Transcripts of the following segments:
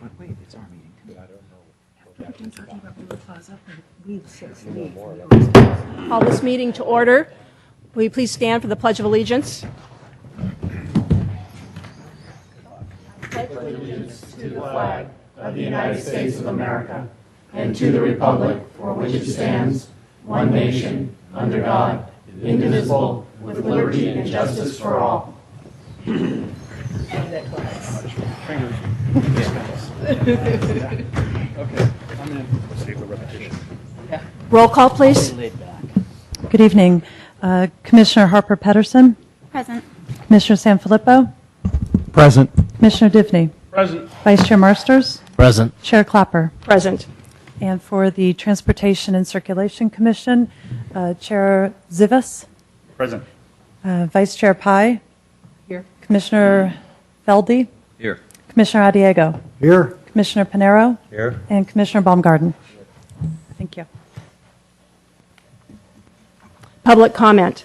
But wait, it's our meeting. Call this meeting to order. Will you please stand for the Pledge of Allegiance? Pledge allegiance to the flag of the United States of America and to the republic for which it stands, one nation, under God, indivisible, with liberty and justice for all. Roll call, please. Good evening. Commissioner Harper Pedersen. Present. Commissioner Sanfilippo. Present. Commissioner Divney. Present. Vice Chair Marsters. Present. Chair Clapper. Present. And for the Transportation and Circulation Commission, Chair Zivas. Present. Vice Chair Pai. Here. Commissioner Feldy. Here. Commissioner Adiego. Here. Commissioner Pinero. Here. And Commissioner Baumgarten. Thank you. Public comment.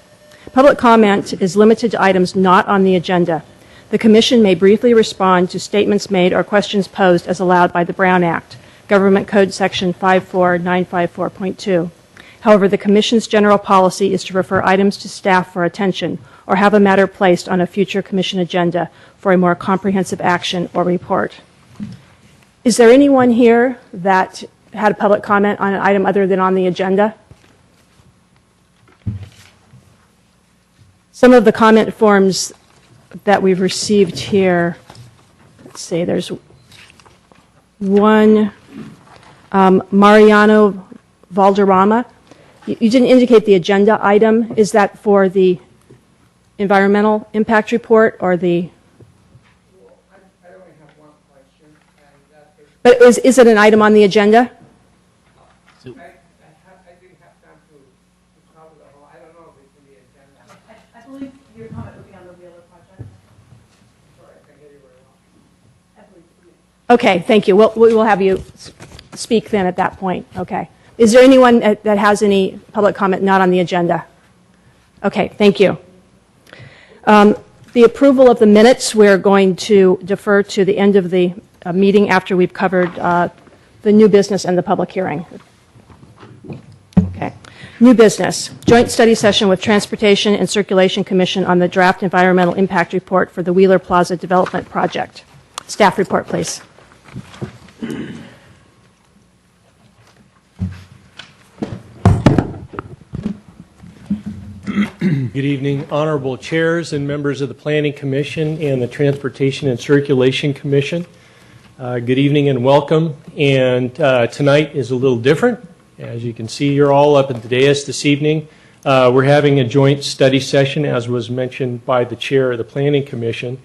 Public comment is limited to items not on the agenda. The Commission may briefly respond to statements made or questions posed as allowed by the Brown Act, Government Code Section 54954.2. However, the Commission's general policy is to refer items to staff for attention or have a matter placed on a future Commission agenda for a more comprehensive action or report. Is there anyone here that had a public comment on an item other than on the agenda? Some of the comment forms that we've received here, let's see, there's one, Mariano Valderrama. You didn't indicate the agenda item. Is that for the environmental impact report or the? I only have one question, and that is, But is it an item on the agenda? I didn't have time to cover the whole, I don't know if it's in the agenda. I believe your comment would be on the Wheeler project. Sorry, I can't hear you very well. Okay, thank you. We will have you speak then at that point. Okay. Is there anyone that has any public comment not on the agenda? Okay, thank you. The approval of the minutes, we're going to defer to the end of the meeting after we've covered the new business and the public hearing. Okay. New business, joint study session with Transportation and Circulation Commission on the draft environmental impact report for the Wheeler Plaza Development Project. Staff report, please. Good evening, honorable chairs and members of the Planning Commission and the Transportation and Circulation Commission. Good evening and welcome. And tonight is a little different. As you can see, you're all up at the dais this evening. We're having a joint study session, as was mentioned by the chair of the Planning Commission.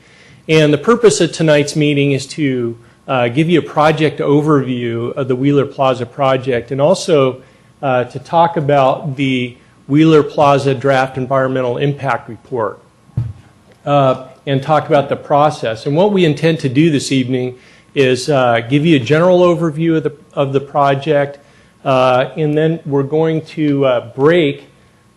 And the purpose of tonight's meeting is to give you a project overview of the Wheeler Plaza project and also to talk about the Wheeler Plaza Draft Environmental Impact Report and talk about the process. And what we intend to do this evening is give you a general overview of the project, and then we're going to break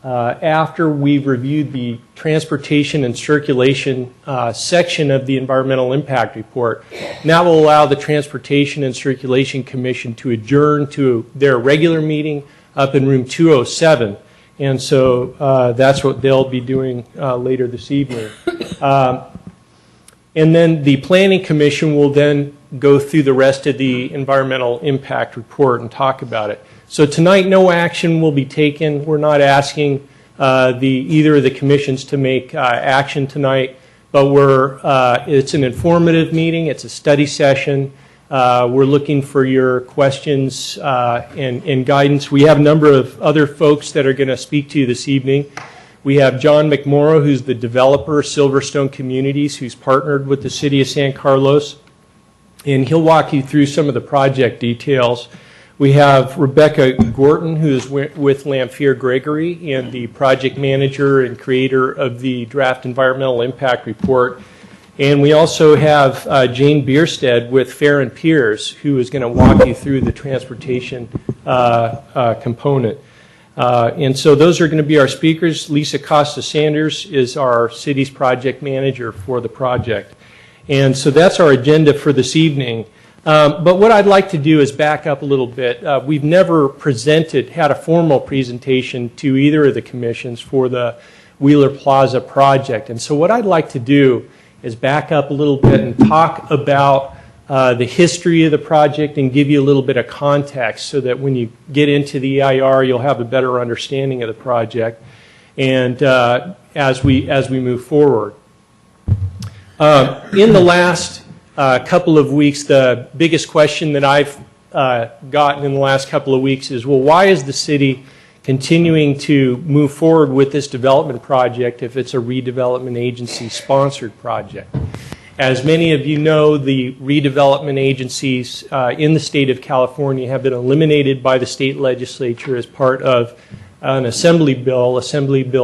after we've reviewed the Transportation and Circulation section of the Environmental Impact Report. And that will allow the Transportation and Circulation Commission to adjourn to their regular meeting up in room 207. And so that's what they'll be doing later this evening. And then the Planning Commission will then go through the rest of the Environmental Impact Report and talk about it. So tonight, no action will be taken. We're not asking either of the commissions to make action tonight, but it's an informative meeting. It's a study session. We're looking for your questions and guidance. We have a number of other folks that are going to speak to you this evening. We have John McMorrow, who's the developer, Silverstone Communities, who's partnered with the City of San Carlos, and he'll walk you through some of the project details. We have Rebecca Gorton, who is with Lamphere Gregory and the project manager and creator of the Draft Environmental Impact Report. And we also have Jane Bierstead with Fair and Piers, who is going to walk you through the transportation component. And so those are going to be our speakers. Lisa Costa-Sanders is our city's project manager for the project. And so that's our agenda for this evening. But what I'd like to do is back up a little bit. We've never had a formal presentation to either of the commissions for the Wheeler Plaza project. And so what I'd like to do is back up a little bit and talk about the history of the project and give you a little bit of context so that when you get into the EIR, you'll have a better understanding of the project and as we move forward. In the last couple of weeks, the biggest question that I've gotten in the last couple of weeks is, well, why is the city continuing to move forward with this development project if it's a redevelopment agency sponsored project? As many of you know, the redevelopment agencies in the state of California have been eliminated by the state legislature as part of an Assembly Bill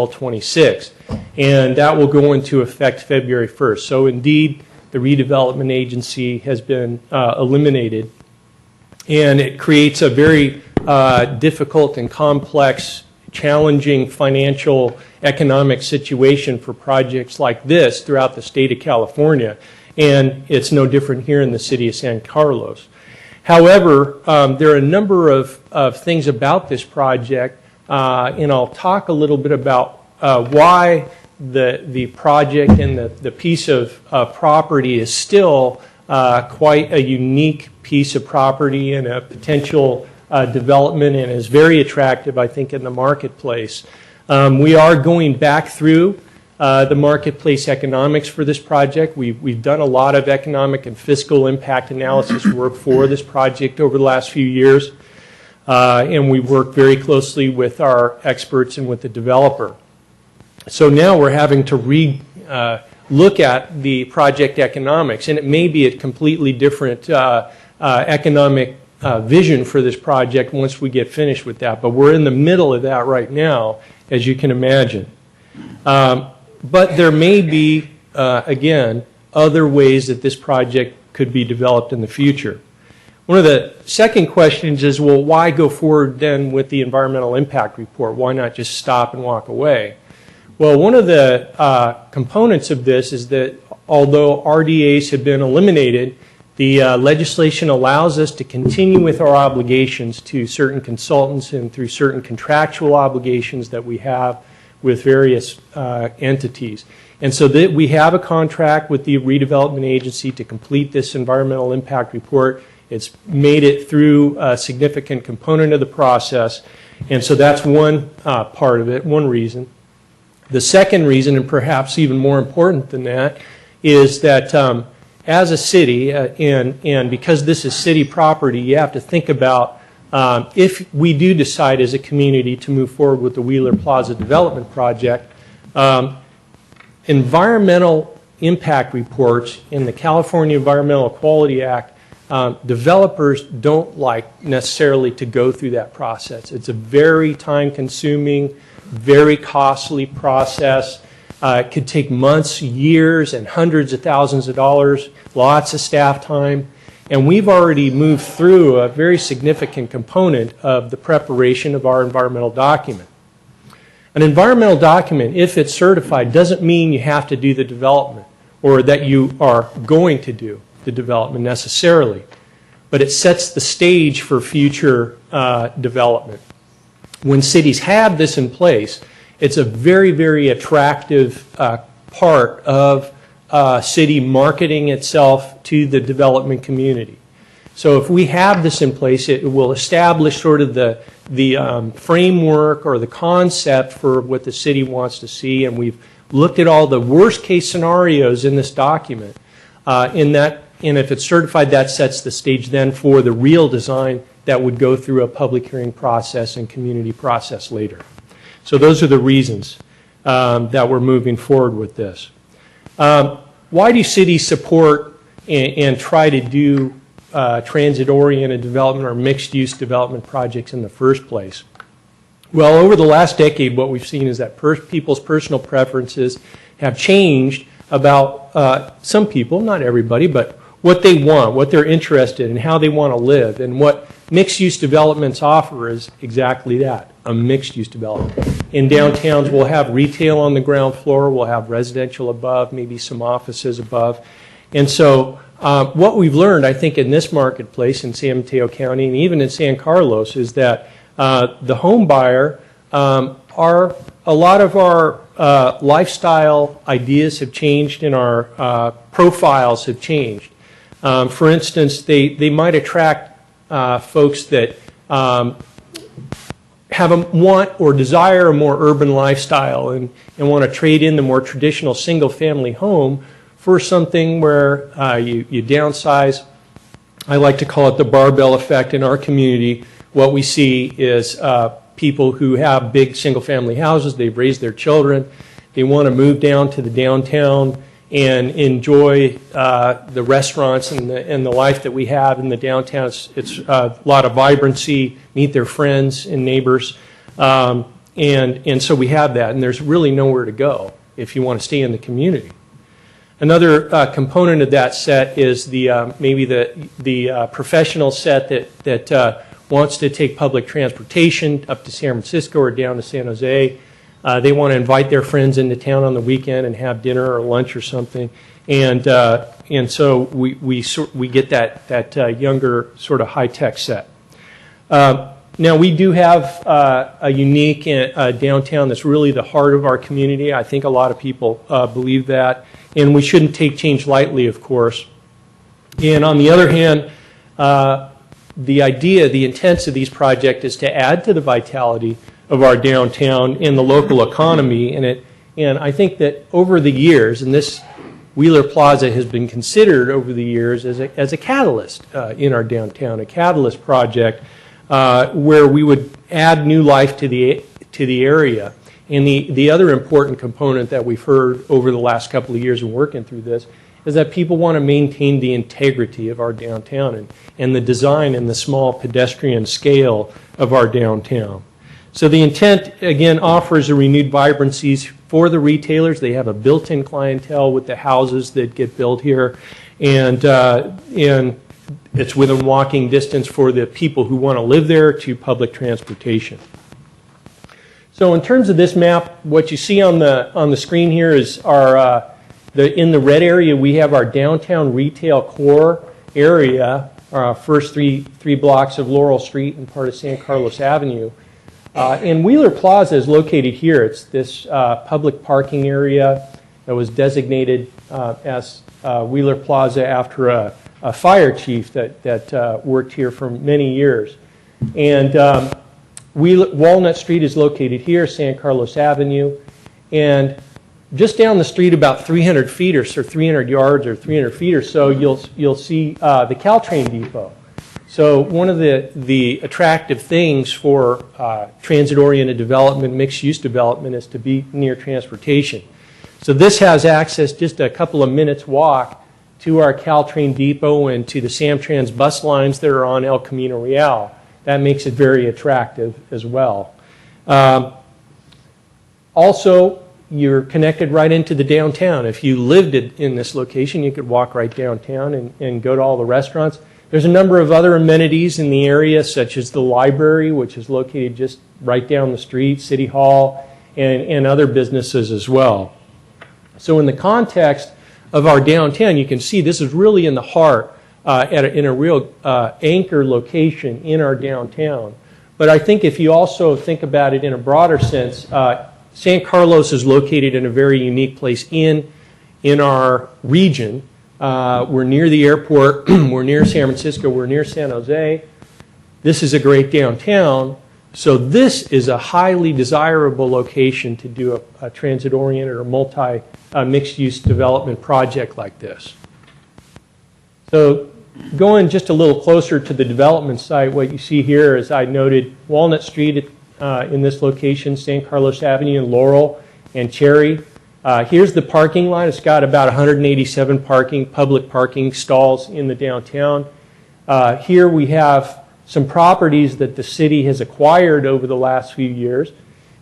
26, and that will go into effect February 1st. So indeed, the redevelopment agency has been eliminated, and it creates a very difficult and complex, challenging financial economic situation for projects like this throughout the state of California, and it's no different here in the city of San Carlos. However, there are a number of things about this project, and I'll talk a little bit about why the project and the piece of property is still quite a unique piece of property and a potential development, and is very attractive, I think, in the marketplace. We are going back through the marketplace economics for this project. We've done a lot of economic and fiscal impact analysis work for this project over the last few years, and we work very closely with our experts and with the developer. So now we're having to look at the project economics, and it may be a completely different economic vision for this project once we get finished with that. But we're in the middle of that right now, as you can imagine. But there may be, again, other ways that this project could be developed in the future. One of the second questions is, well, why go forward then with the environmental impact report? Why not just stop and walk away? Well, one of the components of this is that although RDAs have been eliminated, the legislation allows us to continue with our obligations to certain consultants and through certain contractual obligations that we have with various entities. And so that we have a contract with the redevelopment agency to complete this environmental impact report. It's made it through a significant component of the process. And so that's one part of it, one reason. The second reason, and perhaps even more important than that, is that as a city, and because this is city property, you have to think about if we do decide as a community to move forward with the Wheeler Plaza development project, environmental impact reports in the California Environmental Quality Act, developers don't like necessarily to go through that process. It's a very time-consuming, very costly process. It could take months, years, and hundreds of thousands of dollars, lots of staff time. And we've already moved through a very significant component of the preparation of our environmental document. An environmental document, if it's certified, doesn't mean you have to do the development or that you are going to do the development necessarily, but it sets the stage for future development. When cities have this in place, it's a very, very attractive part of city marketing itself to the development community. So if we have this in place, it will establish sort of the framework or the concept for what the city wants to see, and we've looked at all the worst case scenarios in this document. And if it's certified, that sets the stage then for the real design that would go through a public hearing process and community process later. So those are the reasons that we're moving forward with this. Why do cities support and try to do transit-oriented development or mixed-use development projects in the first place? Well, over the last decade, what we've seen is that people's personal preferences have changed about some people, not everybody, but what they want, what they're interested in, how they want to live. And what mixed-use developments offer is exactly that, a mixed-use development. In downtowns, we'll have retail on the ground floor, we'll have residential above, maybe some offices above. And so What we've learned, I think, in this marketplace in San Mateo County and even in San Carlos is that the home buyer are a lot of our lifestyle ideas have changed and our profiles have changed. For instance, they might attract folks that have a want or desire a more urban lifestyle and want to trade in the more traditional single-family home for something where you downsize. I like to call it the barbell effect in our community. What we see is people who have big single-family houses, they've raised their children, they want to move down to the downtown and enjoy the restaurants and the life that we have in the downtown. It's a lot of vibrancy, meet their friends and neighbors, and so we have that, and there's really nowhere to go if you want to stay in the community. Another component of that set is maybe the professional set that wants to take public transportation up to San Francisco or down to San Jose. They want to invite their friends into town on the weekend and have dinner or lunch or something, and so we get that younger sort of high-tech set. Now we do have a unique downtown that's really the heart of our community. I think a lot of people believe that, and we shouldn't take change lightly, of course. And on the other hand, the idea, the intent of these projects is to add to the vitality of our downtown and the local economy. And I think that over the years, and this Wheeler Plaza has been considered over the years as a catalyst in our downtown, a catalyst project where we would add new life to the area. And the other important component that we've heard over the last couple of years in working through this is that people want to maintain the integrity of our downtown and the design and the small pedestrian scale of our downtown. So the intent, again, offers a renewed vibrancy for the retailers. They have a built-in clientele with the houses that get built here, and it's within walking distance for the people who want to live there to public transportation. So in terms of this map, what you see on the screen here is in the red area we have our downtown retail core area, our first three blocks of Laurel Street and part of San Carlos Avenue. And Wheeler Plaza is located here. It's this public parking area that was designated as Wheeler Plaza after a fire chief that worked here for many years. And Walnut Street is located here, San Carlos Avenue. And just down the street about 300 feet or so, 300 yards or 300 feet or so, you'll see the Caltrain depot. So one of the attractive things for transit-oriented development, mixed-use development, is to be near transportation. So this has access just a couple of minutes walk to our Caltrain depot and to the Samtrans bus lines that are on El Camino Real. That makes it very attractive as well. Also, you're connected right into the downtown. If you lived in this location, you could walk right downtown and go to all the restaurants. There's a number of other amenities in the area, such as the library, which is located just right down the street, City Hall, and other businesses as well. So in the context of our downtown, you can see this is really in the heart, in a real anchor location in our downtown. But I think if you also think about it in a broader sense, San Carlos is located in a very unique place in our region. We're near the airport, we're near San Francisco, we're near San Jose. This is a great downtown, so this is a highly desirable location to do a transit-oriented or mixed-use development project like this. So going just a little closer to the development site, what you see here is I noted Walnut Street in this location, San Carlos Avenue and Laurel and Cherry. Here's the parking lot. It's got about 187 public parking stalls in the downtown. Here we have some properties that the city has acquired over the last few years.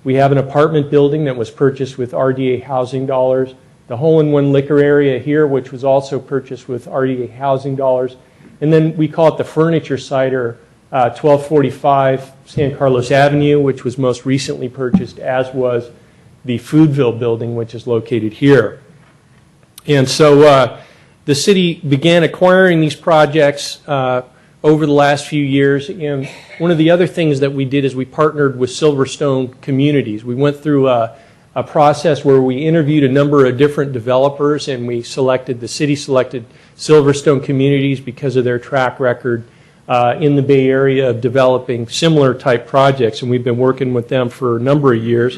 We have an apartment building that was purchased with RDA housing dollars, the hole-in-one liquor area here, which was also purchased with RDA housing dollars, and then we call it the furniture site, or 1245 San Carlos Avenue, which was most recently purchased, as was the Foodville building, which is located here. And so the city began acquiring these projects over the last few years, and one of the other things that we did is we partnered with Silverstone Communities. We went through a process where we interviewed a number of different developers, and the city selected Silverstone Communities because of their track record in the Bay Area of developing similar type projects, and we've been working with them for a number of years.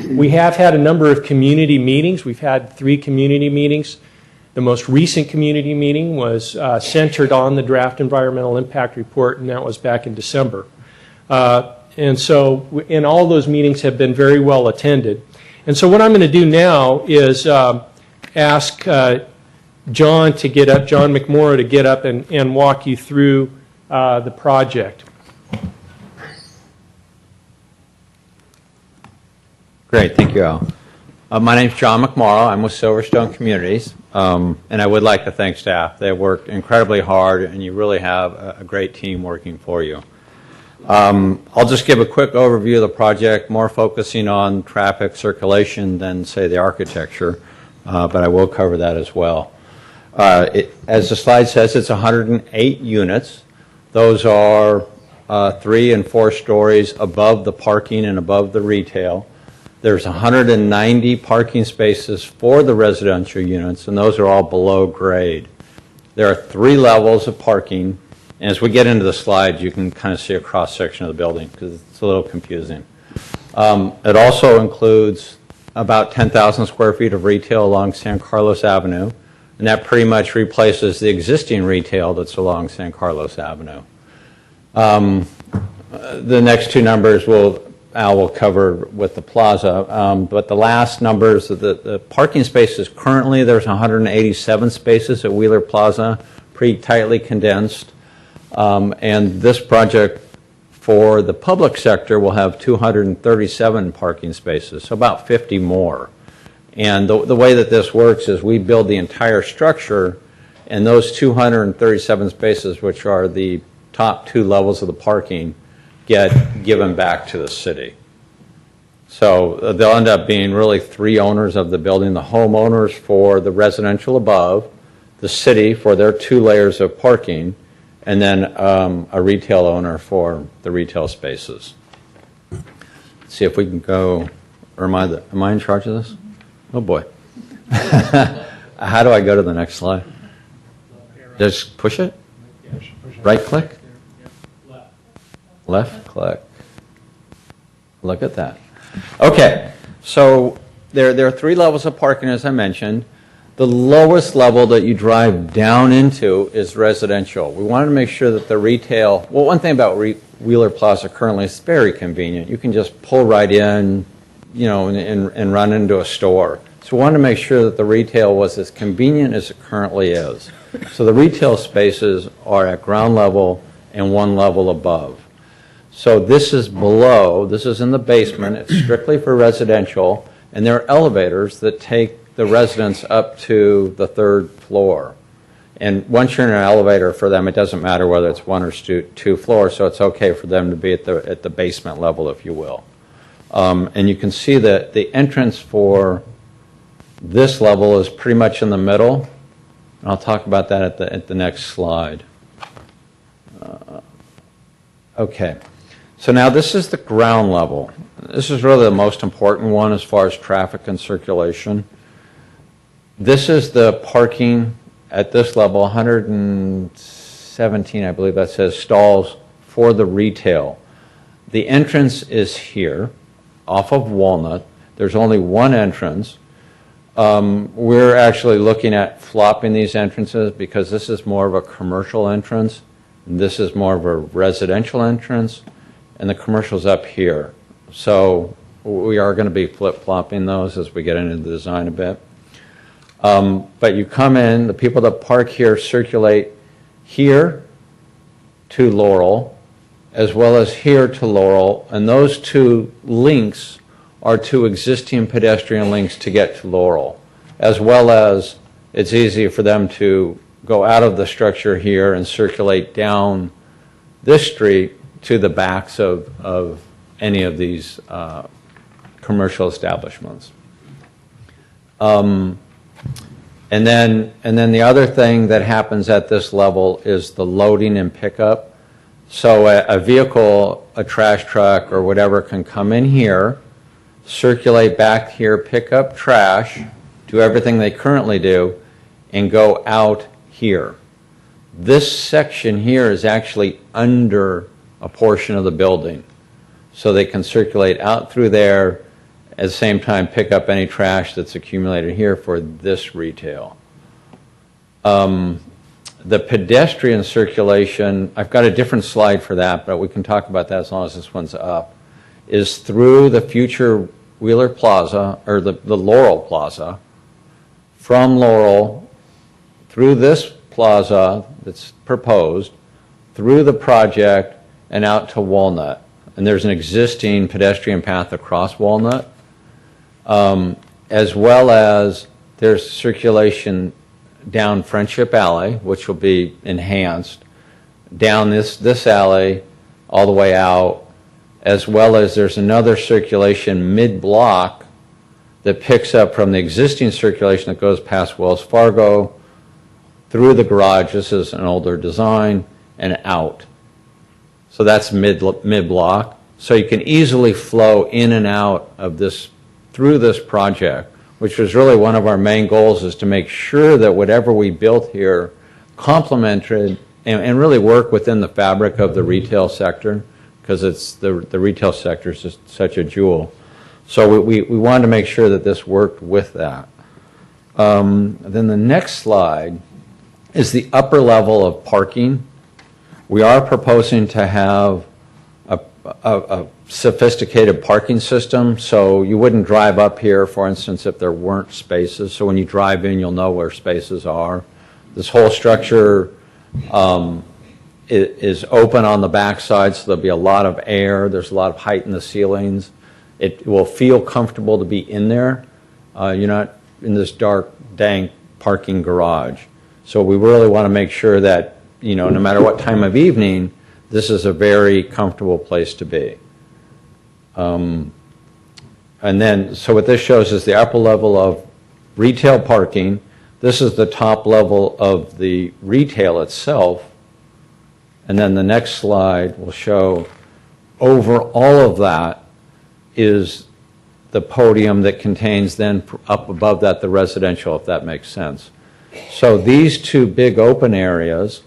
We have had a number of community meetings. We've had 3 community meetings. The most recent community meeting was centered on the draft environmental impact report, and that was back in December. And all those meetings have been very well attended. And so what I'm going to do now is ask John McMorrow to get up and walk you through the project. Great, thank you, Al. My name's John McMorrow. I'm with Silverstone Communities, and I would like to thank staff. They worked incredibly hard, and you really have a great team working for you. I'll just give a quick overview of the project, more focusing on traffic circulation than, say, the architecture, but I will cover that as well. As the slide says, it's 108 units. Those are 3 and 4 stories above the parking and above the retail. There's 190 parking spaces for the residential units, and those are all below grade. There are 3 levels of parking, and as we get into the slides, you can kind of see a cross-section of the building because it's a little confusing. It also includes about 10,000 square feet of retail along San Carlos Avenue, and that pretty much replaces the existing retail that's along San Carlos Avenue. The next 2 numbers Al will cover with the plaza, but the last numbers, the parking spaces currently, there's 187 spaces at Wheeler Plaza, pretty tightly condensed, and this project for the public sector will have 237 parking spaces, so about 50 more. And the way that this works is we build the entire structure, and those 237 spaces, which are the top 2 levels of the parking, get given back to the city. So they'll end up being really 3 owners of the building, the homeowners for the residential above, the city for their 2 layers of parking, and then a retail owner for the retail spaces. Let's see if we can go, or am I in charge of this? Oh boy. How do I go to the next slide? Just push it? Right click? Left click. Look at that. Okay, so there are 3 levels of parking, as I mentioned. The lowest level that you drive down into is residential. We wanted to make sure that the retail, well, one thing about Wheeler Plaza currently is very convenient. You can just pull right in, and run into a store. So we wanted to make sure that the retail was as convenient as it currently is. So the retail spaces are at ground level and 1 level above. So this is below, this is in the basement, it's strictly for residential, and there are elevators that take the residents up to the 3rd floor. And once you're in an elevator for them, it doesn't matter whether it's 1 or 2 floors, so it's okay for them to be at the basement level, if you will. And you can see that the entrance for this level is pretty much in the middle. And I'll talk about that at the next slide. Okay. So now this is the ground level. This is really the most important one as far as traffic and circulation. This is the parking at this level, 117, I believe that says, stalls for the retail. The entrance is here, off of Walnut. There's only 1 entrance. We're actually looking at flopping these entrances because this is more of a commercial entrance, and this is more of a residential entrance, and the commercial's up here. So we are going to be flip-flopping those as we get into the design a bit. But you come in, the people that park here circulate here to Laurel, as well as here to Laurel, and those 2 links are 2 existing pedestrian links to get to Laurel, as well as it's easy for them to go out of the structure here and circulate down this street to the backs of any of these commercial establishments. And then the other thing that happens at this level is the loading and pickup. So a vehicle, a trash truck or whatever can come in here, circulate back here, pick up trash, do everything they currently do, and go out here. This section here is actually under a portion of the building. So they can circulate out through there, at the same time pick up any trash that's accumulated here for this retail. The pedestrian circulation, I've got a different slide for that, but we can talk about that as long as this one's up, is through the future Wheeler Plaza, or the Laurel Plaza, from Laurel, through this plaza that's proposed, through the project, and out to Walnut. And there's an existing pedestrian path across Walnut, as well as there's circulation down Friendship Alley, which will be enhanced, down this alley all the way out, as well as there's another circulation mid-block that picks up from the existing circulation that goes past Wells Fargo, through the garage, this is an older design, and out. So that's mid-block. So you can easily flow in and out of this, through this project, which was really one of our main goals, is to make sure that whatever we built here complemented and really work within the fabric of the retail sector, because it's the retail sector is just such a jewel. So we wanted to make sure that this worked with that. Then the next slide is the upper level of parking. We are proposing to have a sophisticated parking system, so you wouldn't drive up here, for instance, if there weren't spaces. So when you drive in, you'll know where spaces are. This whole structure is open on the backside, so there'll be a lot of air. There's a lot of height in the ceilings. It will feel comfortable to be in there. You're not in this dark, dank parking garage. So we really want to make sure that, no matter what time of evening, this is a very comfortable place to be. And then, so what this shows is the upper level of retail parking. This is the top level of the retail itself. And then the next slide will show over all of that is the podium that contains then up above that the residential, if that makes sense. So these two big open areas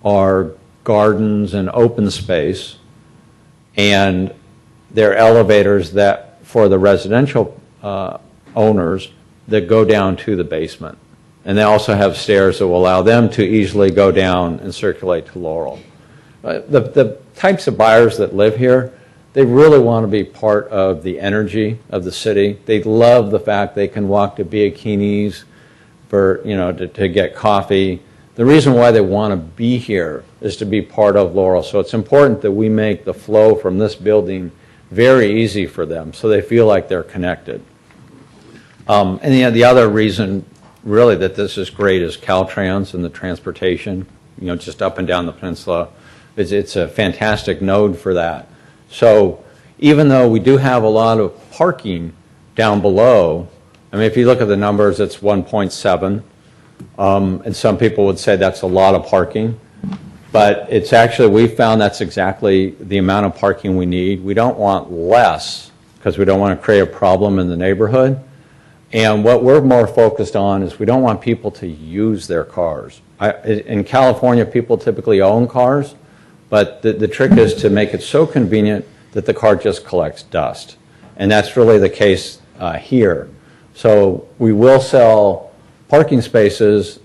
are gardens and open space, and they're elevators that for the residential owners that go down to the basement. And they also have stairs that will allow them to easily go down and circulate to Laurel. The types of buyers that live here, they really want to be part of the energy of the city. They love the fact they can walk to Bianchini's for, to get coffee. The reason why they want to be here is to be part of Laurel. So it's important that we make the flow from this building very easy for them so they feel like they're connected. And the other reason really that this is great is Caltrans and the transportation, just up and down the peninsula. It's a fantastic node for that. So even though we do have a lot of parking down below, if you look at the numbers, it's 1.7. And some people would say that's a lot of parking. But it's actually, we found that's exactly the amount of parking we need. We don't want less because we don't want to create a problem in the neighborhood. And what we're more focused on is we don't want people to use their cars. In California, people typically own cars, but the trick is to make it so convenient that the car just collects dust. And that's really the case here. So we will sell parking spaces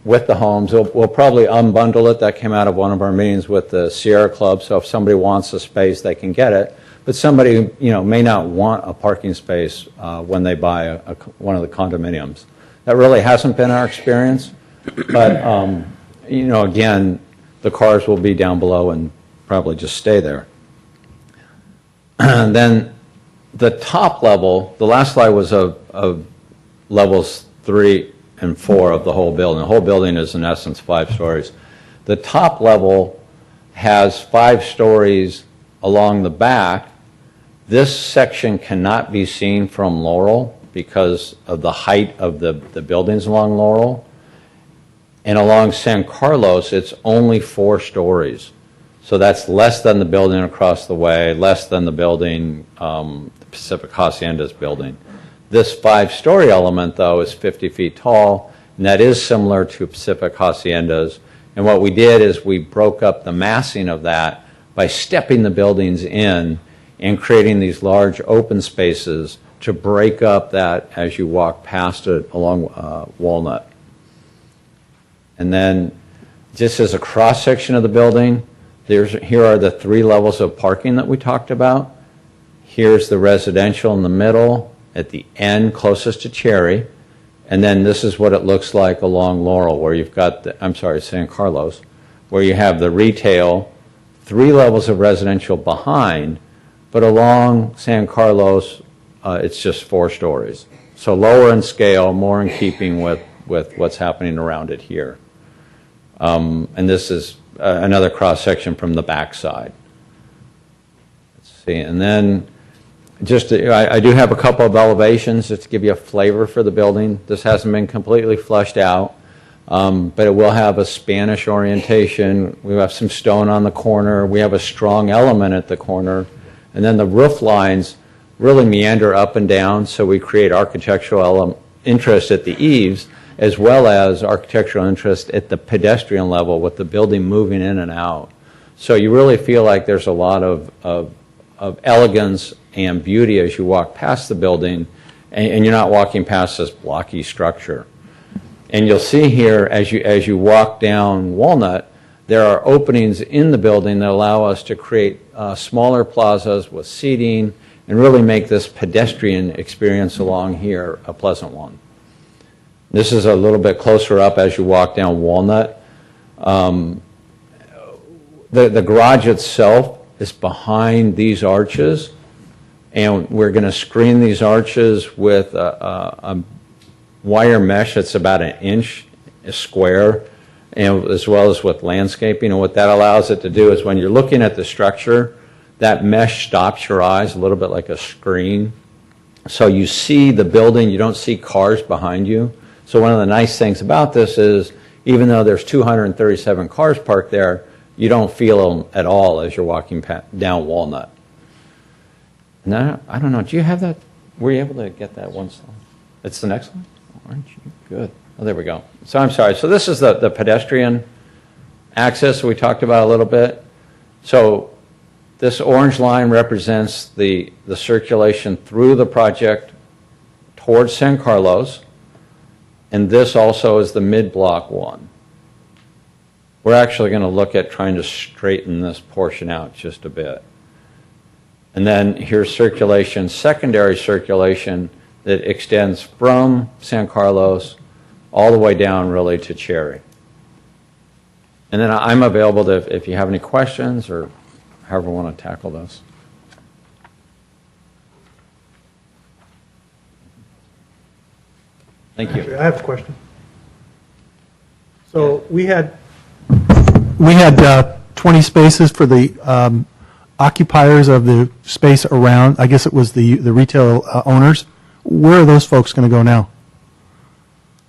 with the homes. We'll probably unbundle it. That came out of one of our meetings with the Sierra Club. So if somebody wants a space, they can get it. But somebody, may not want a parking space when they buy one of the condominiums. That really hasn't been our experience. But, again, the cars will be down below and probably just stay there. And then the top level, the last slide was of levels 3 and 4 of the whole building. The whole building is, in essence, 5 stories. The top level has 5 stories along the back. This section cannot be seen from Laurel, because of the height of the buildings along Laurel. And along San Carlos, it's only 4 stories. So that's less than the building across the way, less than the building, the Pacific Haciendas building. This 5-story element, though, is 50 feet tall, and that is similar to Pacific Haciendas. And what we did is we broke up the massing of that by stepping the buildings in and creating these large open spaces to break up that as you walk past it along Walnut. And then just as a cross-section of the building, here are the 3 levels of parking that we talked about. Here's the residential in the middle, at the end closest to Cherry. And then this is what it looks like along Laurel, where you've got, San Carlos, where you have the retail, 3 levels of residential behind, but along San Carlos, it's just 4 stories. So lower in scale, more in keeping with what's happening around it here. And this is another cross-section from the backside. Let's see, and then I do have a couple of elevations just to give you a flavor for the building. This hasn't been completely flushed out, but it will have a Spanish orientation. We have some stone on the corner. We have a strong element at the corner. And then the roof lines really meander up and down, so we create architectural interest at the eaves, as well as architectural interest at the pedestrian level with the building moving in and out. So you really feel like there's a lot of elegance and beauty as you walk past the building, and you're not walking past this blocky structure. And you'll see here, as you walk down Walnut, there are openings in the building that allow us to create smaller plazas with seating and really make this pedestrian experience along here a pleasant one. This is a little bit closer up as you walk down Walnut. The garage itself is behind these arches, and we're going to screen these arches with a wire mesh that's about 1 inch square, and as well as with landscaping. And what that allows it to do is when you're looking at the structure, that mesh stops your eyes a little bit like a screen. So you see the building, you don't see cars behind you. So one of the nice things about this is, even though there's 237 cars parked there, you don't feel them at all as you're walking down Walnut. Now, I don't know, do you have that? Were you able to get that one slide? It's the next one? Aren't you? Good. Oh, there we go. So I'm sorry. So this is the pedestrian access we talked about a little bit. So this orange line represents the circulation through the project towards San Carlos, and this also is the mid-block one. We're actually going to look at trying to straighten this portion out just a bit. And then here's circulation, secondary circulation, that extends from San Carlos all the way down really to Cherry. And then I'm available to, if you have any questions or however you want to tackle this. Thank you. I have a question. So we had 20 spaces for the occupiers of the space around, I guess it was the retail owners. Where are those folks going to go now?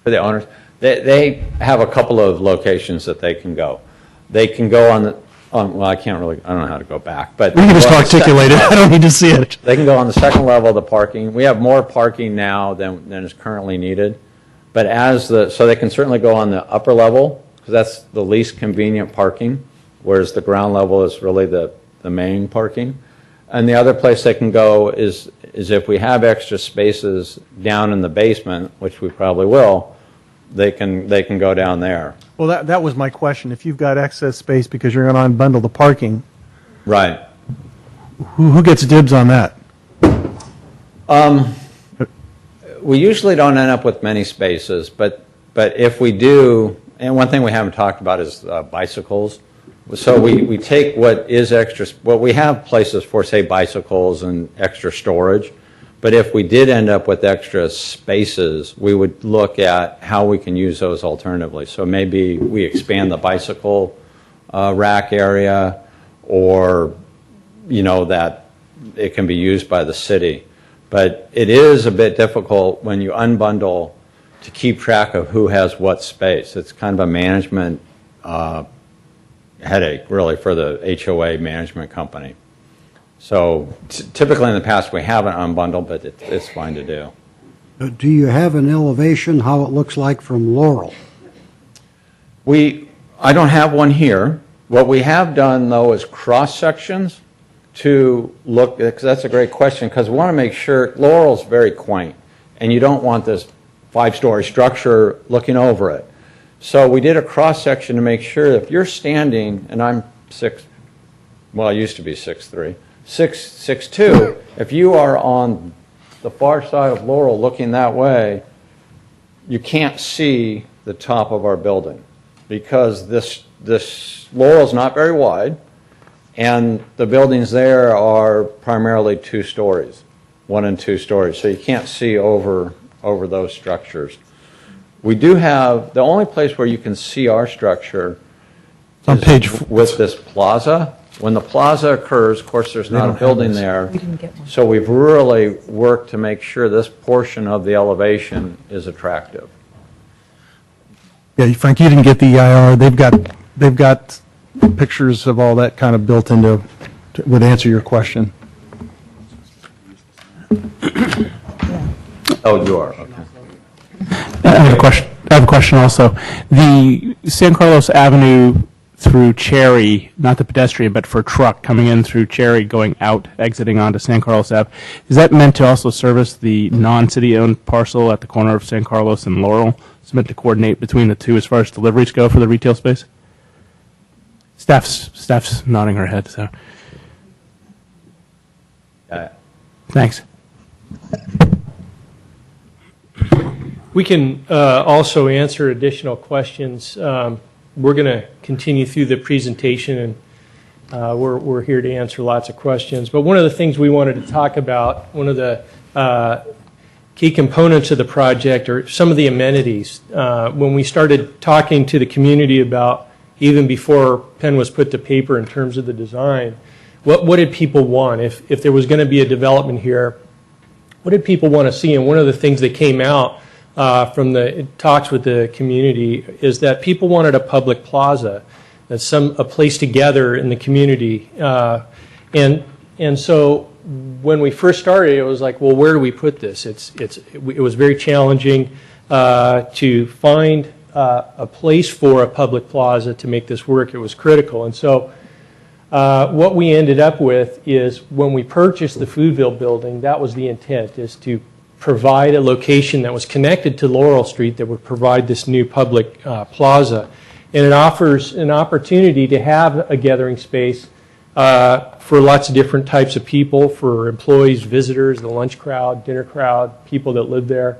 For the owners, they have a couple of locations that they can go. They can go well, I don't know how to go back, but We can just articulate it. I don't need to see it. They can go on the second level of the parking. We have more parking now than is currently needed, but so they can certainly go on the upper level, because that's the least convenient parking, whereas the ground level is really the main parking. And the other place they can go is if we have extra spaces down in the basement, which we probably will, they can go down there. Well, that was my question. If you've got excess space because you're going to unbundle the parking, Right. who gets dibs on that? We usually don't end up with many spaces, but if we do, and one thing we haven't talked about is bicycles. So we take what is extra, we have places for, say, bicycles and extra storage, but if we did end up with extra spaces, we would look at how we can use those alternatively. So maybe we expand the bicycle rack area, or, that it can be used by the city. But it is a bit difficult when you unbundle to keep track of who has what space. It's kind of a management headache, really, for the HOA management company. So typically in the past, we haven't unbundled, but it's fine to do. Do you have an elevation, how it looks like from Laurel? I don't have one here. What we have done, though, is cross-sections to look, because that's a great question, because we want to make sure, Laurel's very quaint, and you don't want this 5-story structure looking over it. So we did a cross-section to make sure if you're standing, and I'm 6, well, I used to be 6'3", 6'2", if you are on the far side of Laurel looking that way, you can't see the top of our building because this Laurel's not very wide, and the buildings there are primarily 2 stories, 1 and 2 stories, so you can't see over those structures. We do have, the only place where you can see our structure On is page with this plaza. When the plaza occurs, of course, there's not a building there. We didn't get one. So we've really worked to make sure this portion of the elevation is attractive. Yeah, Frank, you didn't get the EIR. They've got pictures of all that kind of built into, would answer your question. Oh, you are, okay. I have a question also. The San Carlos Avenue through Cherry, not the pedestrian, but for truck coming in through Cherry, going out, exiting onto San Carlos Ave, is that meant to also service the non-city-owned parcel at the corner of San Carlos and Laurel? It's meant to coordinate between the two as far as deliveries go for the retail space? Staff's nodding her head, so. Thanks. We can also answer additional questions. We're going to continue through the presentation, and we're here to answer lots of questions. But one of the things we wanted to talk about, one of the key components of the project are some of the amenities. When we started talking to the community about, even before pen was put to paper in terms of the design, what did people want? If there was going to be a development here, what did people want to see? And one of the things that came out from the talks with the community is that people wanted a public plaza, that's a place to gather in the community. And so when we first started, it was like, well, where do we put this? It was very challenging to find a place for a public plaza to make this work. It was critical. And so what we ended up with is when we purchased the Foodville building, that was the intent, is to provide a location that was connected to Laurel Street that would provide this new public plaza. And it offers an opportunity to have a gathering space for lots of different types of people, for employees, visitors, the lunch crowd, dinner crowd, people that live there.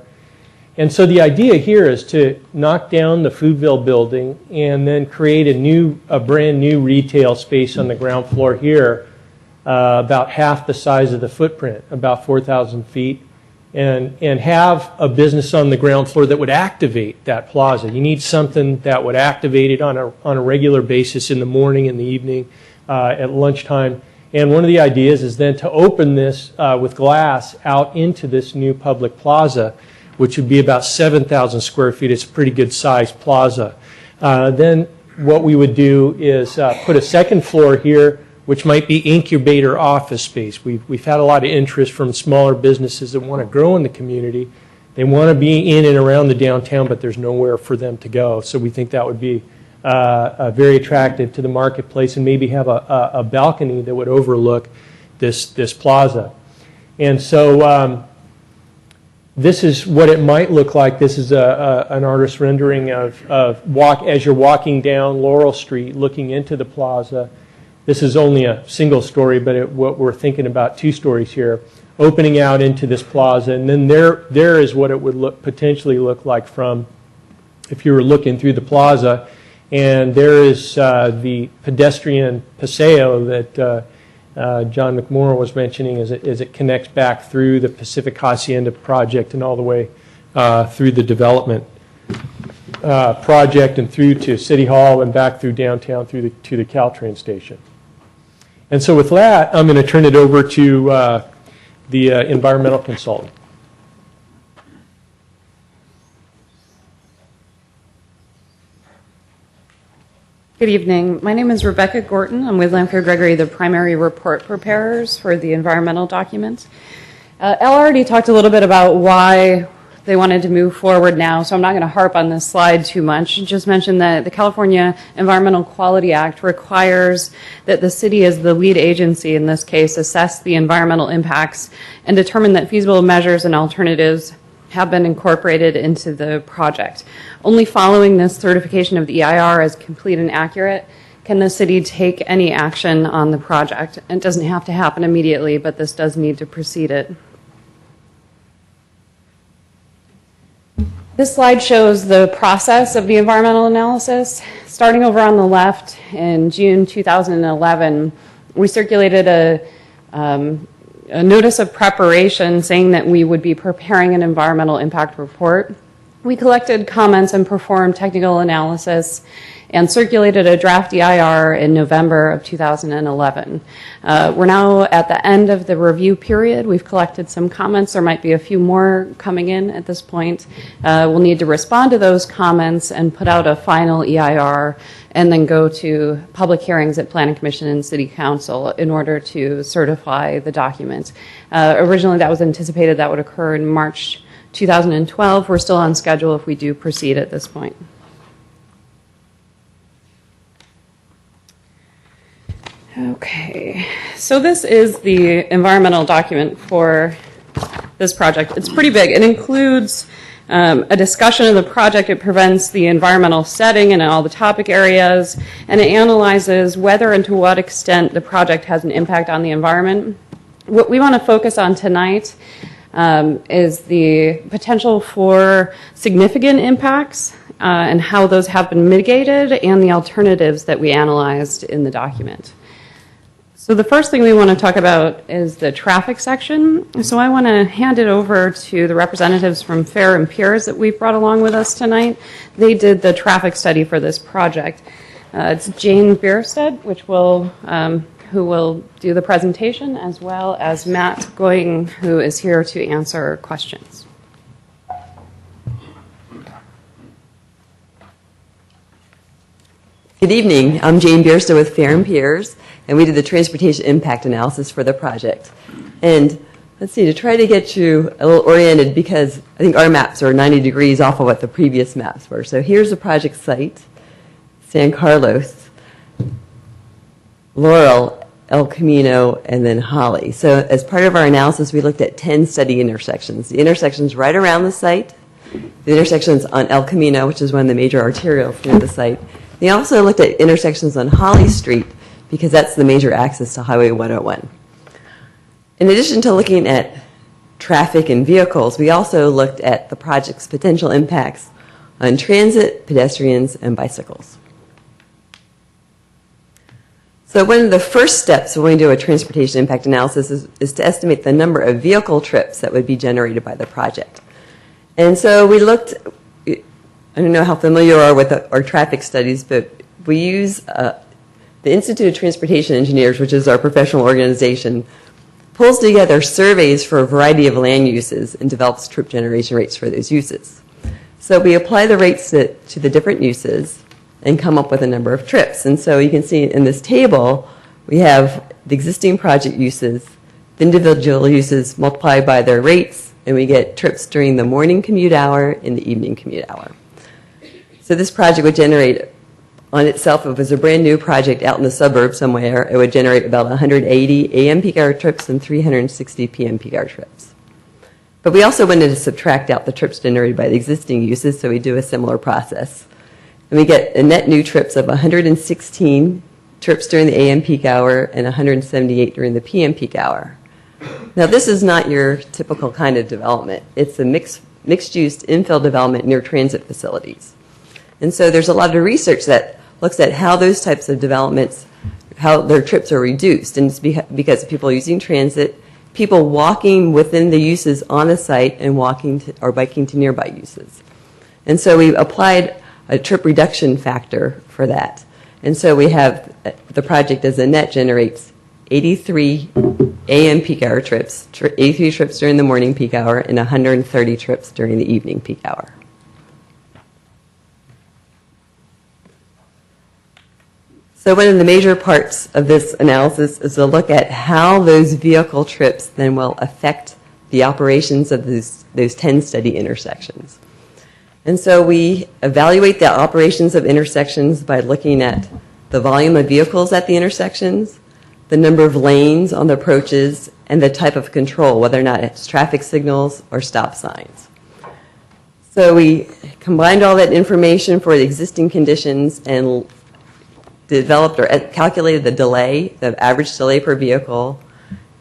And so the idea here is to knock down the Foodville building and then create a brand new retail space on the ground floor here, about half the size of the footprint, about 4,000 feet, and have a business on the ground floor that would activate that plaza. You need something that would activate it on a regular basis in the morning, in the evening, at lunchtime. And one of the ideas is then to open this with glass out into this new public plaza, which would be about 7,000 square feet. It's a pretty good sized plaza. Then what we would do is put a second floor here, which might be incubator office space. We've had a lot of interest from smaller businesses that want to grow in the community. They want to be in and around the downtown, but there's nowhere for them to go. So we think that would be very attractive to the marketplace, and maybe have a balcony that would overlook this plaza. And so this is what it might look like. This is an artist's rendering of as you're walking down Laurel Street looking into the plaza. This is only a single story, but what we're thinking about 2 stories here, opening out into this plaza. And then there is what it would potentially look like from if you were looking through the plaza. And there is the pedestrian paseo that John McMorrow was mentioning as it connects back through the Pacific Hacienda project and all the way through the development project and through to City Hall and back through downtown to the Caltrain station. And so with that, I'm going to turn it over to the environmental consultant. Good evening. My name is Rebecca Gorton. I'm with Lamco Gregory, the primary report preparers for the environmental document. Elle already talked a little bit about why they wanted to move forward now, so I'm not going to harp on this slide too much. Just mention that the California Environmental Quality Act requires that the city, as the lead agency in this case, assess the environmental impacts and determine that feasible measures and alternatives have been incorporated into the project. Only following this certification of the EIR as complete and accurate can the city take any action on the project. It doesn't have to happen immediately, but this does need to precede it. This slide shows the process of the environmental analysis. Starting over on the left, in June 2011, we circulated a notice of preparation saying that we would be preparing an environmental impact report. We collected comments and performed technical analysis and circulated a draft EIR in November of 2011. We're now at the end of the review period. We've collected some comments. There might be a few more coming in at this point. We'll need to respond to those comments and put out a final EIR and then go to public hearings at Planning Commission and City Council in order to certify the document. Originally that was anticipated that would occur in March 2012. We're still on schedule if we do proceed at this point. Okay, so this is the environmental document for this project. It's pretty big. It includes a discussion of the project. It prevents the environmental setting and all the topic areas, and it analyzes whether and to what extent the project has an impact on the environment. What we want to focus on tonight is the potential for significant impacts and how those have been mitigated and the alternatives that we analyzed in the document. So the first thing we want to talk about is the traffic section. So I want to hand it over to the representatives from Fair and Piers that we've brought along with us tonight. They did the traffic study for this project. It's Jane Bierstead, who will do the presentation, as well as Matt Goying, who is here to answer questions. Good evening. I'm Jane Bierstead with Fair and Piers, and we did the transportation impact analysis for the project. And let's see, to try to get you a little oriented, because I think our maps are 90 degrees off of what the previous maps were. So here's the project site, San Carlos, Laurel, El Camino, and then Holly. So as part of our analysis, we looked at 10 study intersections. The intersections right around the site, the intersections on El Camino, which is one of the major arterials near the site. They also looked at intersections on Holly Street, because that's the major access to Highway 101. In addition to looking at traffic and vehicles, we also looked at the project's potential impacts on transit, pedestrians, and bicycles. So one of the first steps when we do a transportation impact analysis is to estimate the number of vehicle trips that would be generated by the project. And so we looked, I don't know how familiar you are with our traffic studies, but we use the Institute of Transportation Engineers, which is our professional organization, pulls together surveys for a variety of land uses and develops trip generation rates for those uses. So we apply the rates to the different uses and come up with a number of trips. And so you can see in this table, we have the existing project uses, the individual uses multiplied by their rates, and we get trips during the morning commute hour and the evening commute hour. So this project would generate on itself, if it was a brand new project out in the suburbs somewhere, it would generate about 180 AM peak hour trips and 360 PM peak hour trips. But we also wanted to subtract out the trips generated by the existing uses, so we do a similar process. And we get a net new trips of 116 trips during the AM peak hour and 178 during the PM peak hour. Now this is not your typical kind of development. It's a mixed-use infill development near transit facilities. And so there's a lot of research that looks at how those types of developments, how their trips are reduced. And it's because of people using transit, people walking within the uses on a site and walking to, or biking to nearby uses. And so we applied a trip reduction factor for that. And so we have the project as a net generates 83 AM peak hour trips, 83 trips during the morning peak hour, and 130 trips during the evening peak hour. So one of the major parts of this analysis is to look at how those vehicle trips then will affect the operations of those 10 study intersections. And so we evaluate the operations of intersections by looking at the volume of vehicles at the intersections, the number of lanes on the approaches, and the type of control, whether or not it's traffic signals or stop signs. So we combined all that information for the existing conditions and developed or calculated the delay, the average delay per vehicle,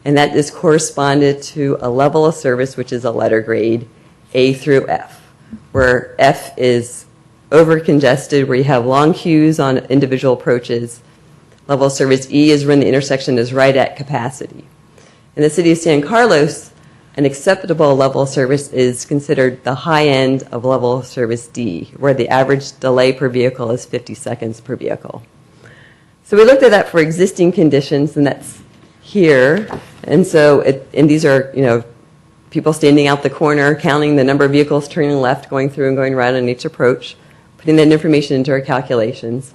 and that is corresponded to a level of service, which is a letter grade, A through F, where F is over congested, where you have long queues on individual approaches. Level of service E is when the intersection is right at capacity. In the city of San Carlos, an acceptable level of service is considered the high end of level of service D, where the average delay per vehicle is 50 seconds per vehicle. So we looked at that for existing conditions, and that's here. And so, and these are, people standing out the corner, counting the number of vehicles turning left, going through and going right on each approach, putting that information into our calculations.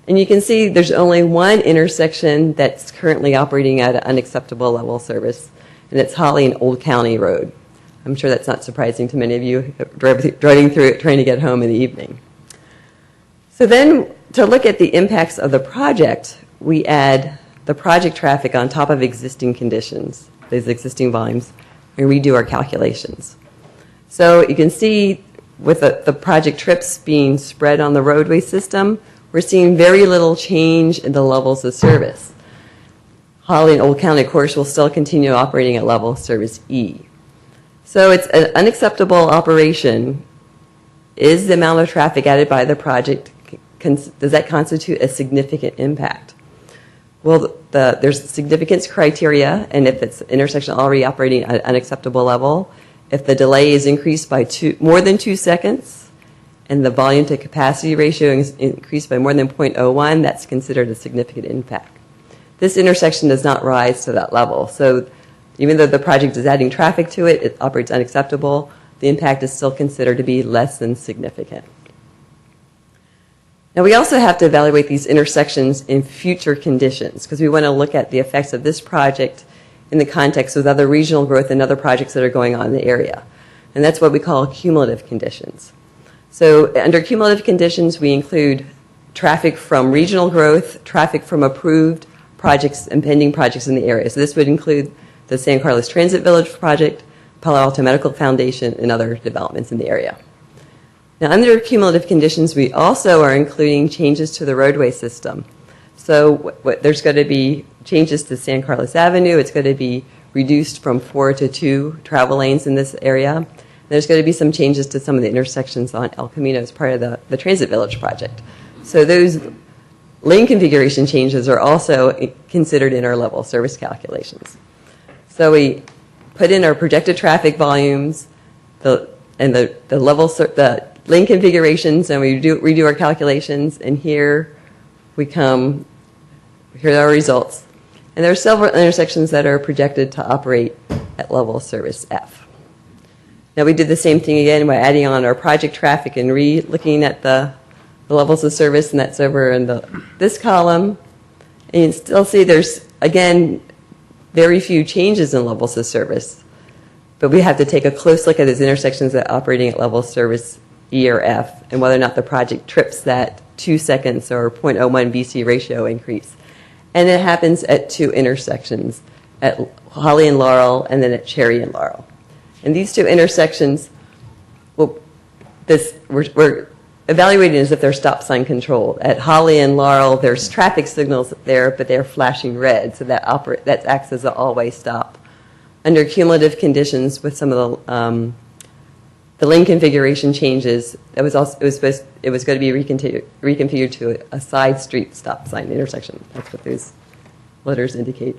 And you can see there's only one intersection that's currently operating at an unacceptable level of service, and it's Holly and Old County Road. I'm sure that's not surprising to many of you driving through it, trying to get home in the evening. So then, to look at the impacts of the project, we add the project traffic on top of existing conditions, those existing volumes, and redo our calculations. So you can see with the project trips being spread on the roadway system, we're seeing very little change in the levels of service. Holly and Old County, of course, will still continue operating at level of service E. So it's an unacceptable operation. Is the amount of traffic added by the project, does that constitute a significant impact? Well, there's significance criteria, and if it's intersection already operating at an unacceptable level, if the delay is increased by more than 2 seconds, and the volume to capacity ratio is increased by more than 0.01, that's considered a significant impact. This intersection does not rise to that level. So even though the project is adding traffic to it, it operates unacceptable, the impact is still considered to be less than significant. Now, we also have to evaluate these intersections in future conditions because we want to look at the effects of this project in the context of other regional growth and other projects that are going on in the area. And that's what we call cumulative conditions. So under cumulative conditions, we include traffic from regional growth, traffic from approved projects and pending projects in the area. So this would include the San Carlos Transit Village project, Palo Alto Medical Foundation, and other developments in the area. Now, under cumulative conditions, we also are including changes to the roadway system. So there's going to be changes to San Carlos Avenue. It's going to be reduced from 4 to 2 travel lanes in this area. There's going to be some changes to some of the intersections on El Camino as part of the Transit Village project. So those lane configuration changes are also considered in our level of service calculations. So we put in our projected traffic volumes, the lane configurations, and we redo our calculations, and here are our results. And there are several intersections that are projected to operate at level of service F. Now, we did the same thing again by adding on our project traffic and looking at the levels of service, and that's over in this column. And you can still see there's, again, very few changes in levels of service. But we have to take a close look at those intersections that are operating at level of service E or F, and whether or not the project trips that 2 seconds or 0.01 VC ratio increase. And it happens at 2 intersections, at Holly and Laurel, and then at Cherry and Laurel. And these 2 intersections, we're evaluating as if they're stop sign controlled. At Holly and Laurel, there's traffic signals there, but they're flashing red, so that acts as an all-way stop. Under cumulative conditions, with some of the lane configuration changes, it was going to be reconfigured to a side street stop sign intersection. That's what those letters indicate.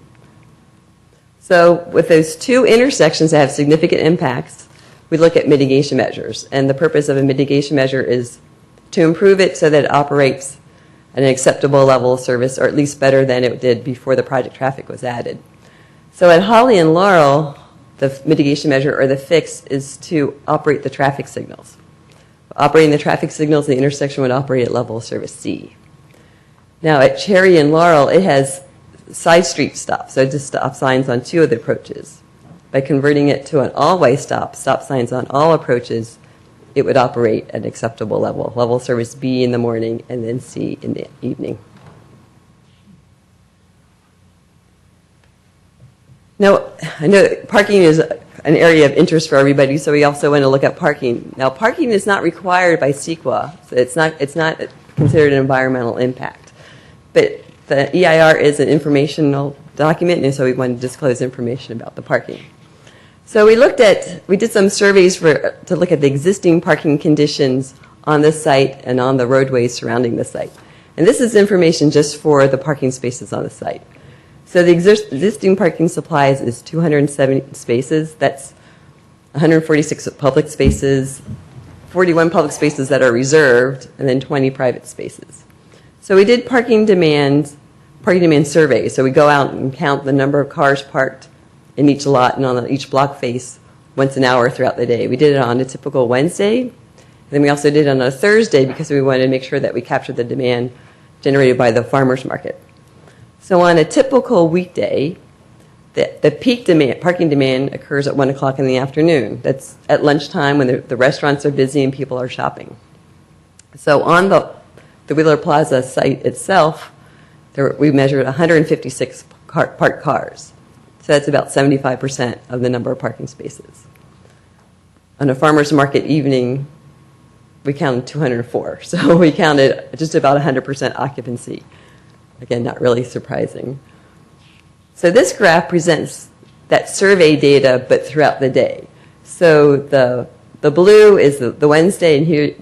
So with those 2 intersections that have significant impacts, we look at mitigation measures. And the purpose of a mitigation measure is to improve it so that it operates at an acceptable level of service, or at least better than it did before the project traffic was added. So at Holly and Laurel, the mitigation measure or the fix is to operate the traffic signals. Operating the traffic signals, the intersection would operate at level of service C. Now at Cherry and Laurel, it has side street stops, so just stop signs on 2 of the approaches. By converting it to an all-way stop signs on all approaches, it would operate at an acceptable level of service B in the morning and then C in the evening. Now, I know parking is an area of interest for everybody, so we also want to look at parking. Now, parking is not required by CEQA, so it's not considered an environmental impact. But the EIR is an informational document, and so we want to disclose information about the parking. So we did some surveys to look at the existing parking conditions on the site and on the roadways surrounding the site. And this is information just for the parking spaces on the site. So the existing parking supplies is 270 spaces. That's 146 public spaces, 41 public spaces that are reserved, and then 20 private spaces. So we did parking demand survey. So we go out and count the number of cars parked in each lot and on each block face once an hour throughout the day. We did it on a typical Wednesday. And then we also did it on a Thursday because we wanted to make sure that we captured the demand generated by the farmers market. So on a typical weekday, the peak demand, parking demand occurs at 1 o'clock in the afternoon. That's at lunchtime when the restaurants are busy and people are shopping. So on the Wheeler Plaza site itself, we measured 156 parked cars. So that's about 75% of the number of parking spaces. On a farmer's market evening, we counted 204. So we counted just about 100% occupancy. Again, not really surprising. So this graph presents that survey data, but throughout the day. So the blue is the Wednesday, and here,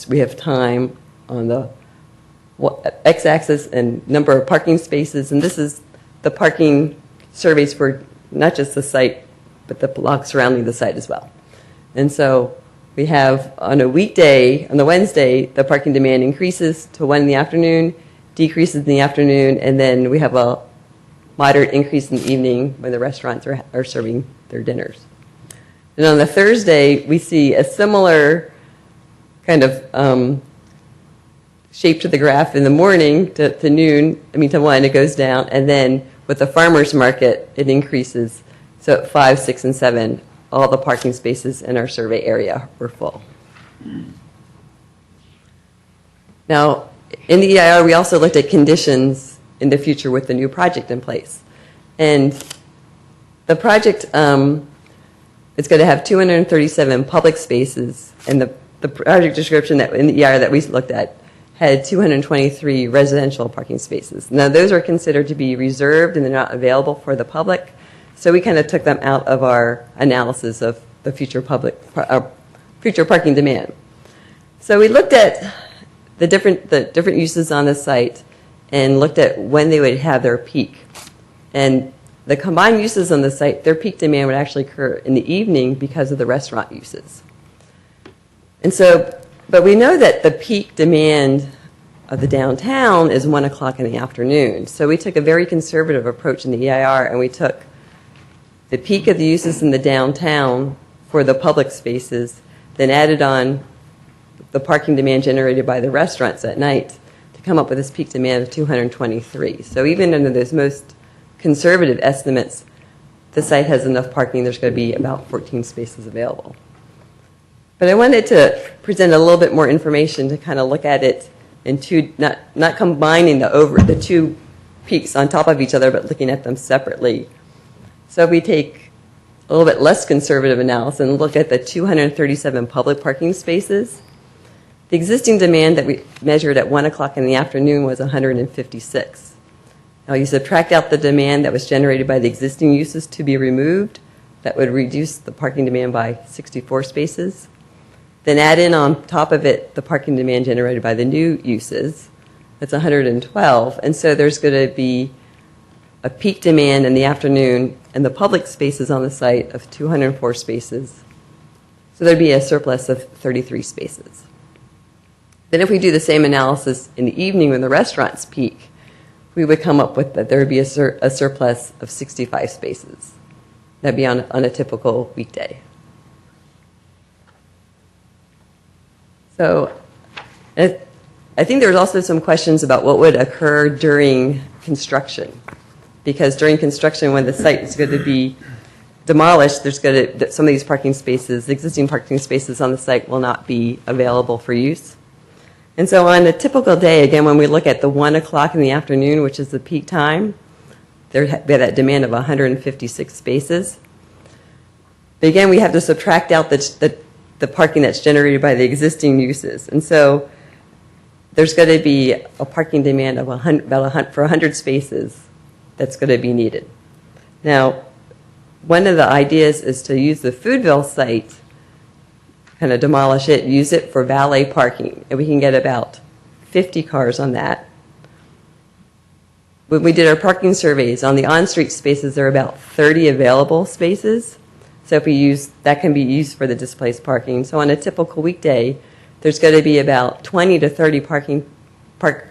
we have time on the x-axis and number of parking spaces, and this is the parking surveys for not just the site, but the blocks surrounding the site as well. And so we have on a weekday, on the Wednesday, the parking demand increases to 1 in the afternoon, decreases in the afternoon, and then we have a moderate increase in the evening when the restaurants are serving their dinners. And on the Thursday, we see a similar kind of shape to the graph in the morning to noon, to 1, it goes down, and then with the farmer's market, it increases. So at 5, 6, and 7, all the parking spaces in our survey area were full. Now, in the EIR, we also looked at conditions in the future with the new project in place. And the project is going to have 237 public spaces, and the project description that in the EIR that we looked at had 223 residential parking spaces. Now, those are considered to be reserved and they're not available for the public, so we kind of took them out of our analysis of the future parking demand. So we looked at the different uses on the site and looked at when they would have their peak. And the combined uses on the site, their peak demand would actually occur in the evening because of the restaurant uses. And so, but we know that the peak demand of the downtown is 1 o'clock in the afternoon. So we took a very conservative approach in the EIR, and we took the peak of the uses in the downtown for the public spaces, then added on the parking demand generated by the restaurants at night to come up with this peak demand of 223. So even under those most conservative estimates, the site has enough parking, there's going to be about 14 spaces available. But I wanted to present a little bit more information to kind of look at it in two, not combining the two peaks on top of each other, but looking at them separately. So if we take a little bit less conservative analysis and look at the 237 public parking spaces, the existing demand that we measured at 1 o'clock in the afternoon was 156. Now you subtract out the demand that was generated by the existing uses to be removed, that would reduce the parking demand by 64 spaces. Then add in on top of it the parking demand generated by the new uses. That's 112. And so there's going to be a peak demand in the afternoon and the public spaces on the site of 204 spaces. So there'd be a surplus of 33 spaces. Then if we do the same analysis in the evening when the restaurants peak, we would come up with that there would be a surplus of 65 spaces. That'd be on a typical weekday. So I think there was also some questions about what would occur during construction. Because during construction, when the site is going to be demolished, some of these parking spaces, existing parking spaces on the site will not be available for use. And so on a typical day, again, when we look at the 1 o'clock in the afternoon, which is the peak time, we have that demand of 156 spaces. But again, we have to subtract out the parking that's generated by the existing uses. And so there's going to be a parking demand of for 100 spaces that's going to be needed. Now, one of the ideas is to use the Foodville site, kind of demolish it, use it for valet parking, and we can get about 50 cars on that. When we did our parking surveys, on the on-street spaces, there are about 30 available spaces. So if we use, that can be used for the displaced parking. So on a typical weekday, there's going to be about 20 to 30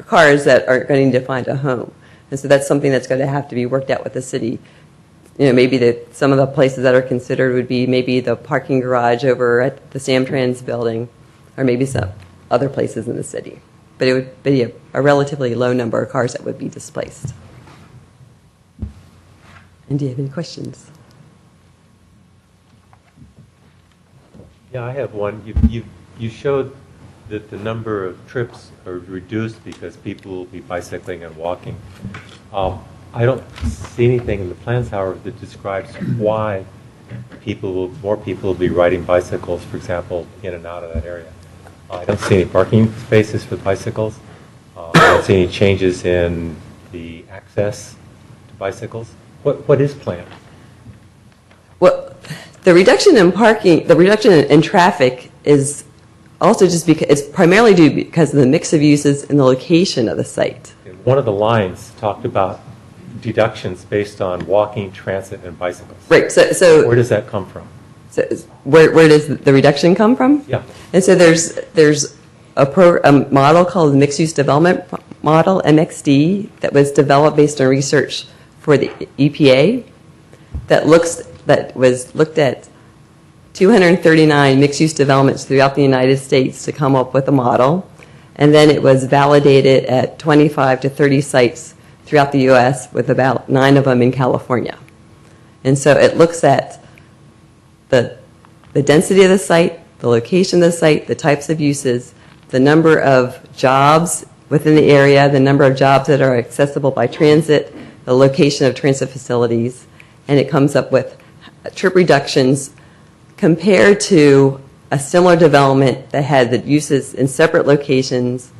cars that are going to find a home. And so that's something that's going to have to be worked out with the city. You know, maybe some of the places that are considered would be maybe the parking garage over at the Samtrans building, or maybe some other places in the city. But it would be a relatively low number of cars that would be displaced. And do you have any questions? Yeah, I have one. You showed that the number of trips are reduced because people will be bicycling and walking. I don't see anything in the plans, however, that describes why more people will be riding bicycles, for example, in and out of that area. I don't see any parking spaces for bicycles. I don't see any changes in the access to bicycles. What is planned? Well, the reduction in parking, the reduction in traffic is also just because it's primarily due because of the mix of uses and the location of the site. One of the lines talked about deductions based on walking, transit, and bicycles. Right. So where does that come from? So where does the reduction come from? Yeah. And so there's a model called the Mixed Use Development Model, MXD, that was developed based on research for the EPA that was looked at 239 mixed-use developments throughout the United States to come up with a model, and then it was validated at 25 to 30 sites throughout the U.S., with about 9 of them in California. And so it looks at the density of the site, the location of the site, the types of uses, the number of jobs within the area, the number of jobs that are accessible by transit, the location of transit facilities, and it comes up with trip reductions compared to a similar development that had the uses in separate locations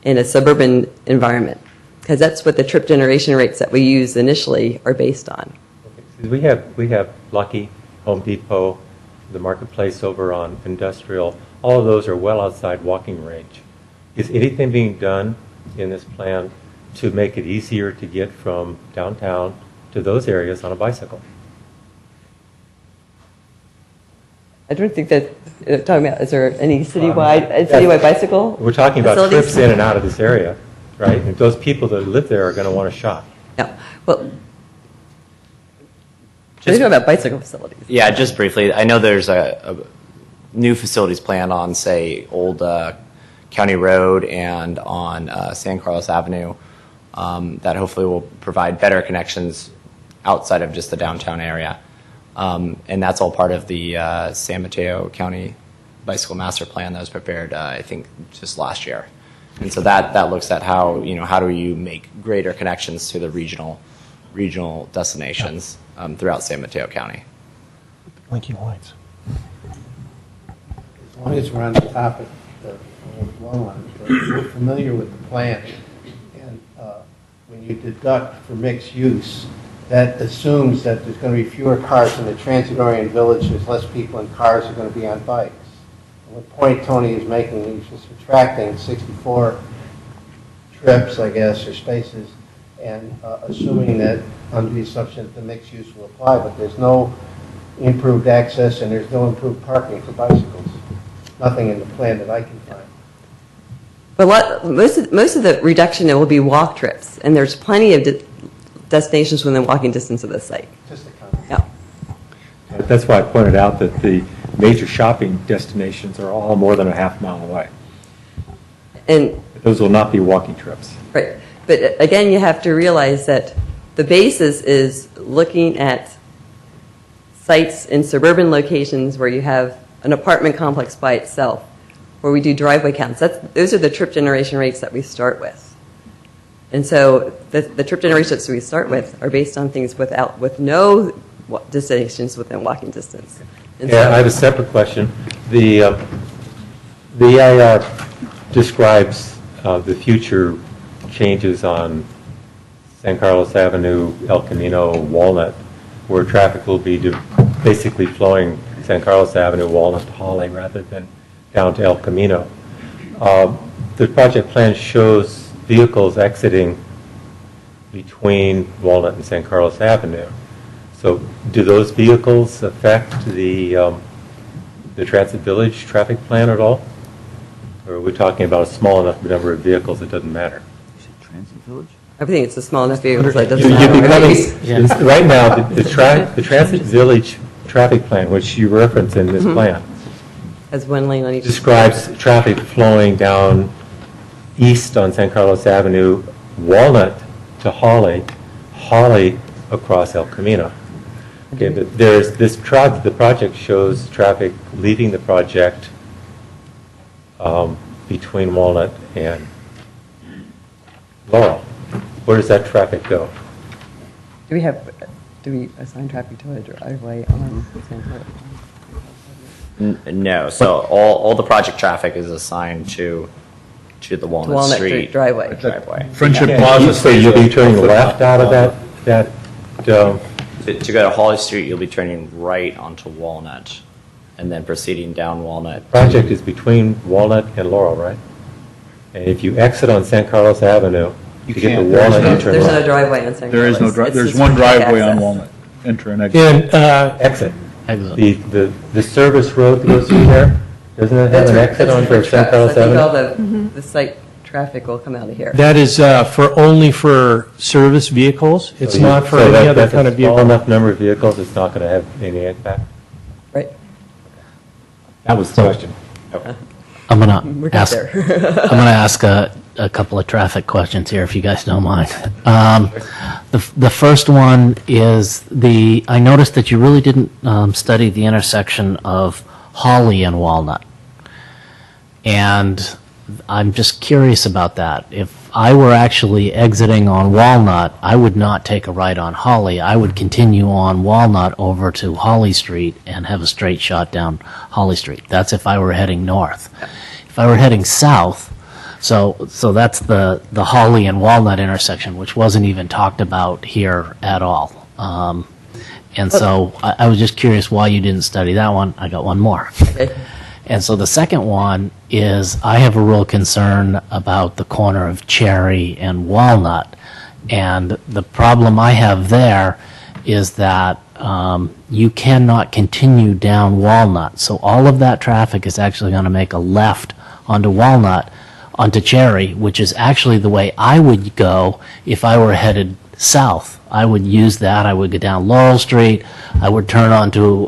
in a suburban environment, because that's what the trip generation rates that we use initially are based on. Okay. We have Lucky, Home Depot, the marketplace over on Industrial. All of those are well outside walking range. Is anything being done in this plan to make it easier to get from downtown to those areas on a bicycle? I don't think that, talking about, is there any citywide bicycle We're talking about facilities? trips in and out of this area, right? And those people that live there are going to want to shop. Yeah. Well, we're talking about bicycle facilities. Yeah, just briefly, I know there's a new facilities plan on, say, Old County Road and on San Carlos Avenue that hopefully will provide better connections outside of just the downtown area. And that's all part of the San Mateo County Bicycle Master Plan that was prepared, I think, just last year. And so that looks at how do you make greater connections to the regional destinations throughout San Mateo County. Blinking lights. As long as we're on the topic of long ones, we're familiar with the plan. And when you deduct for mixed use, that assumes that there's going to be fewer cars in the transit-oriented village. There's less people in cars are going to be on bikes. And the point Tony is making, he's just subtracting 64 trips, I guess, or spaces, and assuming that under the assumption that the mixed use will apply, but there's no improved access and there's no improved parking for bicycles. Nothing in the plan that I can find. But most of the reduction will be walk trips, and there's plenty of destinations within walking distance of the site. Just a comment. Yeah. That's why I pointed out that the major shopping destinations are all more than a half mile away. And Those will not be walking trips. right, but again, you have to realize that the basis is looking at sites in suburban locations where you have an apartment complex by itself, where we do driveway counts. Those are the trip generation rates that we start with. And so the trip generation rates we start with are based on things with no destinations within walking distance. And Yeah, I have a separate question. The EIR describes the future changes on San Carlos Avenue, El Camino, Walnut, where traffic will be basically flowing San Carlos Avenue, Walnut to Holly rather than down to El Camino. The project plan shows vehicles exiting between Walnut and San Carlos Avenue. So do those vehicles affect the Transit Village traffic plan at all? Or are we talking about a small enough number of vehicles it doesn't matter? I think it's a small enough vehicle that doesn't You're matter. right now, the Transit Village traffic plan, which you reference in this plan, Has one lane on each. describes traffic flowing down east on San Carlos Avenue, Walnut to Holly, Holly across El Camino. Okay, but there's the project shows traffic leaving the project between Walnut and Laurel. Where does that traffic go? Do we assign traffic to a driveway on San Carlos? No, so all the project traffic is assigned to the Walnut Walnut Street driveway. Friendship Yeah, Plaza. So you'll be turning left out of that To go to Holly Street, you'll be turning right onto Walnut, and then proceeding down Walnut. project is between Walnut and Laurel, right? And if you exit on San Carlos Avenue, you get to can't. Walnut, you turn There's no left. driveway on San Carlos. There is no It's drive, there's just one for driveway on access. Walnut, enter and exit. And Exit. Exit. The service road that goes through there, doesn't it have That's an right. exit That's on for for San trucks. Carlos I think all Avenue? the site traffic will come out of here. that is only for service vehicles. It's not for any other kind of If it's a small vehicle. enough number of vehicles, it's not going to have any impact? Right. That was the question. I'm We're gonna good ask. there. I'm gonna ask a couple of traffic questions here, if you guys don't mind. The first one is I noticed that you really didn't study the intersection of Holly and Walnut, and I'm just curious about that. If I were actually exiting on Walnut, I would not take a right on Holly. I would continue on Walnut over to Holly Street and have a straight shot down Holly Street. That's if I were heading north. If I were heading south, so that's the Holly and Walnut intersection, which wasn't even talked about here at all. And so I was just curious why you didn't study that one. I got one more. Okay. And so the second one is I have a real concern about the corner of Cherry and Walnut. And the problem I have there is that you cannot continue down Walnut. So all of that traffic is actually going to make a left onto Walnut, onto Cherry, which is actually the way I would go if I were headed south. I would use that. I would go down Laurel Street. I would turn onto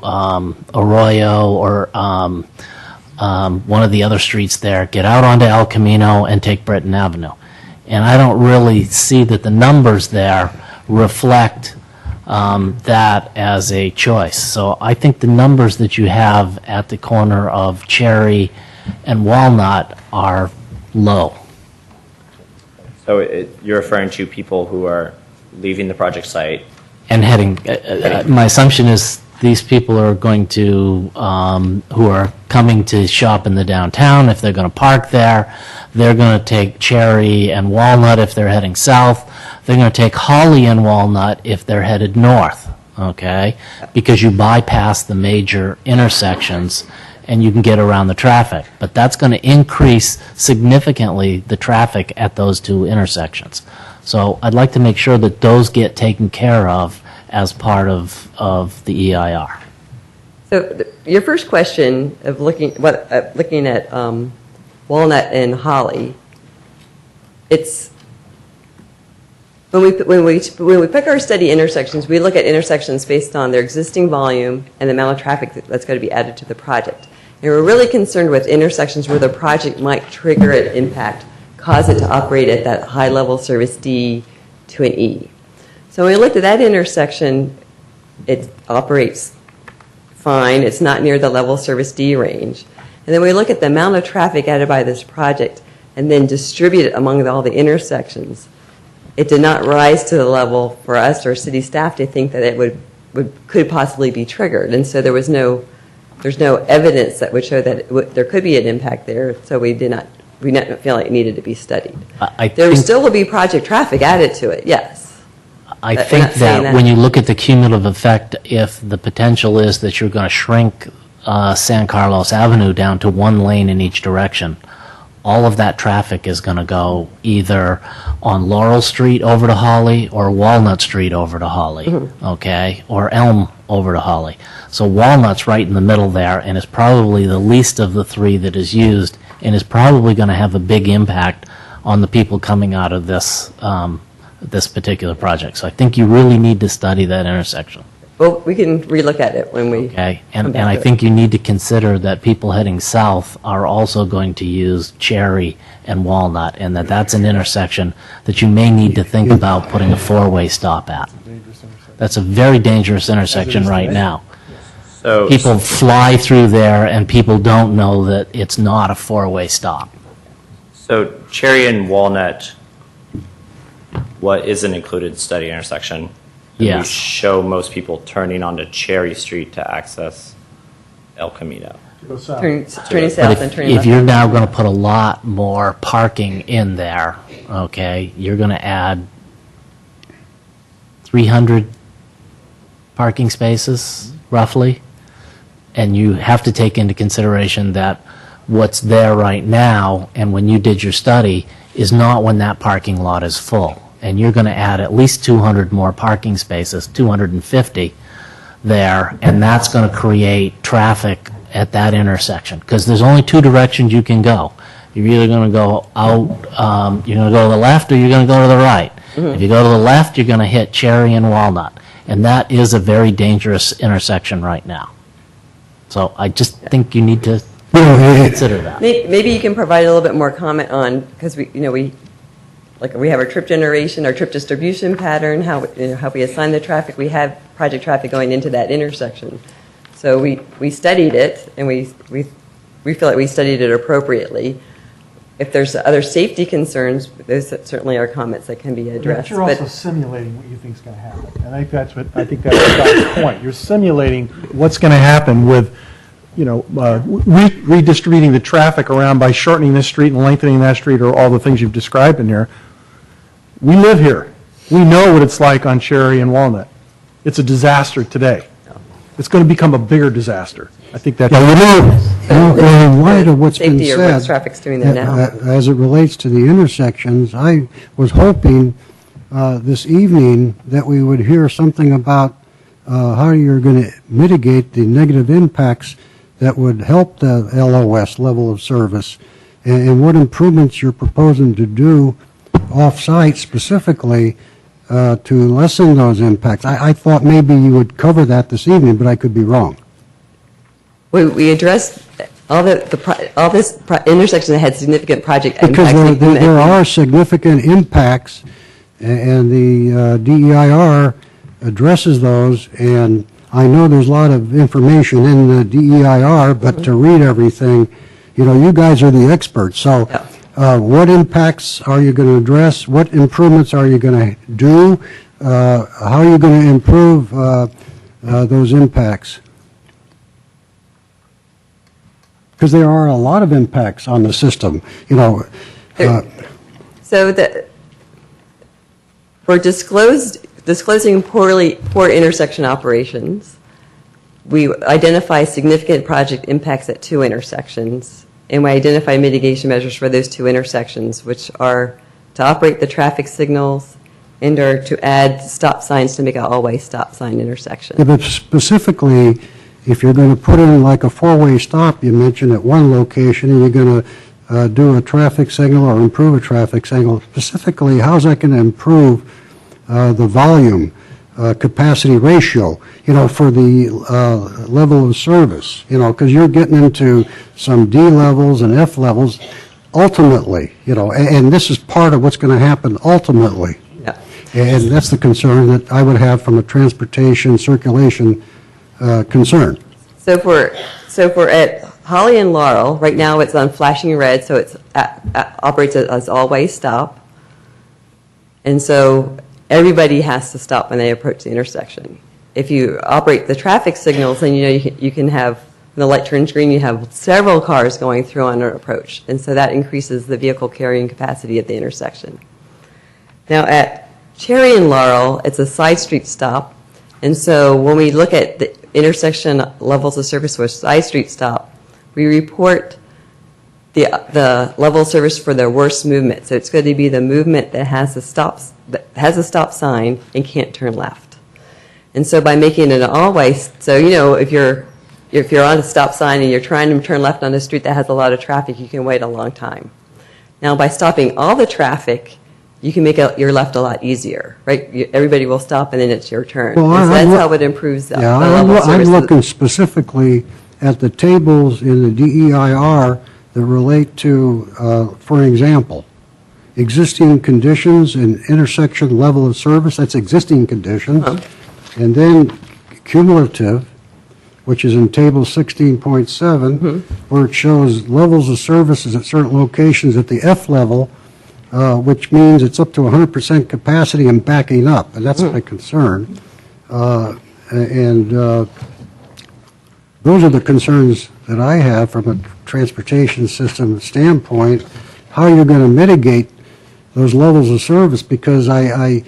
Arroyo or one of the other streets there, get out onto El Camino, and take Britain Avenue. And I don't really see that the numbers there reflect that as a choice. So I think the numbers that you have at the corner of Cherry and Walnut are low. So you're referring to people who are leaving the project site. And heading, my assumption is these people are going to, who are coming to shop in the downtown, if they're going to park there, they're going to take Cherry and Walnut if they're heading south. They're going to take Holly and Walnut if they're headed north, okay? Because you bypass the major intersections and you can get around the traffic. But that's going to increase significantly the traffic at those two intersections. So I'd like to make sure that those get taken care of as part of the EIR. So your first question of looking at Walnut and Holly, it's, when we pick our study intersections, we look at intersections based on their existing volume and the amount of traffic that's going to be added to the project. And we're really concerned with intersections where the project might trigger an impact, cause it to operate at that high-level service D to an E. So when we looked at that intersection, it operates fine. It's not near the level service D range. And then we look at the amount of traffic added by this project and then distribute it among all the intersections. It did not rise to the level for us or city staff to think that it could possibly be triggered. And so there's no evidence that would show that there could be an impact there. So we didn't feel like it needed to be studied. There still will be project traffic added to it, yes. I But we're think not saying that when you look at the cumulative effect, if the potential is that you're going to shrink San Carlos Avenue down to one lane in each direction, all of that traffic is going to go either on Laurel Street over to Holly or Walnut Street over to Holly, okay, or Elm over to Holly. So Walnut's right in the middle there and is probably the least of the three that is used and is probably going to have a big impact on the people coming out of this this particular project. So I think you really need to study that intersection. Well, we can relook at it when we Okay, come and back I to it. think you need to consider that people heading south are also going to use Cherry and Walnut, and that's an intersection that you may need to think about putting a four-way stop at. That's a very dangerous intersection right now. So People fly through there, and people don't know that it's not a four-way stop. So Cherry and Walnut, what is an included study intersection? And Yes. We show most people turning onto Cherry Street to access El Camino. Turning But south and turning if left. you're now going to put a lot more parking in there, okay, you're going to add 300 parking spaces, roughly, and you have to take into consideration that what's there right now and when you did your study is not when that parking lot is full. And you're going to add at least 200 more parking spaces, 250 there, and that's going to create traffic at that intersection, because there's only two directions you can go. You're either going to go out, you're going to go to the left, or you're going to go to the right. If you go to the left, you're going to hit Cherry and Walnut, and that is a very dangerous intersection right now. So I just think you need to consider that. Maybe you can provide a little bit more comment on, because we have our trip generation, our trip distribution pattern, how we assign the traffic. We have project traffic going into that intersection. So we studied it, and we feel like we studied it appropriately. If there's other safety concerns, those certainly are comments that can be addressed. But you're also simulating what you think is going to happen. And I think that's Scott's point. You're simulating what's going to happen with, redistributing the traffic around by shortening this street and lengthening that street, or all the things you've described in here. We live here. We know what it's like on Cherry and Walnut. It's a disaster today. It's going to become a bigger disaster. I think that's... In light of what's been Safety or what said, traffic's doing there now. as it relates to the intersections, I was hoping this evening that we would hear something about how you're going to mitigate the negative impacts that would help the LOS, level of service, and what improvements you're proposing to do off-site specifically to lessen those impacts. I thought maybe you would cover that this evening, but I could be wrong. We addressed all this intersection that had significant project impacts. Because there are significant impacts, and the DEIR addresses those, and I know there's a lot of information in the DEIR, but to read everything, you guys are the experts. So what impacts are you going to address? What improvements are you going to do? How are you going to improve those impacts? Because there are a lot of impacts on the system. So for disclosing poor intersection operations, we identify significant project impacts at two intersections, and we identify mitigation measures for those two intersections, which are to operate the traffic signals and or to add stop signs to make an all-way stop sign intersection. Yeah, but specifically, if you're going to put in like a four-way stop, you mentioned at one location, and you're going to do a traffic signal or improve a traffic signal? Specifically, how's that going to improve the volume, capacity ratio, for the level of service, because you're getting into some D levels and F levels ultimately, and this is part of what's going to happen ultimately. Yeah. And that's the concern that I would have from a transportation circulation concern. So if we're at Holly and Laurel, right now it's on flashing red, so it operates as all-way stop. And so everybody has to stop when they approach the intersection. If you operate the traffic signals, then you can have, when the light turns green, you have several cars going through on an approach. And so that increases the vehicle carrying capacity at the intersection. Now at Cherry and Laurel, it's a side street stop. And so when we look at the intersection levels of service for a side street stop, we report the level of service for the worst movement. So it's going to be the movement that has a stop sign and can't turn left. And so by making it an all-way, so if you're on a stop sign and you're trying to turn left on a street that has a lot of traffic, you can wait a long time. Now by stopping all the traffic, you can make your left a lot easier, right? Everybody will stop and then it's your turn. Well, and so that's how it improves the level of service. I'm looking specifically at the tables in the DEIR that relate to, for example, existing conditions and intersection level of service, that's existing conditions, and then cumulative, which is in table 16.7, where it shows levels of services at certain locations at the F level, which means it's up to 100% capacity and backing up, and that's my concern. Those are the concerns that I have from a transportation system standpoint, how you're going to mitigate those levels of service, because I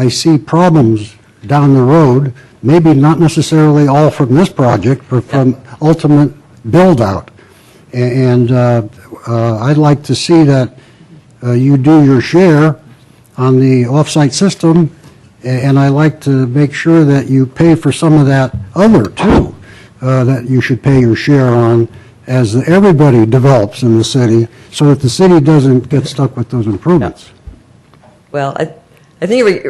see problems down the road, maybe not necessarily all from this project, but from ultimate build-out. And I'd like to see that you do your share on the off-site system, and I like to make sure that you pay for some of that other, too, that you should pay your share on as everybody develops in the city, so that the city doesn't get stuck with those improvements. Well, I think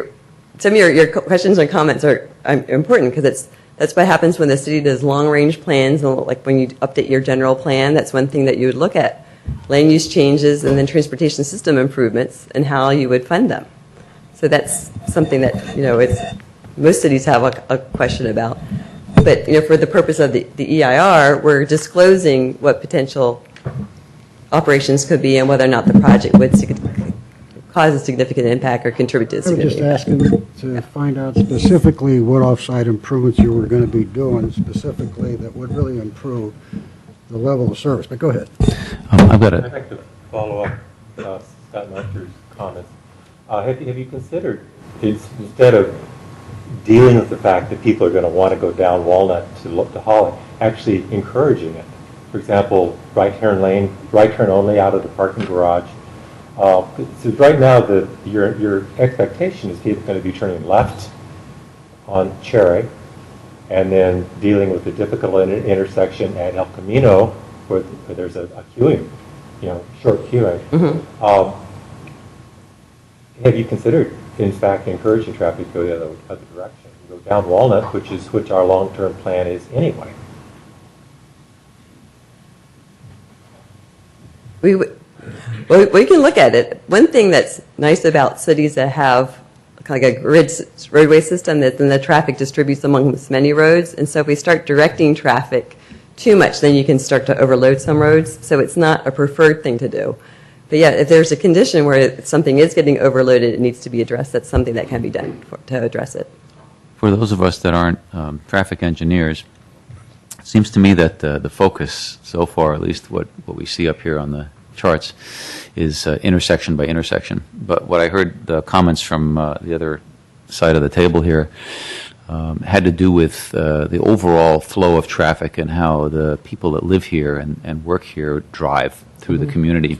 some of your questions and comments are important, because that's what happens when the city does long-range plans, and like when you update your general plan, that's one thing that you would look at. Land use changes and then transportation system improvements and how you would fund them. So that's something that, most cities have a question about. But, for the purpose of the EIR, we're disclosing what potential operations could be and whether or not the project would cause a significant impact or contribute to a I was just significant impact. asking to find out specifically what off-site improvements you were going to be doing specifically that would really improve the level of service. But go ahead. I'd like to follow up Scott Melcher's comments. Have you considered, instead of dealing with the fact that people are going to want to go down Walnut to Holly, actually encouraging it? For example, right turn only out of the parking garage. So right now, your expectation is people are going to be turning left on Cherry, and then dealing with the difficult intersection at El Camino, where there's a queuing, short queuing. Have you considered, in fact, encouraging traffic to go the other direction, go down Walnut, which our long-term plan is anyway? We can look at it. One thing that's nice about cities that have like a roadway system, that then the traffic distributes among many roads, and so if we start directing traffic too much, then you can start to overload some roads. So it's not a preferred thing to do. But yeah, if there's a condition where something is getting overloaded, it needs to be addressed. That's something that can be done to address it. For those of us that aren't traffic engineers, it seems to me that the focus so far, at least what we see up here on the charts, is intersection by intersection. But what I heard the comments from the other side of the table here had to do with the overall flow of traffic and how the people that live here and work here drive through the community.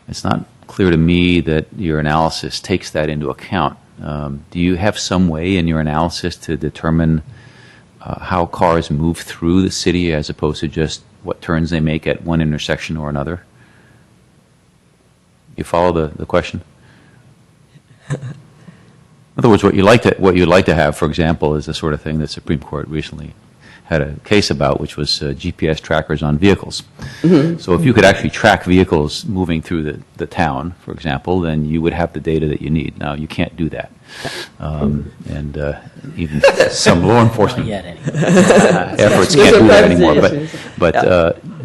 It's not clear to me that your analysis takes that into account. Do you have some way in your analysis to determine how cars move through the city as opposed to just what turns they make at one intersection or another? You follow the question? In other words, what you'd like to have, for example, is the sort of thing that Supreme Court recently had a case about, which was GPS trackers on vehicles. So if you could actually track vehicles moving through the town, for example, then you would have the data that you need. Now, you can't do that. And even some law enforcement efforts can't do that anymore.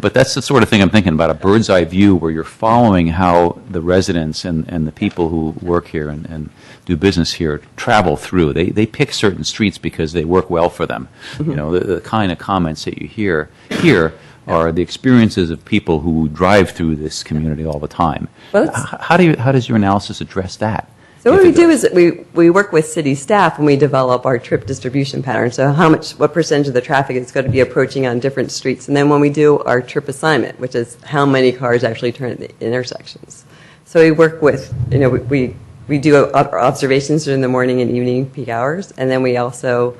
But that's the sort of thing I'm thinking about, a bird's eye view where you're following how the residents and the people who work here and do business here travel through. They pick certain streets because they work well for them. You know, the kind of comments that you hear here are the experiences of people who drive through this community all the time. How does your analysis address that? So what we do is that we work with city staff when we develop our trip distribution pattern. So what percentage of the traffic is going to be approaching on different streets. And then when we do our trip assignment, which is how many cars actually turn at the intersections. So we work with, we do observations during the morning and evening peak hours. And then we also,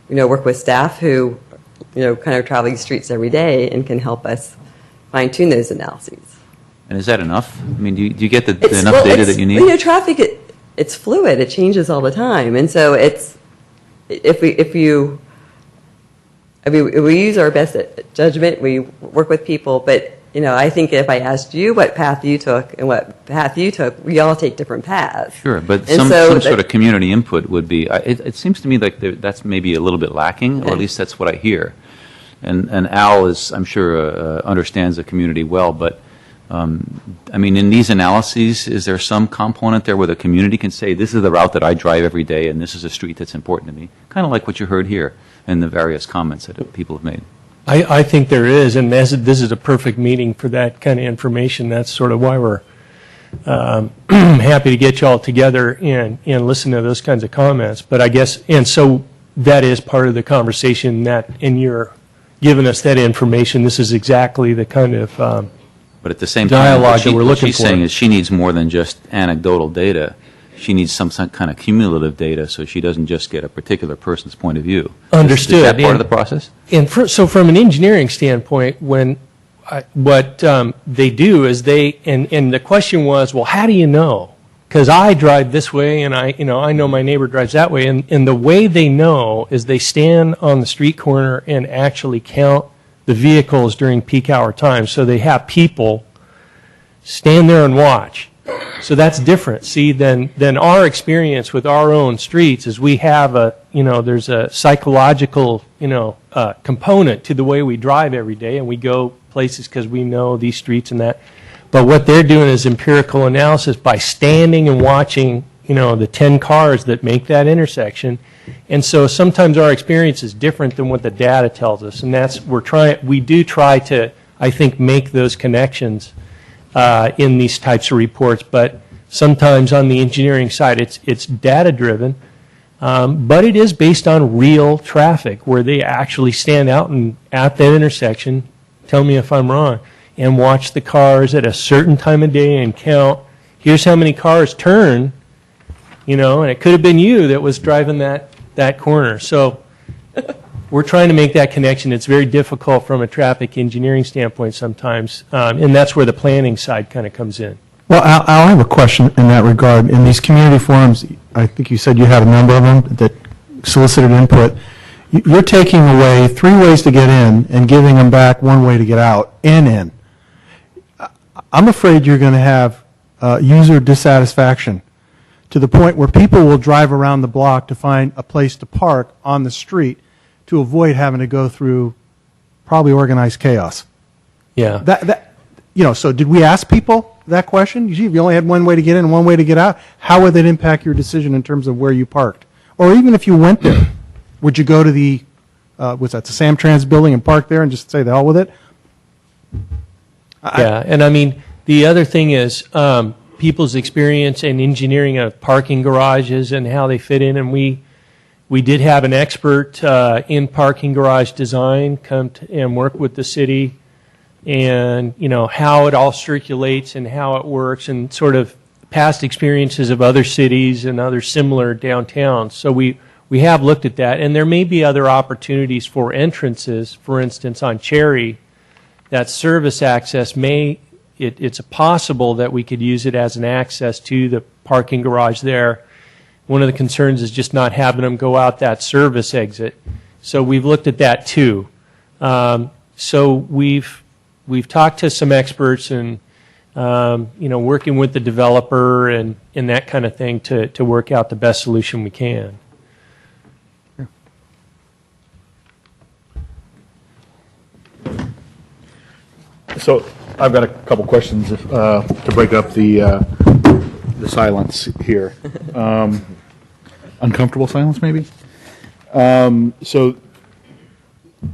work with staff who, kind of travel these streets every day and can help us fine tune those analyses. And is that enough? I mean, do you get enough data that you need? Traffic, it's fluid. It changes all the time. And so we use our best judgment. We work with people. But, I think if I asked you what path you took and what path you took, we all take different paths. Sure, but some sort of community input would be, it seems to me like that's maybe a little bit lacking, or at least that's what I hear. And Al is, I'm sure, understands the community well, but I mean, in these analyses, is there some component there where the community can say, this is the route that I drive every day and this is a street that's important to me? Kind of like what you heard here in the various comments that people have made. I think there is, and this is a perfect meeting for that kind of information. That's sort of why we're happy to get you all together and listen to those kinds of comments. But I guess, and so that is part of the conversation and you're giving us that information. This is exactly the kind of but at the same time, dialogue that we're looking for. What she's saying is she needs more than just anecdotal data. She needs some kind of cumulative data so she doesn't just get a particular person's point of view. Understood. Is that part of the process? And so from an engineering standpoint, what they do is and the question was, well, how do you know? Because I drive this way and I know my neighbor drives that way. And the way they know is they stand on the street corner and actually count the vehicles during peak hour times. So they have people stand there and watch. So that's different, see, than our experience with our own streets is we have there's a psychological, component to the way we drive every day, and we go places because we know these streets and that. But what they're doing is empirical analysis by standing and watching, the 10 cars that make that intersection. And so sometimes our experience is different than what the data tells us, and we do try to, I think, make those connections in these types of reports, but sometimes on the engineering side it's data driven, but it is based on real traffic where they actually stand out and at that intersection, tell me if I'm wrong, and watch the cars at a certain time of day and count, here's how many cars turn, and it could have been you that was driving that corner. So we're trying to make that connection. It's very difficult from a traffic engineering standpoint sometimes, and that's where the planning side kind of comes in. Well, Al, I have a question in that regard. In these community forums, I think you said you had a number of them that solicited input. You're taking away 3 ways to get in and giving them back 1 way to get out and in. I'm afraid you're going to have user dissatisfaction to the point where people will drive around the block to find a place to park on the street to avoid having to go through probably organized chaos. Yeah. So did we ask people that question? If you only had 1 way to get in and 1 way to get out, how would that impact your decision in terms of where you parked? Or even if you went there, would you go to the Samtrans building and park there and just say the hell with it? Yeah, and I mean, the other thing is people's experience in engineering of parking garages and how they fit in, and we did have an expert in parking garage design come and work with the city and, how it all circulates and how it works and sort of past experiences of other cities and other similar downtowns. So we have looked at that, and there may be other opportunities for entrances, for instance, on Cherry, that service access may it's possible that we could use it as an access to the parking garage there. One of the concerns is just not having them go out that service exit. So we've looked at that too. So we've talked to some experts and working with the developer and that kind of thing to work out the best solution we can. So I've got a couple questions to break up the silence here. Uncomfortable silence, maybe? So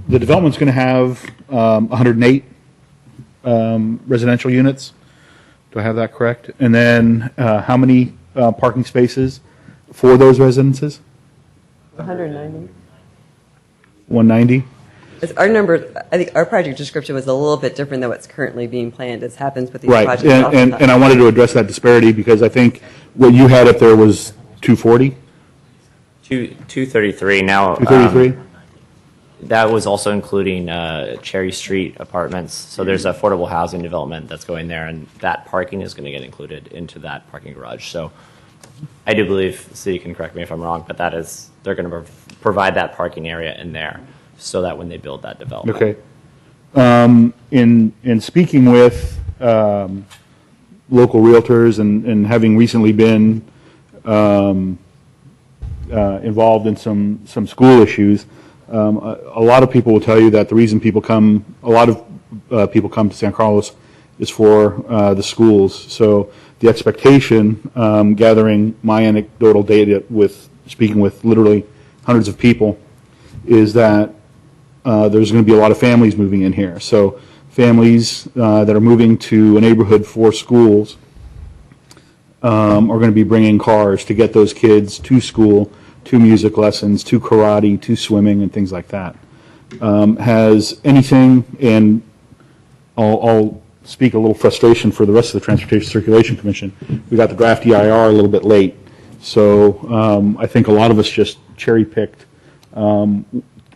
the development's going to have 108 residential units. Do I have that correct? And then how many parking spaces for those residences? 190. 190? Our number, I think our project description was a little bit different than what's currently being planned, as happens with these Right, projects. and I wanted to address that disparity because I think what you had up there was 240? 233 now. 233? That was also including Cherry Street apartments. So there's affordable housing development that's going there, and that parking is going to get included into that parking garage. So I do believe, the city can correct me if I'm wrong, but they're going to provide that parking area in there so that when they build that development. Okay. In speaking with local realtors and having recently been involved in some school issues, a lot of people will tell you that the reason a lot of people come to San Carlos is for the schools. So the expectation, gathering my anecdotal data with speaking with literally hundreds of people, is that there's going to be a lot of families moving in here. So families that are moving to a neighborhood for schools are going to be bringing cars to get those kids to school, to music lessons, to karate, to swimming, and things like that. Has anything, and I'll speak a little frustration for the rest of the Transportation Circulation Commission, we got the draft EIR a little bit late. So I think a lot of us just cherry-picked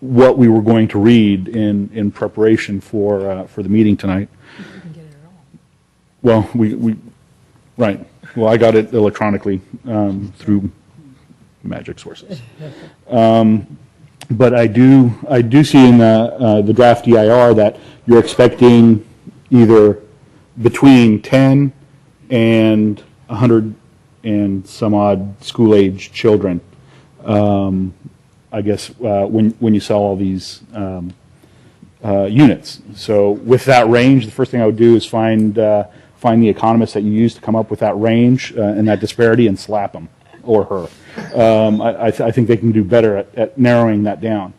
what we were going to read in preparation for the meeting tonight. Well, right. Well, I got it electronically through magic sources. But I do see in the draft EIR that you're expecting either between 10 and 100 and some odd school-age children. I guess when you sell all these units. So with that range, the first thing I would do is find the economists that you use to come up with that range and that disparity and slap them or her. I think they can do better at narrowing that down.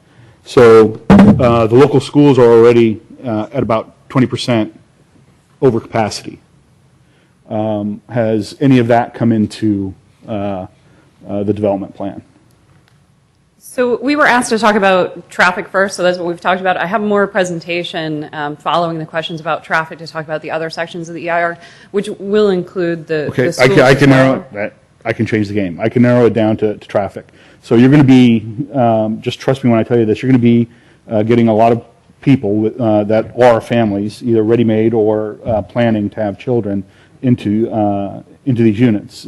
So the local schools are already at about 20% over capacity. Has any of that come into the development plan? So we were asked to talk about traffic first, so that's what we've talked about. I have more presentation following the questions about traffic to talk about the other sections of the EIR, which will include the Okay, schools I as can well. narrow that. I can change the game. I can narrow it down to traffic. So you're going to be, just trust me when I tell you this, you're going to be getting a lot of people that are families, either ready-made or planning to have children into these units.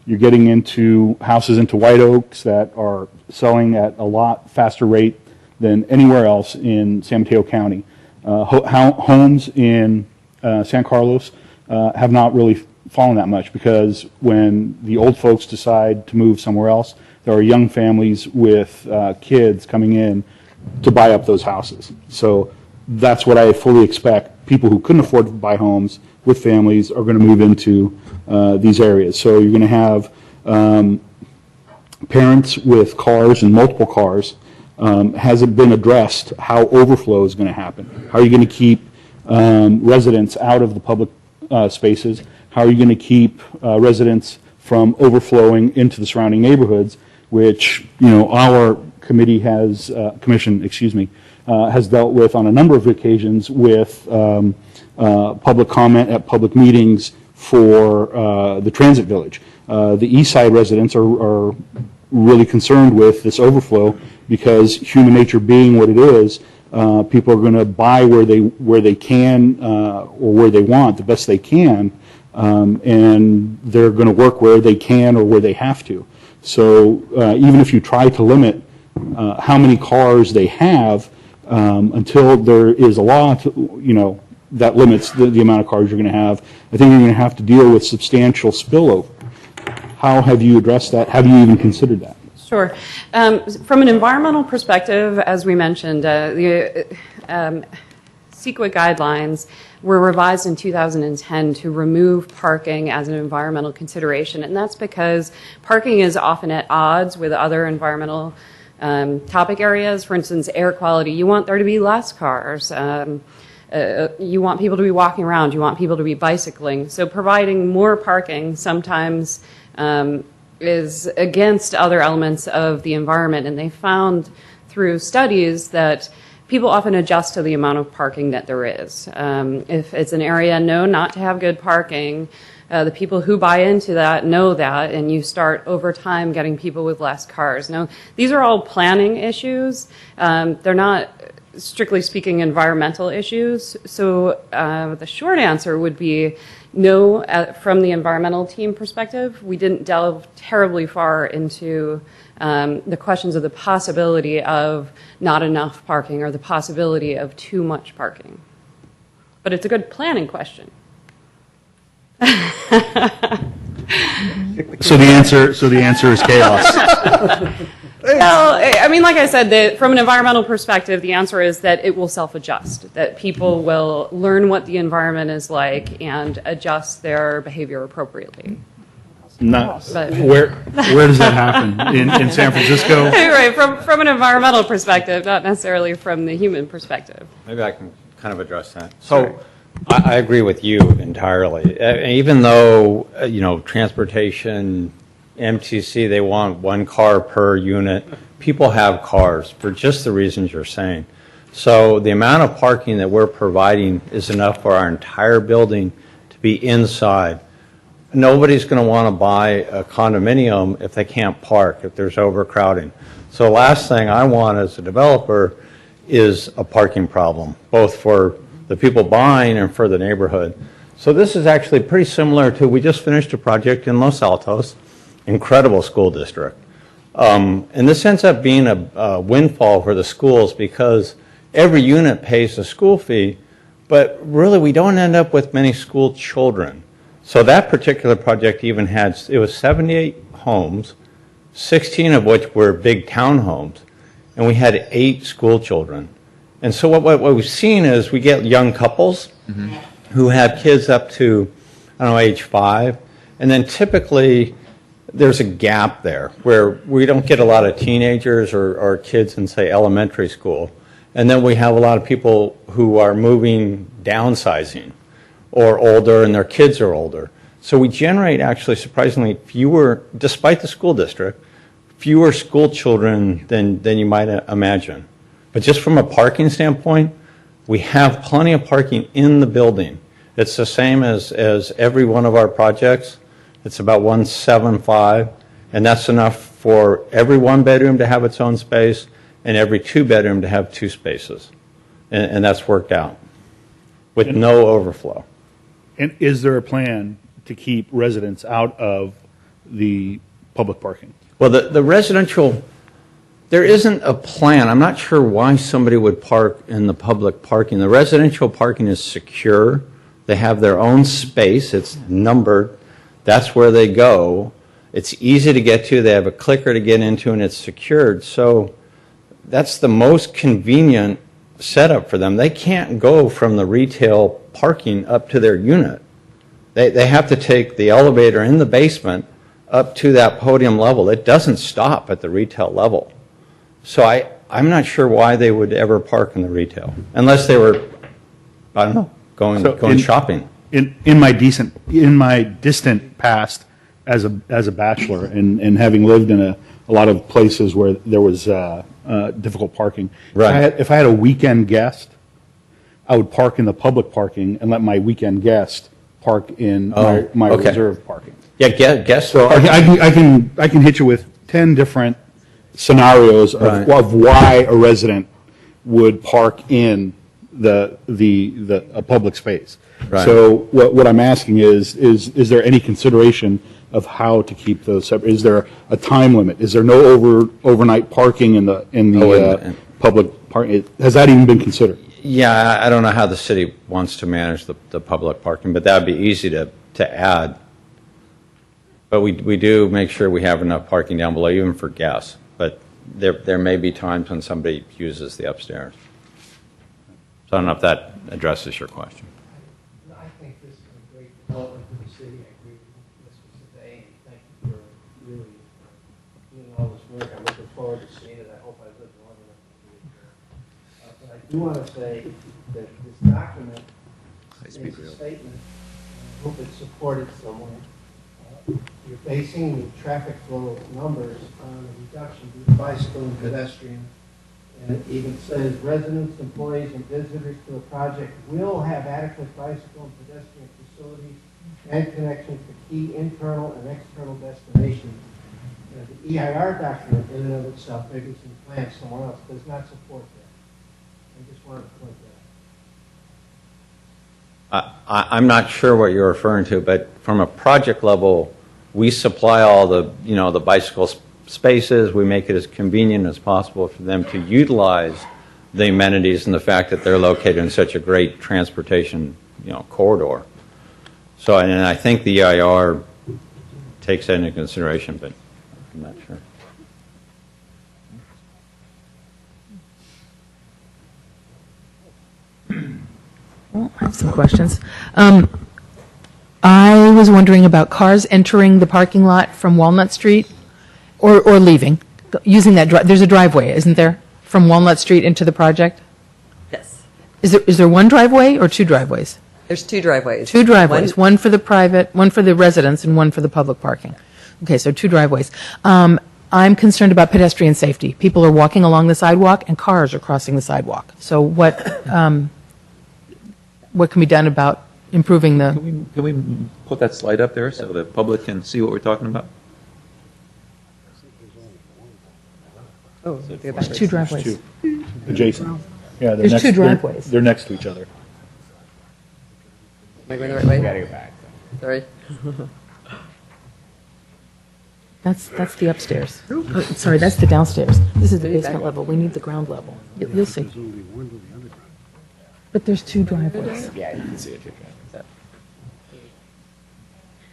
You're getting into houses into White Oaks that are selling at a lot faster rate than anywhere else in San Mateo County. Homes in San Carlos have not really fallen that much because when the old folks decide to move somewhere else, there are young families with kids coming in to buy up those houses. So that's what I fully expect. People who couldn't afford to buy homes with families are going to move into these areas. So you're going to have parents with cars and multiple cars. Hasn't been addressed how overflow is going to happen. How are you going to keep residents out of the public spaces? How are you going to keep residents from overflowing into the surrounding neighborhoods, which our commission has dealt with on a number of occasions with public comment at public meetings for the transit village. The East Side residents are really concerned with this overflow because human nature being what it is, People are going to buy where they can or where they want the best they can, and they're going to work where they can or where they have to. So even if you try to limit how many cars they have, until there is a law that limits the amount of cars you're going to have, I think you're going to have to deal with substantial spillover. How have you addressed that? Have you even considered that? Sure. From an environmental perspective, as we mentioned, the CEQA guidelines were revised in 2010 to remove parking as an environmental consideration, and that's because parking is often at odds with other environmental topic areas. For instance, air quality. You want there to be less cars. You want people to be walking around. You want people to be bicycling. So providing more parking sometimes is against other elements of the environment, and they found through studies that people often adjust to the amount of parking that there is. If it's an area known not to have good parking, the people who buy into that know that, and you start over time getting people with less cars. Now, these are all planning issues. They're not, strictly speaking, environmental issues. So the short answer would be no. From the environmental team perspective, we didn't delve terribly far into the questions of the possibility of not enough parking or the possibility of too much parking. But it's a good planning question. So the answer is chaos. Well, I mean, like I said, from an environmental perspective, the answer is that it will self-adjust, that people will learn what the environment is like and adjust their behavior appropriately. Where does that happen? In San Francisco? Right, from an environmental perspective, not necessarily from the human perspective. Maybe I can kind of address that. So I agree with you entirely. Even though, transportation, MTC, they want 1 car per unit, people have cars for just the reasons you're saying. So the amount of parking that we're providing is enough for our entire building to be inside. Nobody's going to want to buy a condominium if they can't park, if there's overcrowding. So the last thing I want as a developer is a parking problem, both for the people buying and for the neighborhood. So this is actually pretty similar to, we just finished a project in Los Altos, incredible school district. And this ends up being a windfall for the schools because every unit pays a school fee, but really we don't end up with many school children. So that particular project even had, it was 78 homes, 16 of which were big townhomes, and we had 8 school children. And so what we've seen is we get young couples who have kids up to, age 5, and then typically there's a gap there where we don't get a lot of teenagers or kids in, say, elementary school. And then we have a lot of people who are moving, downsizing, or older, and their kids are older. So we generate actually surprisingly fewer, despite the school district, fewer school children than you might imagine. But just from a parking standpoint, we have plenty of parking in the building. It's the same as every one of our projects. It's about 175, and that's enough for every 1 bedroom to have its own space and every 2 bedroom to have 2 spaces. And that's worked out with no overflow. And is there a plan to keep residents out of the public parking? Well, the residential, there isn't a plan. I'm not sure why somebody would park in the public parking. The residential parking is secure. They have their own space. It's numbered. That's where they go. It's easy to get to. They have a clicker to get into, and it's secured. So that's the most convenient setup for them. They can't go from the retail parking up to their unit. They have to take the elevator in the basement up to that podium level. It doesn't stop at the retail level. So I'm not sure why they would ever park in the retail, unless they were, I don't know, going shopping. In my distant past as a bachelor and having lived in a lot of places where there was difficult parking, right. If I had a weekend guest, I would park in the public parking and let my weekend guest park in my reserve parking. Yeah, guests. So I can hit you with 10 different scenarios of why a resident would park in a public space. Right. So what I'm asking is there any consideration of how to keep those separate? Is there a time limit? Is there no overnight parking in the public park? Has that even been considered? Yeah, I don't know how the city wants to manage the public parking, but that would be easy to add. But we do make sure we have enough parking down below, even for guests. But there may be times when somebody uses the upstairs. So I don't know if that addresses your question. I think this is a great development for the city. I agree with Mr. Today, and thank you for really doing all this work. I'm looking forward to seeing it. I hope I live long enough to see it here. But I do want to say that this document makes a statement. I hope it's supported somewhere. You're basing the traffic flow numbers on a reduction due to bicycle and pedestrian. And it even says residents, employees, and visitors to the project will have adequate bicycle and pedestrian facilities and connections to key internal and external destinations. The EIR document in and of itself, maybe it's in the plan somewhere else, does not support that. I just wanted to point that out. I'm not sure what you're referring to, but from a project level, we supply all the bicycle spaces. We make it as convenient as possible for them to utilize the amenities and the fact that they're located in such a great transportation corridor. So, and I think the EIR takes that into consideration, but I'm not sure. Well, I have some questions. I was wondering about cars entering the parking lot from Walnut Street or leaving, using that there's a driveway, isn't there, from Walnut Street into the project? Yes. Is there one driveway or two driveways? There's two driveways. Two driveways, one for the private, one for the residents, and one for the public parking. Okay, so two driveways. I'm concerned about pedestrian safety. People are walking along the sidewalk, and cars are crossing the sidewalk. So what can be done about improving the... Can we put that slide up there so the public can see what we're talking about? Oh, there's two driveways. Two. Adjacent. Yeah, There's two driveways. They're next to each other. Am I going the right way? Gotta go back. Sorry. That's the upstairs. Oh, sorry, that's the downstairs. This is the basement level. We need the ground level. You'll see. But there's two driveways. Yeah, you can see it.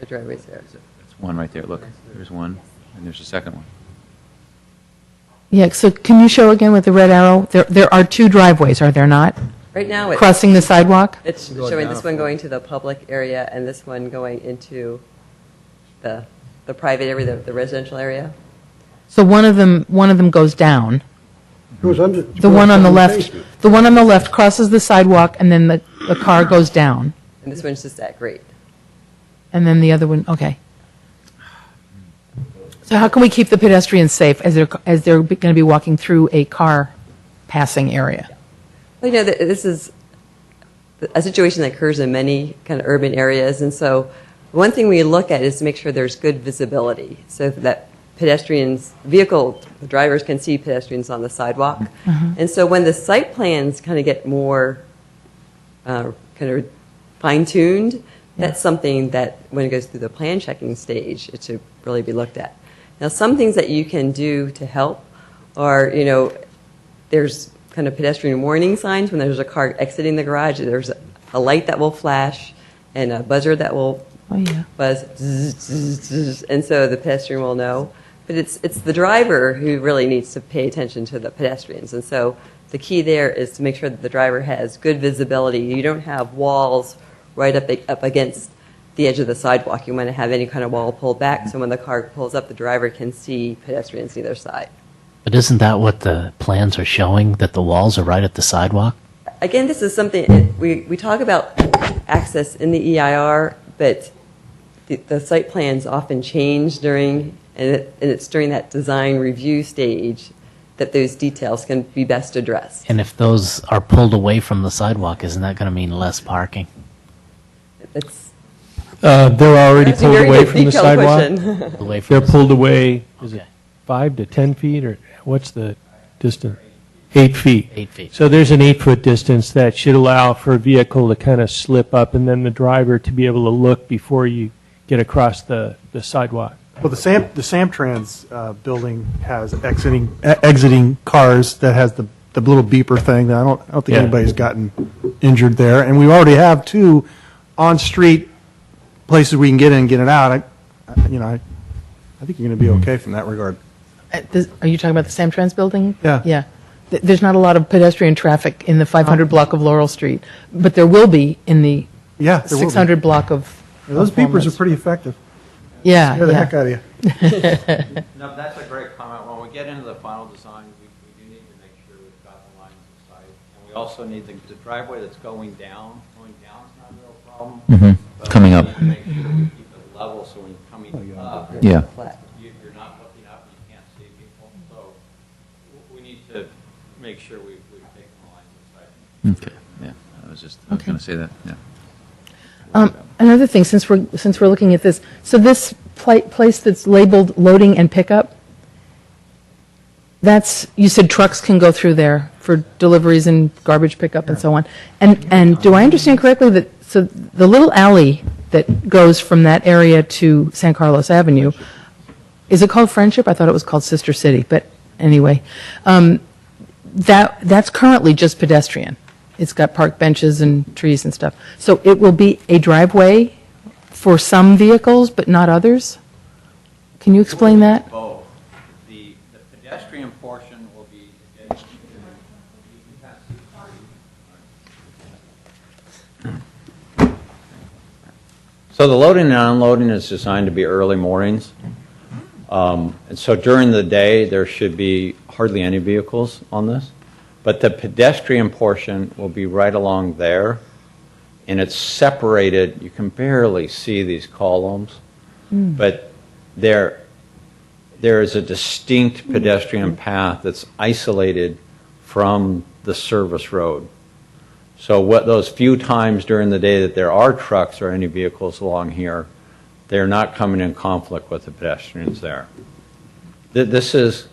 The driveway's there. There's one right there. Look, there's one, and there's a second one. Yeah, so can you show again with the red arrow? There are two driveways, are there not? Right now, crossing the sidewalk? It's showing this one going to the public area and this one going into the private area, the residential area. So one of them goes down. Goes under. The one on the left crosses the sidewalk, and then the car goes down. And this one's just at grade. And then the other one, okay. So how can we keep the pedestrians safe as they're going to be walking through a car passing area? Well, this is a situation that occurs in many kind of urban areas, and so one thing we look at is to make sure there's good visibility, so that vehicle drivers can see pedestrians on the sidewalk. And so when the site plans kind of get more kind of fine-tuned, that's something that when it goes through the plan checking stage, it should really be looked at. Now, some things that you can do to help are, there's kind of pedestrian warning signs when there's a car exiting the garage. There's a light that will flash and a buzzer that will buzz, zzz, zzz, zzz, and so the pedestrian will know. But it's the driver who really needs to pay attention to the pedestrians. And so the key there is to make sure that the driver has good visibility. You don't have walls right up against the edge of the sidewalk. You want to have any kind of wall pulled back so when the car pulls up, the driver can see pedestrians on either side. But isn't that what the plans are showing, that the walls are right at the sidewalk? Again, this is something, we talk about access in the EIR, but the site plans often change and it's during that design review stage that those details can be best addressed. And if those are pulled away from the sidewalk, isn't that going to mean less parking? They're already That's a pulled very away good from the detailed sidewalk? question. They're pulled away, is it 5 to 10 feet, or what's the distance? 8 feet. 8 feet. So there's an 8-foot distance that should allow for a vehicle to kind of slip up and then the driver to be able to look before you get across the sidewalk. Well, the Samtrans building has exiting cars that has the little beeper thing. That I don't think Yeah. anybody's gotten injured there. And we already have 2 on-street places we can get in and get it out. I think you're going to be okay from that regard. Are you talking about the Samtrans building? Yeah. Yeah. There's not a lot of pedestrian traffic in the 500 block of Laurel Street, but there will be in the Yeah, there will be. 600 block of. Those of beepers are Walnuts. pretty effective. Yeah, Scare the yeah. heck out of you. No, that's a great comment. When we get into the final design, we do need to make sure we've got the lines of sight. And we also need the driveway that's going down. Going down is not a real problem. Mhm. But Coming we up. need to make sure we keep it level so when you're coming up, Yeah. you're not looking up and you can't see people. So we need to make sure we've taken the lines of sight. Okay, yeah, I was going to say that, yeah. Another thing, since we're looking at this, so this place that's labeled loading and pickup, you said trucks can go through there for deliveries and garbage pickup and so on. And do I understand correctly that, so the little alley that goes from that area to San Carlos Avenue, is it called Friendship? I thought it was called Sister City, but anyway, that's currently just pedestrian. It's got park benches and trees and stuff. So it will be a driveway for some vehicles, but not others? Can you explain that? Both. The pedestrian portion will be. So the loading and unloading is designed to be early mornings. And so during the day, there should be hardly any vehicles on this. But the pedestrian portion will be right along there, and it's separated. You can barely see these columns, but there is a distinct pedestrian path that's isolated from the service road. So what those few times during the day that there are trucks or any vehicles along here, they're not coming in conflict with the pedestrians there. This is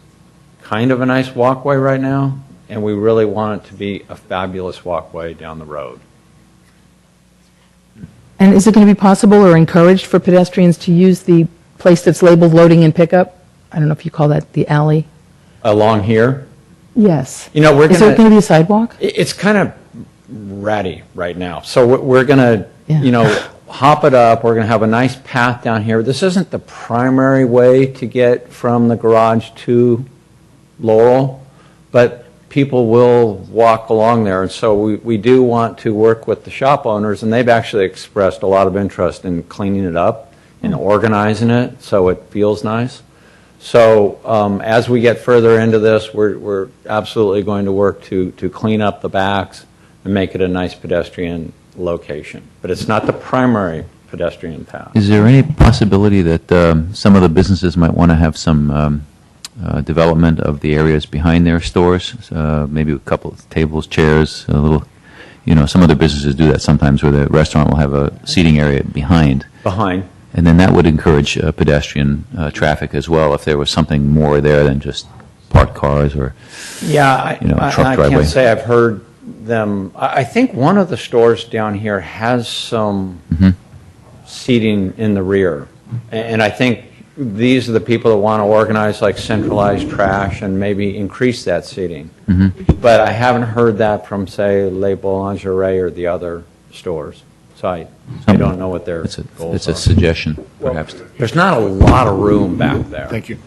kind of a nice walkway right now, and we really want it to be a fabulous walkway down the road. And is it going to be possible or encouraged for pedestrians to use the place that's labeled loading and pickup? I don't know if you call that the alley. Along here, Yes. you know, we're Is there going going to be a sidewalk? It's kind of ratty right now. So we're going to, hop it up. We're going to have a nice path down here. This isn't the primary way to get from the garage to Laurel, but people will walk along there. And so we do want to work with the shop owners, and they've actually expressed a lot of interest in cleaning it up and organizing it so it feels nice. So as we get further into this, we're absolutely going to work to clean up the backs and make it a nice pedestrian location. But it's not the primary pedestrian path. Is there any possibility that some of the businesses might want to have some development of the areas behind their stores? Maybe a couple of tables, chairs, a little, some other businesses do that sometimes where the restaurant will have a seating area behind. Behind. And then that would encourage pedestrian traffic as well if there was something more there than just parked cars or Yeah, a truck I driveway. can't say I've heard them. I think one of the stores down here has some seating in the rear. And I think these are the people that want to organize like centralized trash and maybe increase that seating. But I haven't heard that from, say, Les Boulangeries or the other stores. So I don't know what their goals It's a are. suggestion, perhaps. There's not a lot of room back there. Thank you.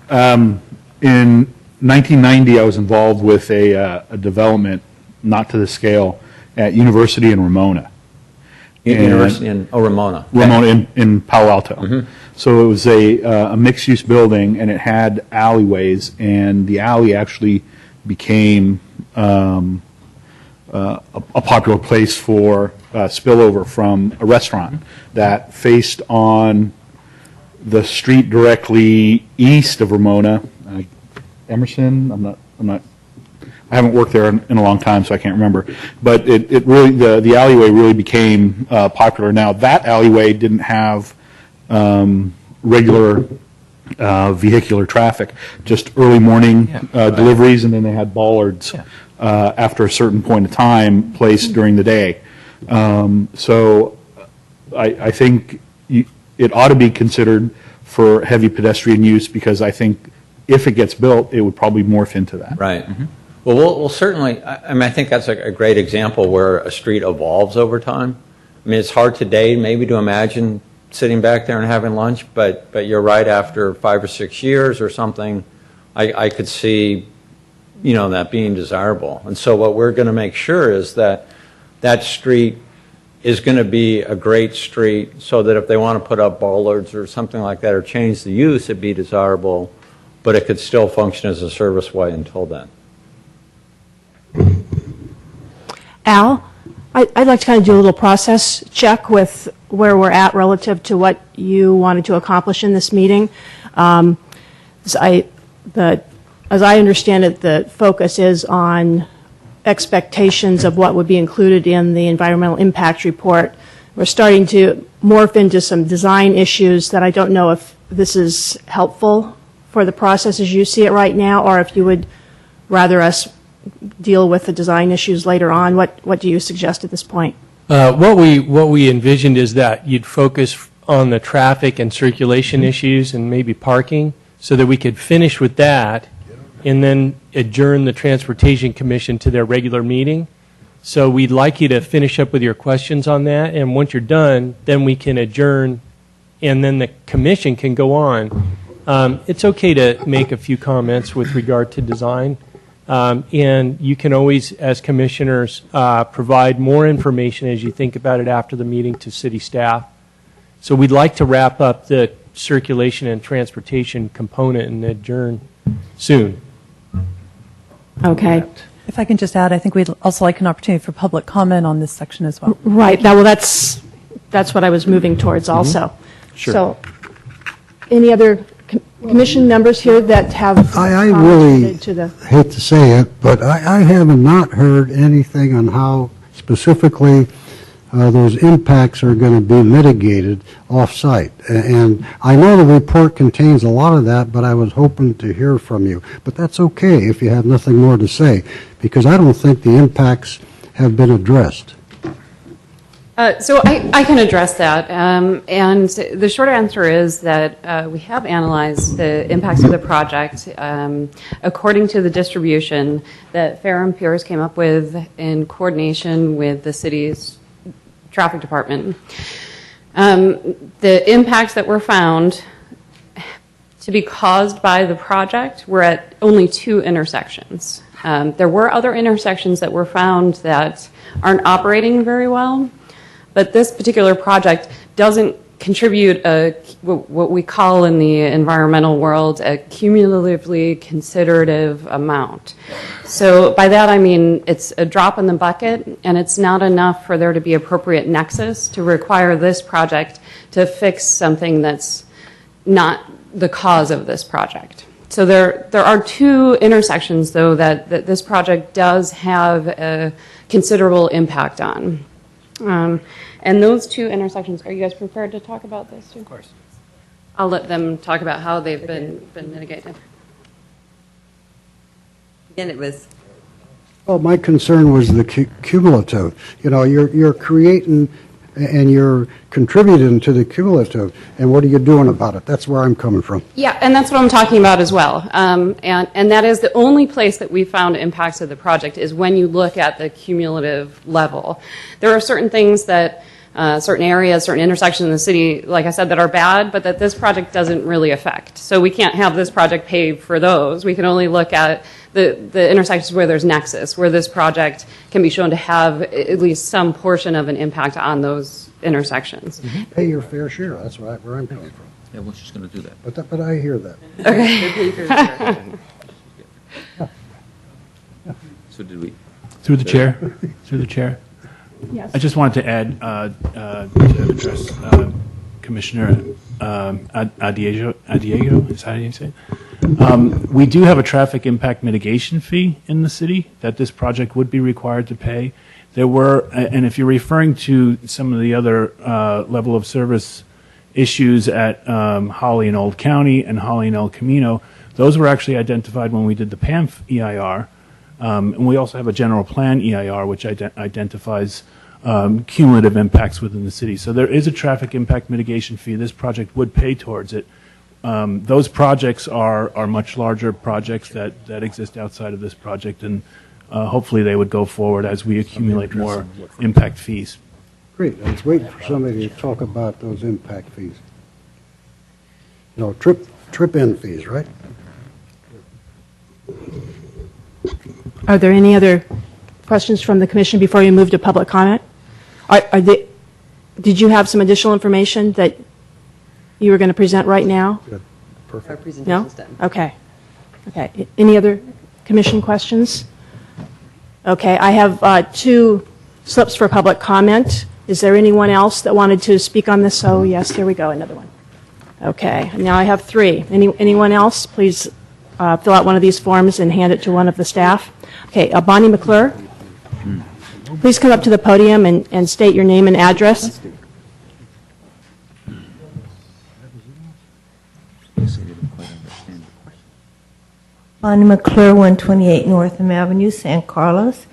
In 1990, I was involved with a development, not to the scale, at University in Ramona. University in Ramona. Ramona in Palo Alto. So it was a mixed-use building, and it had alleyways, and the alley actually became a popular place for spillover from a restaurant that faced on the street directly east of Ramona. Emerson, I haven't worked there in a long time, so I can't remember. But it really, the alleyway really became popular. Now, that alleyway didn't have regular vehicular traffic, just early morning deliveries, and then they had bollards after a certain point of time placed during the day. So I think it ought to be considered for heavy pedestrian use, because I think if it gets built, it would probably morph into that. Right. Well, we'll certainly, I mean, I think that's a great example where a street evolves over time. I mean, it's hard today maybe to imagine sitting back there and having lunch, but you're right, after 5 or 6 years or something, I could see, you know, that being desirable. And so what we're going to make sure is that that street is going to be a great street, so that if they want to put up bollards or something like that or change the use, it'd be desirable, but it could still function as a service way until then. Al, I'd like to kind of do a little process check with where we're at relative to what you wanted to accomplish in this meeting. As I understand it, the focus is on expectations of what would be included in the environmental impact report. We're starting to morph into some design issues that I don't know if this is helpful for the process as you see it right now, or if you would rather us deal with the design issues later on. What do you suggest at this point? What we envisioned is that you'd focus on the traffic and circulation issues and maybe parking, so that we could finish with that and then adjourn the Transportation Commission to their regular meeting. So we'd like you to finish up with your questions on that, and once you're done, then we can adjourn, and then the commission can go on. It's okay to make a few comments with regard to design, and you can always, as commissioners, provide more information as you think about it after the meeting to city staff. So we'd like to wrap up the circulation and transportation component and adjourn soon. Okay. If I can just add, I think we'd also like an opportunity for public comment on this section as well. Right. Now, well, that's what I was moving towards also. Sure. So, any other commission members here that have I really commented to the... hate to say it, but I have not heard anything on how specifically those impacts are going to be mitigated off-site. And I know the report contains a lot of that, but I was hoping to hear from you. But that's okay if you have nothing more to say, because I don't think the impacts have been addressed. So I can address that. And the short answer is that we have analyzed the impacts of the project according to the distribution that Fair and Pierce came up with in coordination with the city's traffic department. The impacts that were found to be caused by the project were at only 2 intersections. There were other intersections that were found that aren't operating very well, but this particular project doesn't contribute what we call in the environmental world a cumulatively considerative amount. So by that I mean it's a drop in the bucket, and it's not enough for there to be appropriate nexus to require this project to fix something that's not the cause of this project. So there are 2 intersections, though, that this project does have a considerable impact on. And those 2 intersections, are you guys prepared to talk about those 2? Of course. I'll let them talk about how they've been mitigated. Again, it was... Well, my concern was the cumulative. You know, you're creating and you're contributing to the cumulative, and what are you doing about it? That's where I'm coming from. Yeah, and that's what I'm talking about as well. And that is the only place that we found impacts of the project is when you look at the cumulative level. There are certain things that, certain areas, certain intersections in the city, like I said, that are bad, but that this project doesn't really affect. So we can't have this project paved for those. We can only look at the intersections where there's nexus, where this project can be shown to have at least some portion of an impact on those intersections. Pay your fair share. That's where I'm coming from. Yeah, we're just going to do that. But I hear that. Okay. So did we? Through the chair. Yes. I just wanted to add to address Commissioner Adiego. Is that how you say it? We do have a traffic impact mitigation fee in the city that this project would be required to pay. There were, and if you're referring to some of the other level of service issues at Holly and Old County and Holly and El Camino. Those were actually identified when we did the PAMF EIR. And we also have a general plan EIR, which identifies cumulative impacts within the city. So there is a traffic impact mitigation fee. This project would pay towards it. Those projects are much larger projects that exist outside of this project, and hopefully they would go forward as we accumulate more impact fees. Great, I was waiting for somebody to talk about those impact fees. You know, trip-in fees, right? Are there any other questions from the commission before you move to public comment? Did you have some additional information that you were going to present right now? Good, perfect. Our No? presentation's done. Okay. Okay. Any other commission questions? Okay. I have 2 slips for public comment. Is there anyone else that wanted to speak on this? Oh, yes, here we go, another one. Okay. Now I have 3. Anyone else? Please fill out one of these forms and hand it to one of the staff. Okay. Bonnie McClure, please come up to the podium and state your name and address. Bonnie McClure, 128 Northam Avenue, San Carlos.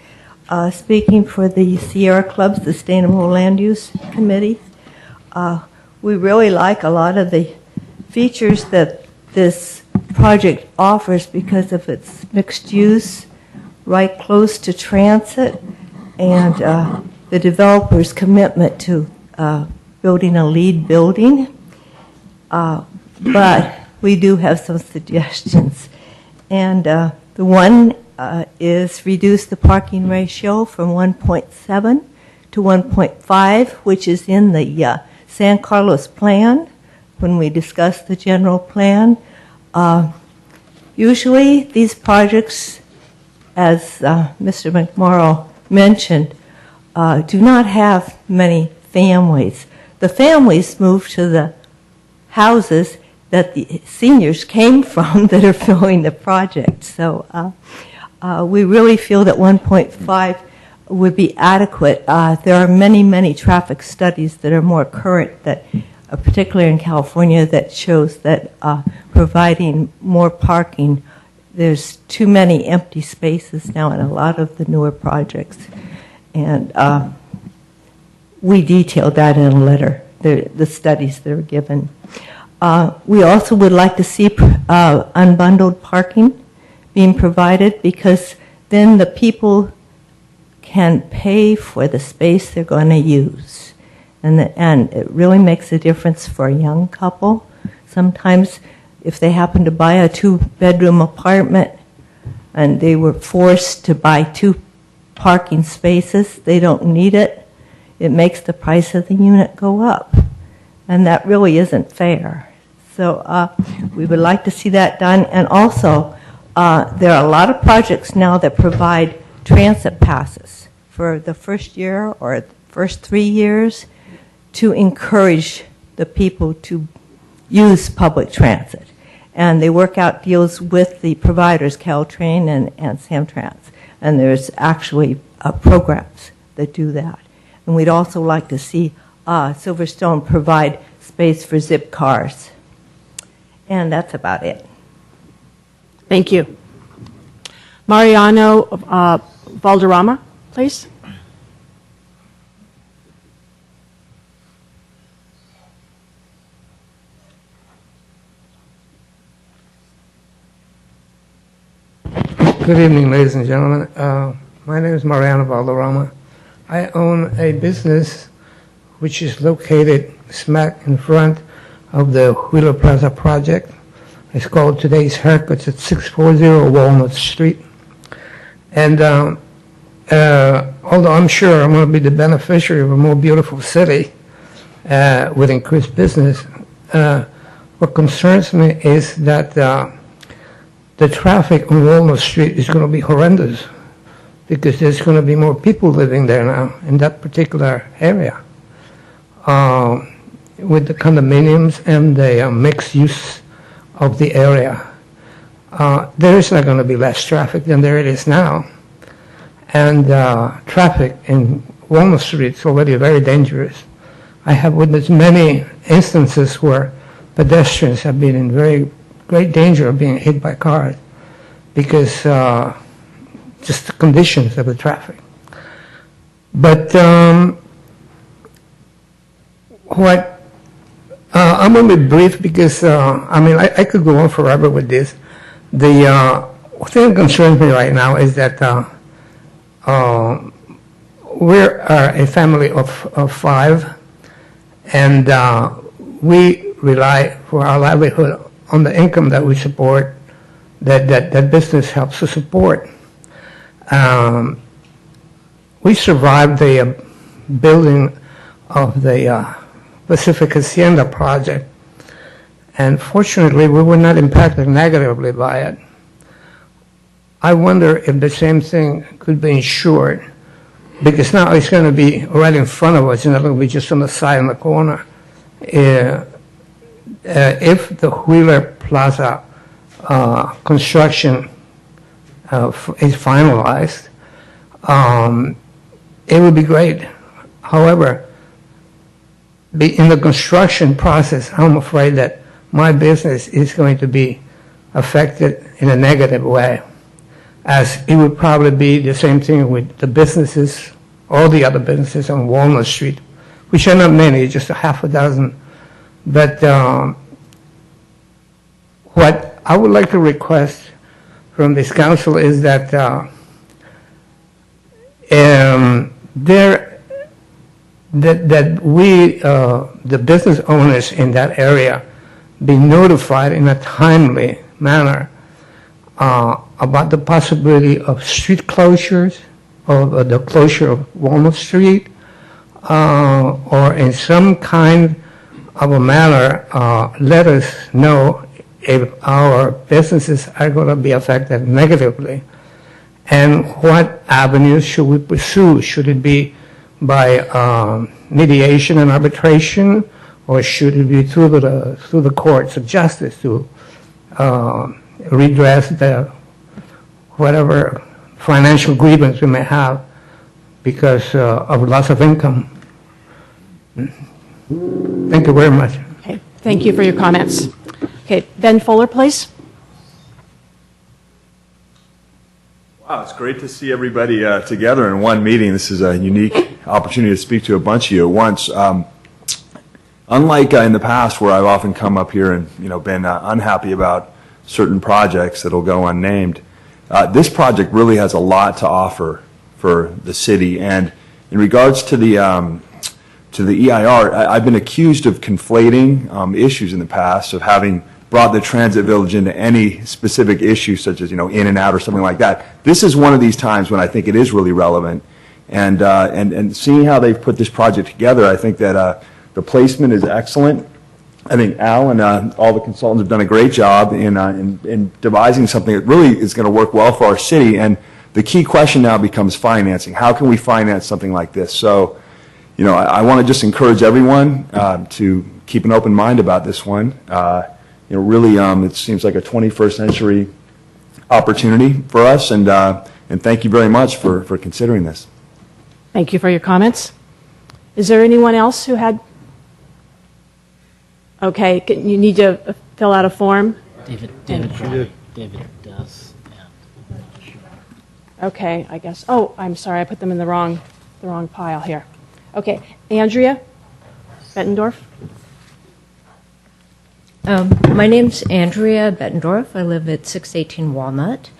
Speaking for the Sierra Club Sustainable Land Use Committee. We really like a lot of the features that this project offers because of its mixed use, right close to transit, and the developer's commitment to building a LEED building. But we do have some suggestions. And the one is reduce the parking ratio from 1.7 to 1.5, which is in the San Carlos plan when we discussed the general plan. Usually these projects, as Mr. McMorrow mentioned, do not have many families. The families move to the houses that the seniors came from that are filling the project. So we really feel that 1.5 would be adequate. There are many, many traffic studies that are more current, that, particularly in California, that shows that providing more parking, there's too many empty spaces now in a lot of the newer projects. And we detailed that in a letter, the studies that are given. We also would like to see unbundled parking being provided, because then the people can pay for the space they're going to use. And it really makes a difference for a young couple. Sometimes if they happen to buy a 2-bedroom apartment and they were forced to buy 2 parking spaces, they don't need it, it makes the price of the unit go up. And that really isn't fair. So we would like to see that done. And also, there are a lot of projects now that provide transit passes for the first year or first 3 years to encourage the people to use public transit. And they work out deals with the providers, Caltrain and Samtrans. And there's actually programs that do that. And we'd also like to see Silverstone provide space for Zip cars. And that's about it. Thank you. Mariano Valderrama, please. Good evening, ladies and gentlemen. My name is Mariano Valderrama. I own a business which is located smack in front of the Wheeler Plaza project. It's called Today's Haircuts at 640 Walnut Street. And although I'm sure I'm going to be the beneficiary of a more beautiful city with increased business, what concerns me is that the traffic on Walnut Street is going to be horrendous, because there's going to be more people living there now in that particular area. With the condominiums and the mixed use of the area, there is not going to be less traffic than there is now. And traffic in Walnut Street is already very dangerous. I have witnessed many instances where pedestrians have been in very great danger of being hit by cars because just the conditions of the traffic. But I'm going to be brief because, I could go on forever with this. The thing that concerns me right now is that we're a family of 5, and we rely for our livelihood on the income that we support, that business helps to support. We survived the building of the Pacific Hacienda project, and fortunately we were not impacted negatively by it. I wonder if the same thing could be ensured, because now it's going to be right in front of us, and it's going to be just on the side in the corner. If the Wheeler Plaza construction is finalized, it would be great. However, in the construction process, I'm afraid that my business is going to be affected in a negative way, as it would probably be the same thing with the businesses, all the other businesses on Walnut Street, which are not many, just a half a dozen. But what I would like to request from this council is that that we, the business owners in that area, be notified in a timely manner about the possibility of street closures, or the closure of Walnut Street, or in some kind of a manner, let us know if our businesses are going to be affected negatively, and what avenues should we pursue. Should it be by mediation and arbitration, or should it be through the courts of justice to redress the whatever financial grievance we may have because of loss of income? Thank you very much. Okay, thank you for your comments. Okay, Ben Fuller, please. Wow, it's great to see everybody together in one meeting. This is a unique opportunity to speak to a bunch of you at once. Unlike in the past, where I've often come up here and been unhappy about certain projects that'll go unnamed, this project really has a lot to offer for the city. And in regards to the EIR, I've been accused of conflating issues in the past, of having brought the transit village into any specific issue, such as in and out or something like that. This is one of these times when I think it is really relevant. And seeing how they've put this project together, I think that the placement is excellent. I think Al and all the consultants have done a great job in devising something that really is going to work well for our city. And the key question now becomes financing. How can we finance something like this? So, I want to just encourage everyone to keep an open mind about this one. Really, it seems like a 21st century opportunity for us, and thank you very much for considering this. Thank you for your comments. Is there anyone else who had? Okay, you need to fill out a form. David does. Okay, I guess. Oh, I'm sorry, I put them in the wrong pile here. Okay, Andrea Bettendorf. My name's Andrea Bettendorf. I live at 618 Walnut,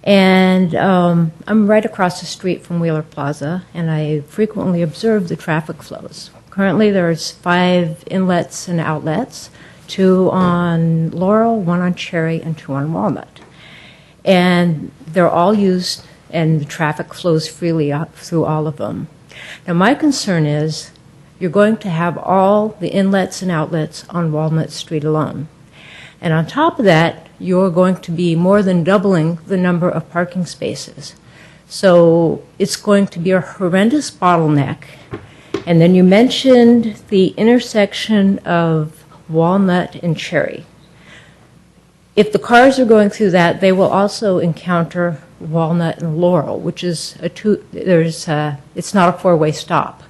and I'm right across the street from Wheeler Plaza, and I frequently observe the traffic flows. Currently, there's 5 inlets and outlets, 2 on Laurel, 1 on Cherry, and 2 on Walnut. And they're all used, and the traffic flows freely through all of them. Now, my concern is you're going to have all the inlets and outlets on Walnut Street alone. And on top of that, you're going to be more than doubling the number of parking spaces. So it's going to be a horrendous bottleneck. And then you mentioned the intersection of Walnut and Cherry. If the cars are going through that, they will also encounter Walnut and Laurel, which is it's not a 4-way stop.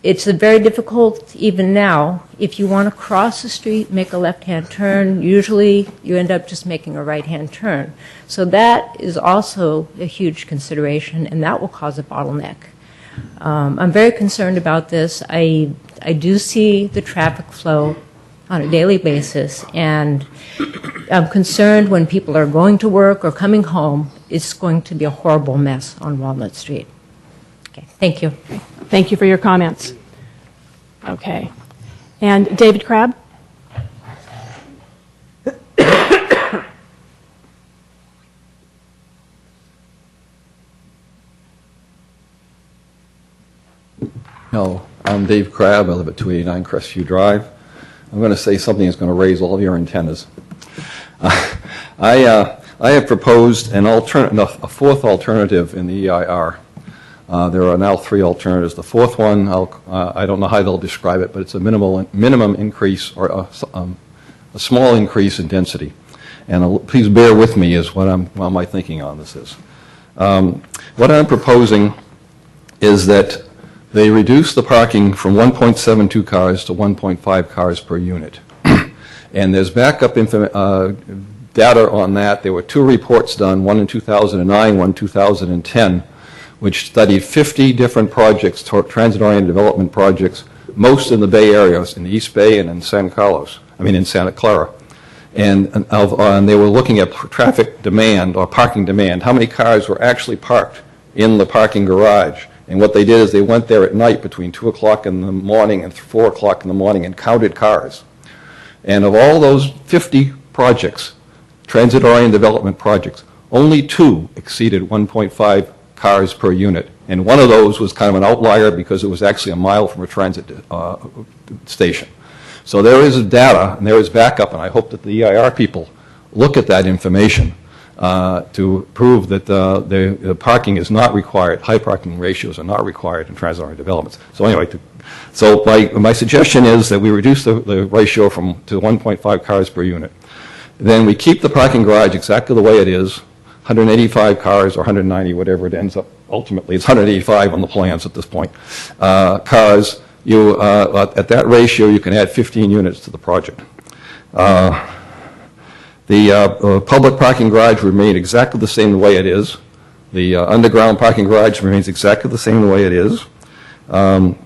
It's very difficult even now. If you want to cross the street, make a left-hand turn, usually you end up just making a right-hand turn. So that is also a huge consideration, and that will cause a bottleneck. I'm very concerned about this. I do see the traffic flow on a daily basis, and I'm concerned when people are going to work or coming home, it's going to be a horrible mess on Walnut Street. Okay, thank you. Thank you for your comments. Okay. And David Crabb? Hello, I'm Dave Crabb. I live at 289 Crestview Drive. I'm going to say something that's going to raise all of your antennas. I have proposed a fourth alternative in the EIR. There are now 3 alternatives. The fourth one, I don't know how they'll describe it, but it's a minimum increase or a small increase in density. And please bear with me as what my thinking on this is. What I'm proposing is that they reduce the parking from 1.72 cars to 1.5 cars per unit. And there's backup data on that. There were 2 reports done, one in 2009, one in 2010, which studied 50 different projects, transit-oriented development projects, most in the Bay Area, in the East Bay and in in Santa Clara. And they were looking at traffic demand or parking demand, how many cars were actually parked in the parking garage. And what they did is they went there at night between 2 o'clock in the morning and 4 o'clock in the morning and counted cars. And of all those 50 projects, transit-oriented development projects, only 2 exceeded 1.5 cars per unit. And one of those was kind of an outlier because it was actually a mile from a transit station. So there is data and there is backup, and I hope that the EIR people look at that information to prove that the parking is not required, high parking ratios are not required in transit-oriented developments. So anyway, my suggestion is that we reduce the ratio to 1.5 cars per unit. Then we keep the parking garage exactly the way it is, 185 cars or 190, whatever it ends up. Ultimately, it's 185 on the plans at this point. Cars, at that ratio, you can add 15 units to the project. The public parking garage remain exactly the same the way it is. The underground parking garage remains exactly the same the way it is. And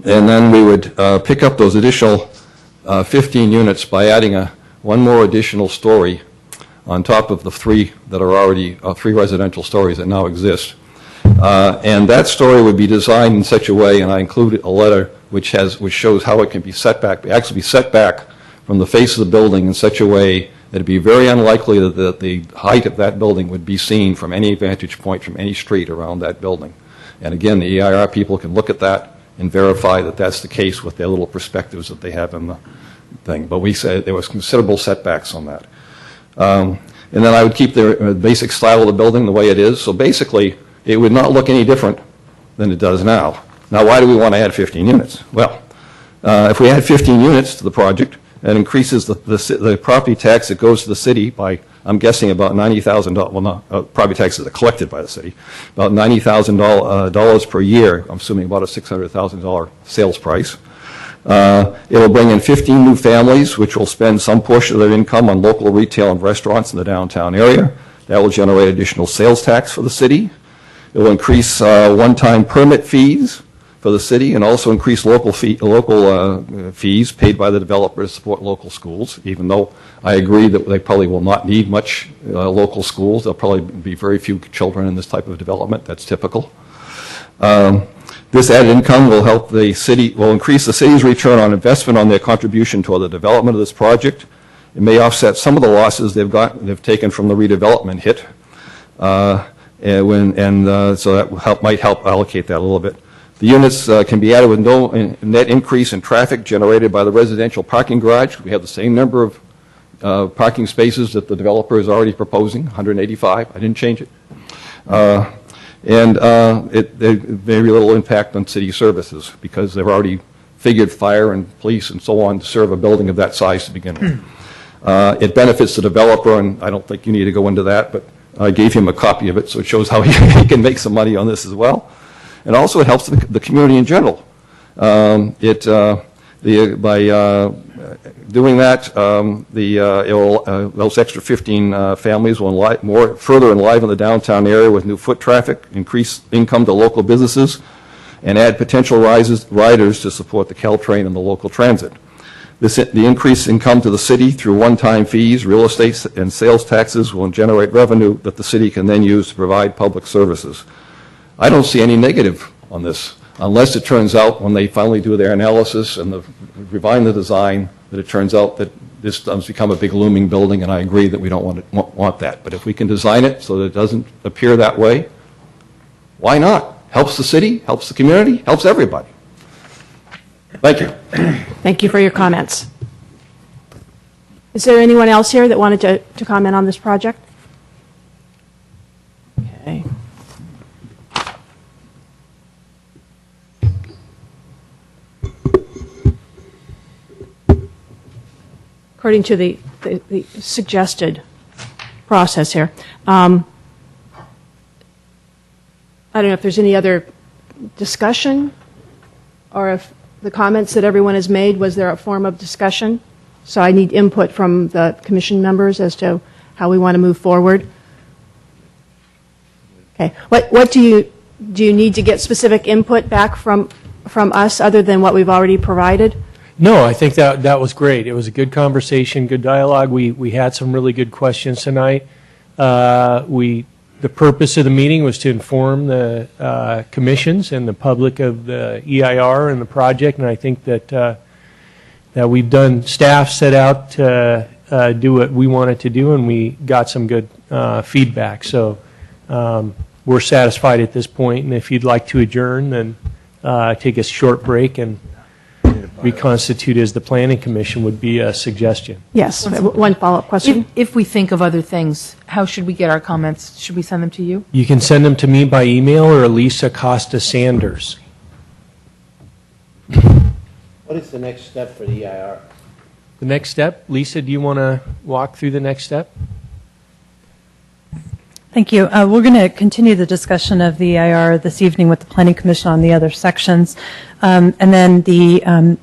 then we would pick up those additional 15 units by adding one more additional story on top of the 3 that are already 3 residential stories that now exist. And that story would be designed in such a way, and I included a letter which shows how it can be set back, actually be set back from the face of the building in such a way that it'd be very unlikely that the height of that building would be seen from any vantage point from any street around that building. And again, the EIR people can look at that and verify that that's the case with their little perspectives that they have in the thing. But we said there was considerable setbacks on that. And then I would keep the basic style of the building the way it is. So basically, it would not look any different than it does now. Now, why do we want to add 15 units? Well, if we add 15 units to the project, it increases the property tax that goes to the city by, I'm guessing, about $90,000. Well, not property taxes are collected by the city, about $90,000 per year. I'm assuming about a $600,000 sales price. It will bring in 15 new families, which will spend some portion of their income on local retail and restaurants in the downtown area. That will generate additional sales tax for the city. It will increase one-time permit fees for the city and also increase local fees paid by the developer to support local schools, even though I agree that they probably will not need much local schools. There'll probably be very few children in this type of development. That's typical. This added income will help the city, will increase the city's return on investment on their contribution toward the development of this project. It may offset some of the losses they've taken from the redevelopment hit. So that might help allocate that a little bit. The units can be added with no net increase in traffic generated by the residential parking garage. We have the same number of parking spaces that the developer is already proposing, 185. I didn't change it. Very little impact on city services because they've already figured fire and police and so on to serve a building of that size to begin with. It benefits the developer, and I don't think you need to go into that, but I gave him a copy of it, so it shows how he can make some money on this as well. And also it helps the community in general. By doing that, those extra 15 families will further enliven the downtown area with new foot traffic, increase income to local businesses, and add potential riders to support the Caltrain and the local transit. The increased income to the city through one-time fees, real estate, and sales taxes will generate revenue that the city can then use to provide public services. I don't see any negative on this, unless it turns out when they finally do their analysis and refine the design that it turns out that this does become a big looming building, and I agree that we don't want that. But if we can design it so that it doesn't appear that way, why not? Helps the city, helps the community, helps everybody. Thank you. Thank you for your comments. Is there anyone else here that wanted to comment on this project? Okay. According to the suggested process here, I don't know if there's any other discussion, or if the comments that everyone has made, was there a form of discussion? So I need input from the commission members as to how we want to move forward. Okay. What do you need to get specific input back from us other than what we've already provided? No, I think that was great. It was a good conversation, good dialogue. We had some really good questions tonight. The purpose of the meeting was to inform the commissions and the public of the EIR and the project, and I think that we've done, staff set out to do what we wanted to do, and we got some good feedback. So we're satisfied at this point, and if you'd like to adjourn, then take a short break and reconstitute as the Planning Commission would be a suggestion. Yes. One follow-up question. If we think of other things, how should we get our comments? Should we send them to you? You can send them to me by email or Elisa Costa Sanders. What is the next step for the EIR? The next step, Lisa, do you want to walk through the next step? Thank you. We're going to continue the discussion of the EIR this evening with the Planning Commission on the other sections. And then the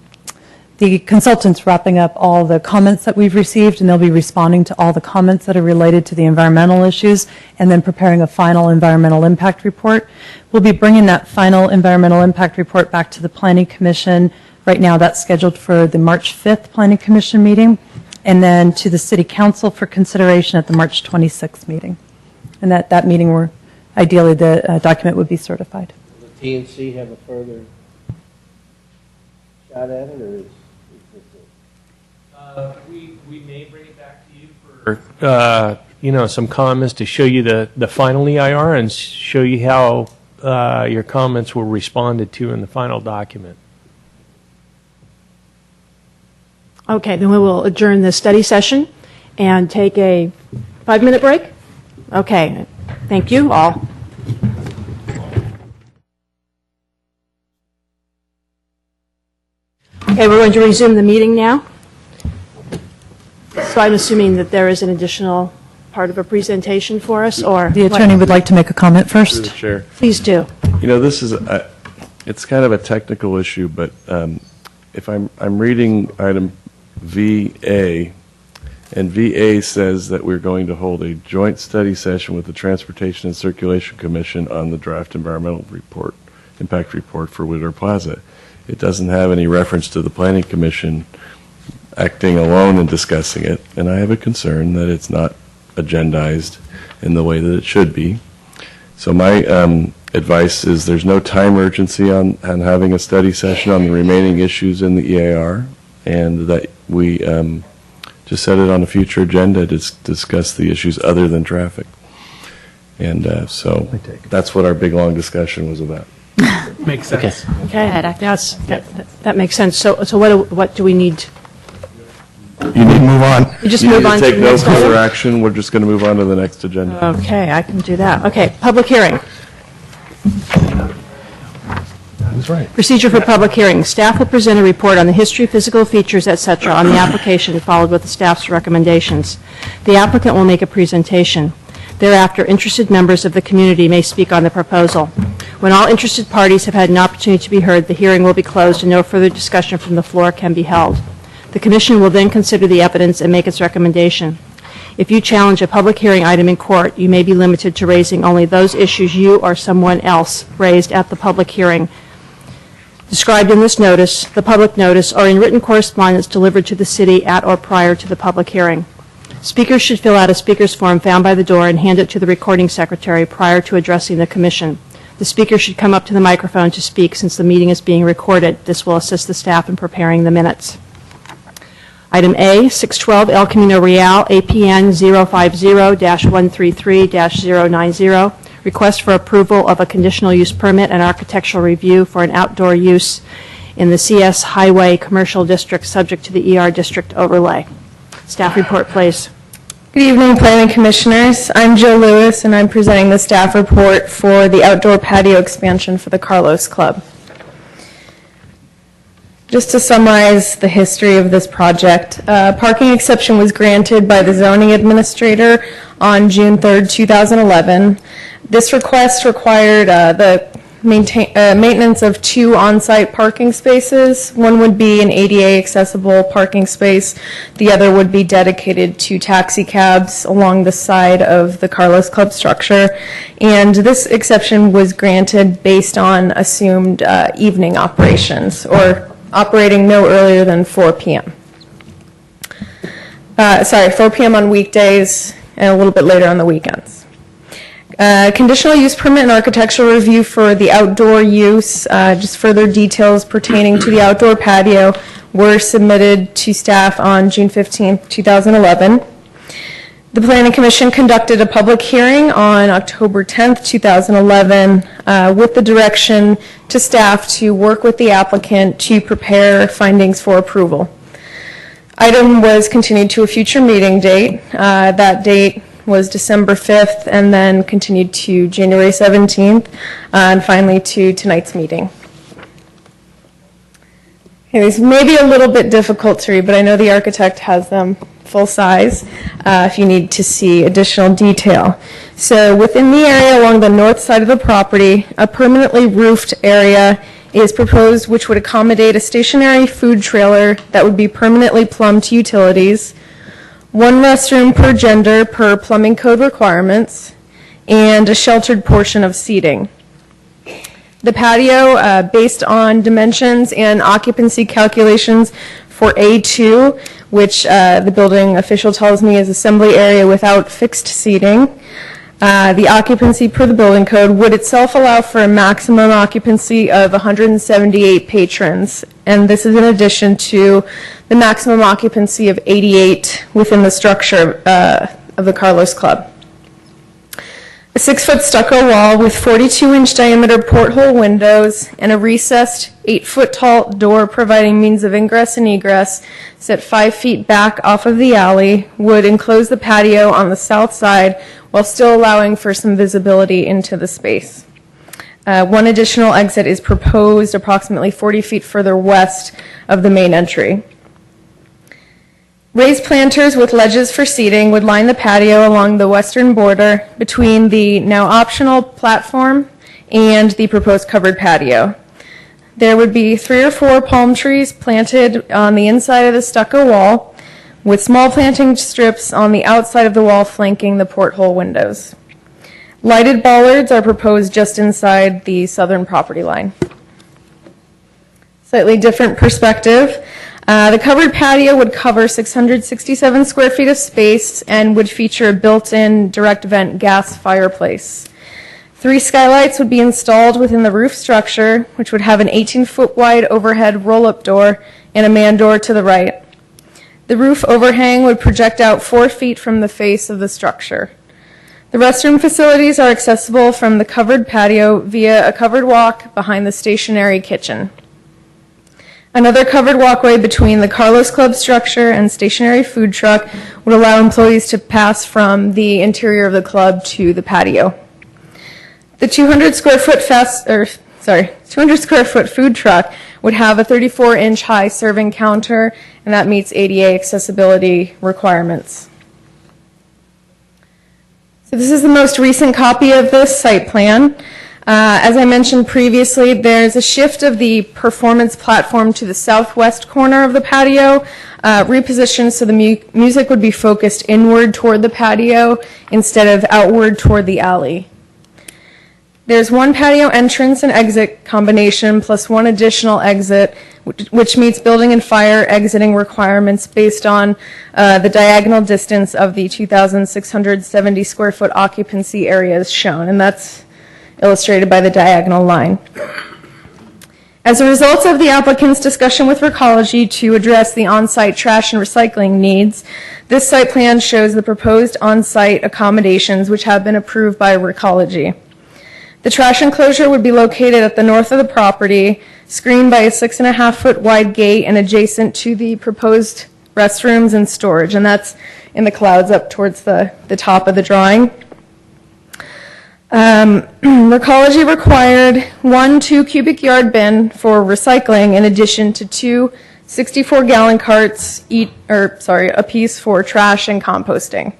consultant's wrapping up all the comments that we've received, and they'll be responding to all the comments that are related to the environmental issues, and then preparing a final environmental impact report. We'll be bringing that final environmental impact report back to the Planning Commission. Right now, that's scheduled for the March 5th Planning Commission meeting, and then to the City Council for consideration at the March 26th meeting. And that meeting where ideally the document would be certified. Will the TNC have a further shot at it, or is this it? We may bring it back to you for some comments to show you the final EIR and show you how your comments were responded to in the final document. Okay, then we will adjourn the study session and take a 5-minute break. Okay, thank you all. Okay, we're going to resume the meeting now. So I'm assuming that there is an additional part of a presentation for us, or? The attorney would like to make a comment first. Through the chair. Please do. You know, this is, it's kind of a technical issue, but if I'm reading item VA, and VA says that we're going to hold a joint study session with the Transportation and Circulation Commission on the draft environmental report, impact report for Wheeler Plaza. It doesn't have any reference to the Planning Commission acting alone and discussing it, and I have a concern that it's not agendized in the way that it should be. So my advice is there's no time urgency on having a study session on the remaining issues in the EIR, and that we just set it on a future agenda to discuss the issues other than traffic. And so that's what our big, long discussion was about. Makes sense. Okay, that makes sense. So what do we need? You need to move on. You just You move need to on to take the no next further item? action. We're just going to move on to the next agenda. Okay, I can do that. Okay, public hearing. That's right. Procedure for public hearing. Staff will present a report on the history, physical features, etc. on the application, followed with the staff's recommendations. The applicant will make a presentation. Thereafter, interested members of the community may speak on the proposal. When all interested parties have had an opportunity to be heard, the hearing will be closed and no further discussion from the floor can be held. The Commission will then consider the evidence and make its recommendation. If you challenge a public hearing item in court, you may be limited to raising only those issues you or someone else raised at the public hearing described in this notice, the public notice, or in written correspondence delivered to the city at or prior to the public hearing. Speakers should fill out a speaker's form found by the door and hand it to the recording secretary prior to addressing the Commission. The speaker should come up to the microphone to speak since the meeting is being recorded. This will assist the staff in preparing the minutes. Item A, 612 El Camino Real, APN 050-133-090. Request for approval of a conditional use permit and architectural review for an outdoor use in the CS Highway Commercial District subject to the ER District overlay. Staff report, please. Good evening, Planning Commissioners. I'm Jill Lewis, and I'm presenting the staff report for the outdoor patio expansion for the Carlos Club. Just to summarize the history of this project, parking exception was granted by the zoning administrator on June 3rd, 2011. This request required the maintenance of 2 on-site parking spaces. One would be an ADA accessible parking space. The other would be dedicated to taxi cabs along the side of the Carlos Club structure. And this exception was granted based on assumed evening operations, or operating no earlier than 4 p.m. 4 p.m. on weekdays and a little bit later on the weekends. Conditional use permit and architectural review for the outdoor use, just further details pertaining to the outdoor patio were submitted to staff on June 15, 2011. The Planning Commission conducted a public hearing on October 10th, 2011, with the direction to staff to work with the applicant to prepare findings for approval. Item was continued to a future meeting date. That date was December 5th and then continued to January 17th and finally to tonight's meeting. Okay, these may be a little bit difficult to read, but I know the architect has them full size if you need to see additional detail. So within the area along the north side of the property, a permanently roofed area is proposed which would accommodate a stationary food trailer that would be permanently plumbed to utilities, 1 restroom per gender per plumbing code requirements, and a sheltered portion of seating. The patio, based on dimensions and occupancy calculations for A2, which the building official tells me is assembly area without fixed seating, the occupancy per the building code would itself allow for a maximum occupancy of 178 patrons, and this is in addition to the maximum occupancy of 88 within the structure of the Carlos Club. A 6-foot stucco wall with 42-inch diameter porthole windows and a recessed 8-foot tall door providing means of ingress and egress set 5 feet back off of the alley would enclose the patio on the south side while still allowing for some visibility into the space. 1 additional exit is proposed approximately 40 feet further west of the main entry. Raised planters with ledges for seating would line the patio along the western border between the now optional platform and the proposed covered patio. There would be 3 or 4 palm trees planted on the inside of the stucco wall, with small planting strips on the outside of the wall flanking the porthole windows. Lighted bollards are proposed just inside the southern property line. Slightly different perspective. The covered patio would cover 667 square feet of space and would feature a built-in direct vent gas fireplace. 3 skylights would be installed within the roof structure, which would have an 18-foot wide overhead roll-up door and a man door to the right. The roof overhang would project out 4 feet from the face of the structure. The restroom facilities are accessible from the covered patio via a covered walk behind the stationary kitchen. Another covered walkway between the Carlos Club structure and stationary food truck would allow employees to pass from the interior of the club to the patio. The 200 square foot food truck would have a 34-inch high serving counter, and that meets ADA accessibility requirements. So this is the most recent copy of this site plan. As I mentioned previously, there's a shift of the performance platform to the southwest corner of the patio, repositioned so the music would be focused inward toward the patio instead of outward toward the alley. There's one patio entrance and exit combination plus one additional exit, which meets building and fire exiting requirements based on the diagonal distance of the 2,670 square foot occupancy areas shown, and that's illustrated by the diagonal line. As a result of the applicant's discussion with Recology to address the on-site trash and recycling needs, this site plan shows the proposed on-site accommodations which have been approved by Recology. The trash enclosure would be located at the north of the property, screened by a 6.5-foot wide gate and adjacent to the proposed restrooms and storage, and that's in the clouds up towards the top of the drawing. Recology required 1 2 cubic yard bin for recycling in addition to 2 64-gallon carts a piece for trash and composting.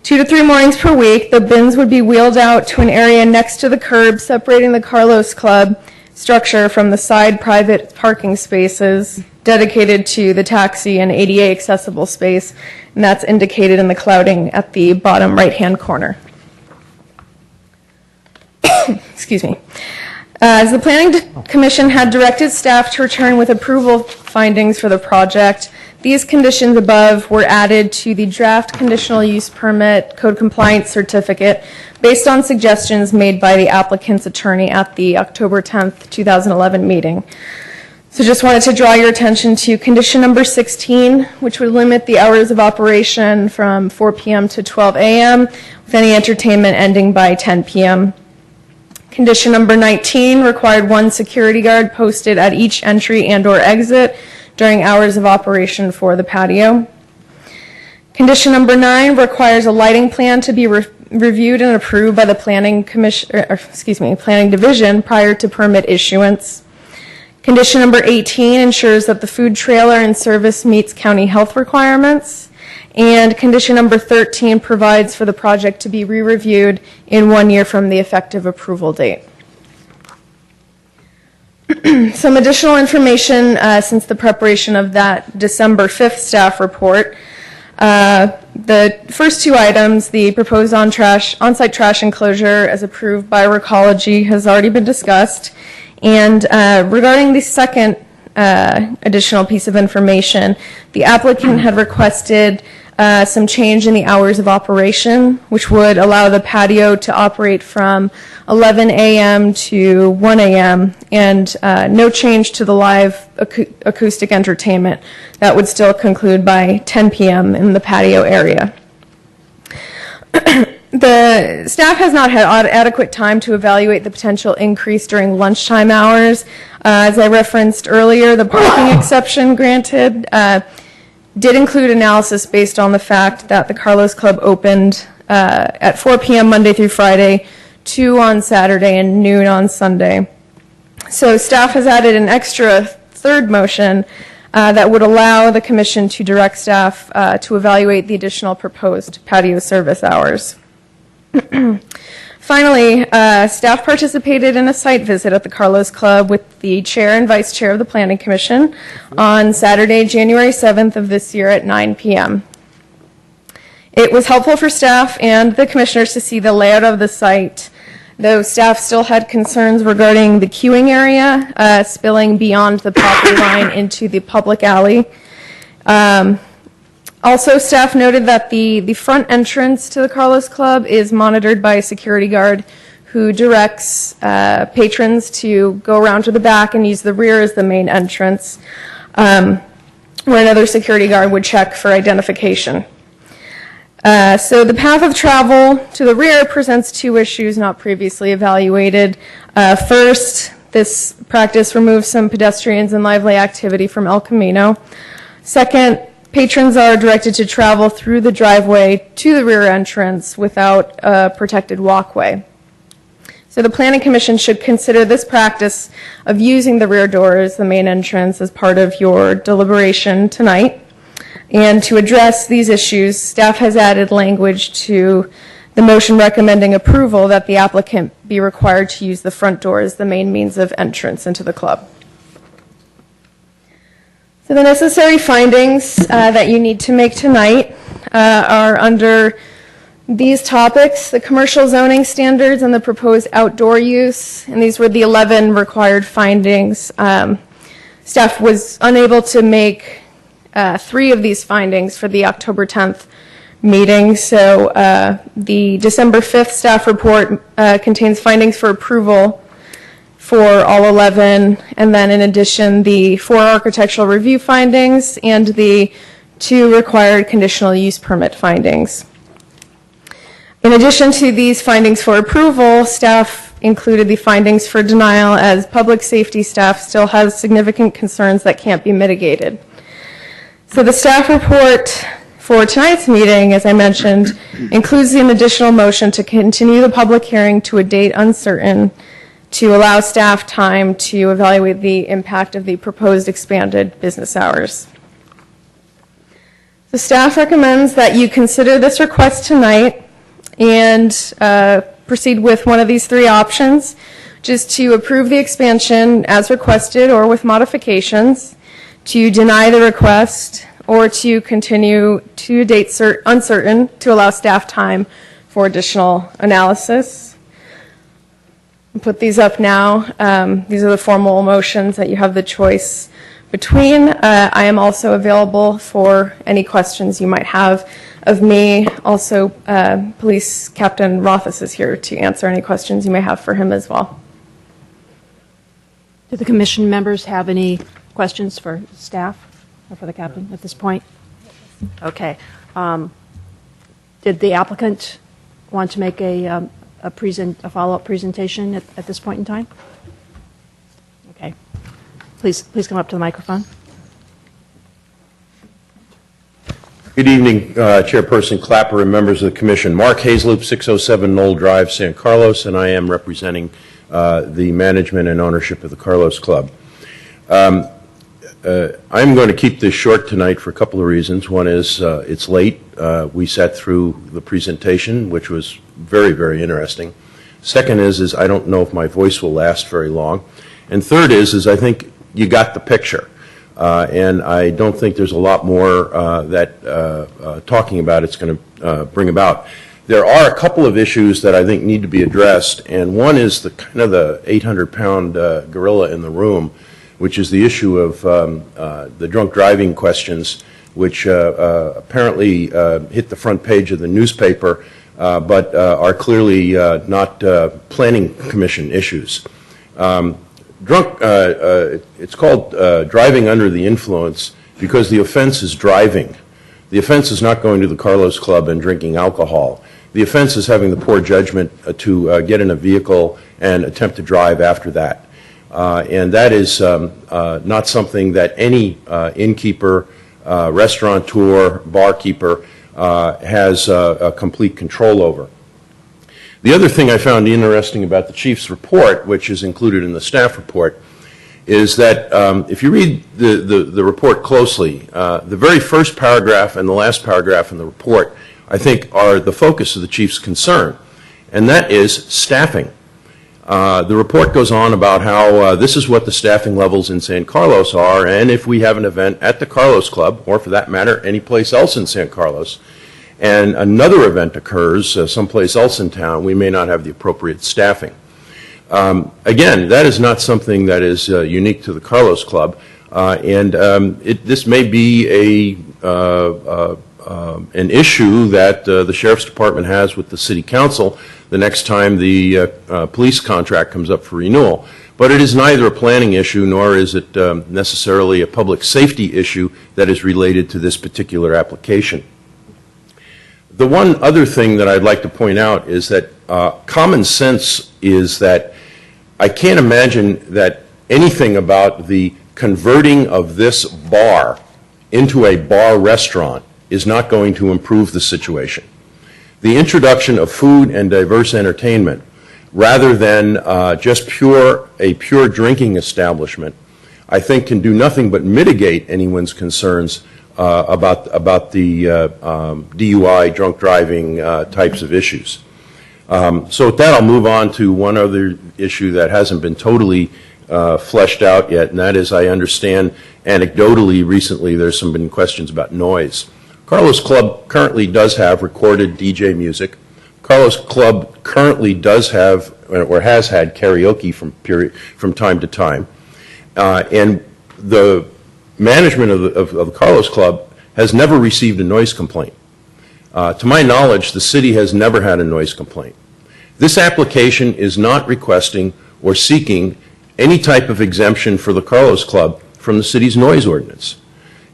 2 to 3 mornings per week, the bins would be wheeled out to an area next to the curb separating the Carlos Club structure from the side private parking spaces dedicated to the taxi and ADA accessible space, and that's indicated in the clouding at the bottom right-hand corner. Excuse me. As the Planning Commission had directed staff to return with approval findings for the project, these conditions above were added to the draft conditional use permit code compliance certificate based on suggestions made by the applicant's attorney at the October 10th, 2011 meeting. So just wanted to draw your attention to condition number 16, which would limit the hours of operation from 4 p.m. to 12 a.m. with any entertainment ending by 10 p.m. Condition number 19 required 1 security guard posted at each entry and/or exit during hours of operation for the patio. Condition number 9 requires a lighting plan to be reviewed and approved by the Planning Division prior to permit issuance. Condition number 18 ensures that the food trailer and service meets county health requirements. And condition number 13 provides for the project to be re-reviewed in 1 year from the effective approval date. Some additional information since the preparation of that December 5th staff report. The first 2 items, the proposed on-site trash enclosure as approved by Recology, has already been discussed. And regarding the second additional piece of information, the applicant had requested some change in the hours of operation, which would allow the patio to operate from 11 a.m. to 1 a.m. and no change to the live acoustic entertainment. That would still conclude by 10 p.m. in the patio area. The staff has not had adequate time to evaluate the potential increase during lunchtime hours. As I referenced earlier, the parking exception granted did include analysis based on the fact that the Carlos Club opened at 4 p.m. Monday through Friday, 2 on Saturday, and noon on Sunday. So staff has added an extra third motion that would allow the commission to direct staff to evaluate the additional proposed patio service hours. Finally, staff participated in a site visit at the Carlos Club with the chair and vice chair of the Planning Commission on Saturday, January 7th of this year at 9 p.m. It was helpful for staff and the commissioners to see the layout of the site, though staff still had concerns regarding the queuing area spilling beyond the property line into the public alley. Also, staff noted that the front entrance to the Carlos Club is monitored by a security guard who directs patrons to go around to the back and use the rear as the main entrance, where another security guard would check for identification. So the path of travel to the rear presents 2 issues not previously evaluated. First, this practice removes some pedestrians and lively activity from El Camino. Second, patrons are directed to travel through the driveway to the rear entrance without a protected walkway. So the Planning Commission should consider this practice of using the rear door as the main entrance as part of your deliberation tonight. And to address these issues, staff has added language to the motion recommending approval that the applicant be required to use the front door as the main means of entrance into the club. So the necessary findings that you need to make tonight are under these topics: the commercial zoning standards and the proposed outdoor use. And these were the 11 required findings. Staff was unable to make 3 of these findings for the October 10th meeting. So the December 5th staff report contains findings for approval for all 11, and then in addition, the 4 architectural review findings and the 2 required conditional use permit findings. In addition to these findings for approval, staff included the findings for denial, as public safety staff still has significant concerns that can't be mitigated. So the staff report for tonight's meeting, as I mentioned, includes an additional motion to continue the public hearing to a date uncertain, to allow staff time to evaluate the impact of the proposed expanded business hours. The staff recommends that you consider this request tonight and proceed with one of these 3 options, just to approve the expansion as requested or with modifications, to deny the request, or to continue to a date uncertain to allow staff time for additional analysis. I'll put these up now. These are the formal motions that you have the choice between. I am also available for any questions you might have of me. Also, Police Captain Rothfuss is here to answer any questions you may have for him as well. Do the commission members have any questions for staff or for the captain at this point? Okay. Did the applicant want to make a follow-up presentation at this point in time? Okay. Please come up to the microphone. Good evening, Chairperson Clapper and members of the Commission. Mark Hazeloop, 607 Knoll Drive, San Carlos, and I am representing the management and ownership of the Carlos Club. I'm going to keep this short tonight for a couple of reasons. One is it's late. We sat through the presentation, which was very, very interesting. Second is I don't know if my voice will last very long. And third is I think you got the picture. And I don't think there's a lot more that talking about it's going to bring about. There are a couple of issues that I think need to be addressed, and one is the kind of the 800-pound gorilla in the room, which is the issue of the drunk driving questions, which apparently hit the front page of the newspaper, but are clearly not planning commission issues. It's called driving under the influence because the offense is driving. The offense is not going to the Carlos Club and drinking alcohol. The offense is having the poor judgment to get in a vehicle and attempt to drive after that. And that is not something that any innkeeper, restaurateur, barkeeper has complete control over. The other thing I found interesting about the chief's report, which is included in the staff report, is that if you read the report closely, the very first paragraph and the last paragraph in the report, I think, are the focus of the chief's concern, and that is staffing. The report goes on about how this is what the staffing levels in San Carlos are, and if we have an event at the Carlos Club, or for that matter, any place else in San Carlos, and another event occurs someplace else in town, we may not have the appropriate staffing. Again, that is not something that is unique to the Carlos Club, and this may be an issue that the Sheriff's Department has with the City Council the next time the police contract comes up for renewal. But it is neither a planning issue nor is it necessarily a public safety issue that is related to this particular application. The one other thing that I'd like to point out is that common sense is that I can't imagine that anything about the converting of this bar into a bar restaurant is not going to improve the situation. The introduction of food and diverse entertainment, rather than just a pure drinking establishment, I think can do nothing but mitigate anyone's concerns about the DUI, drunk driving types of issues. So with that, I'll move on to one other issue that hasn't been totally fleshed out yet, and that is, I understand anecdotally recently there's been questions about noise. Carlos Club currently does have recorded DJ music. Carlos Club currently does have, or has had, karaoke from time to time. And the management of the Carlos Club has never received a noise complaint. To my knowledge, the city has never had a noise complaint. This application is not requesting or seeking any type of exemption for the Carlos Club from the city's noise ordinance.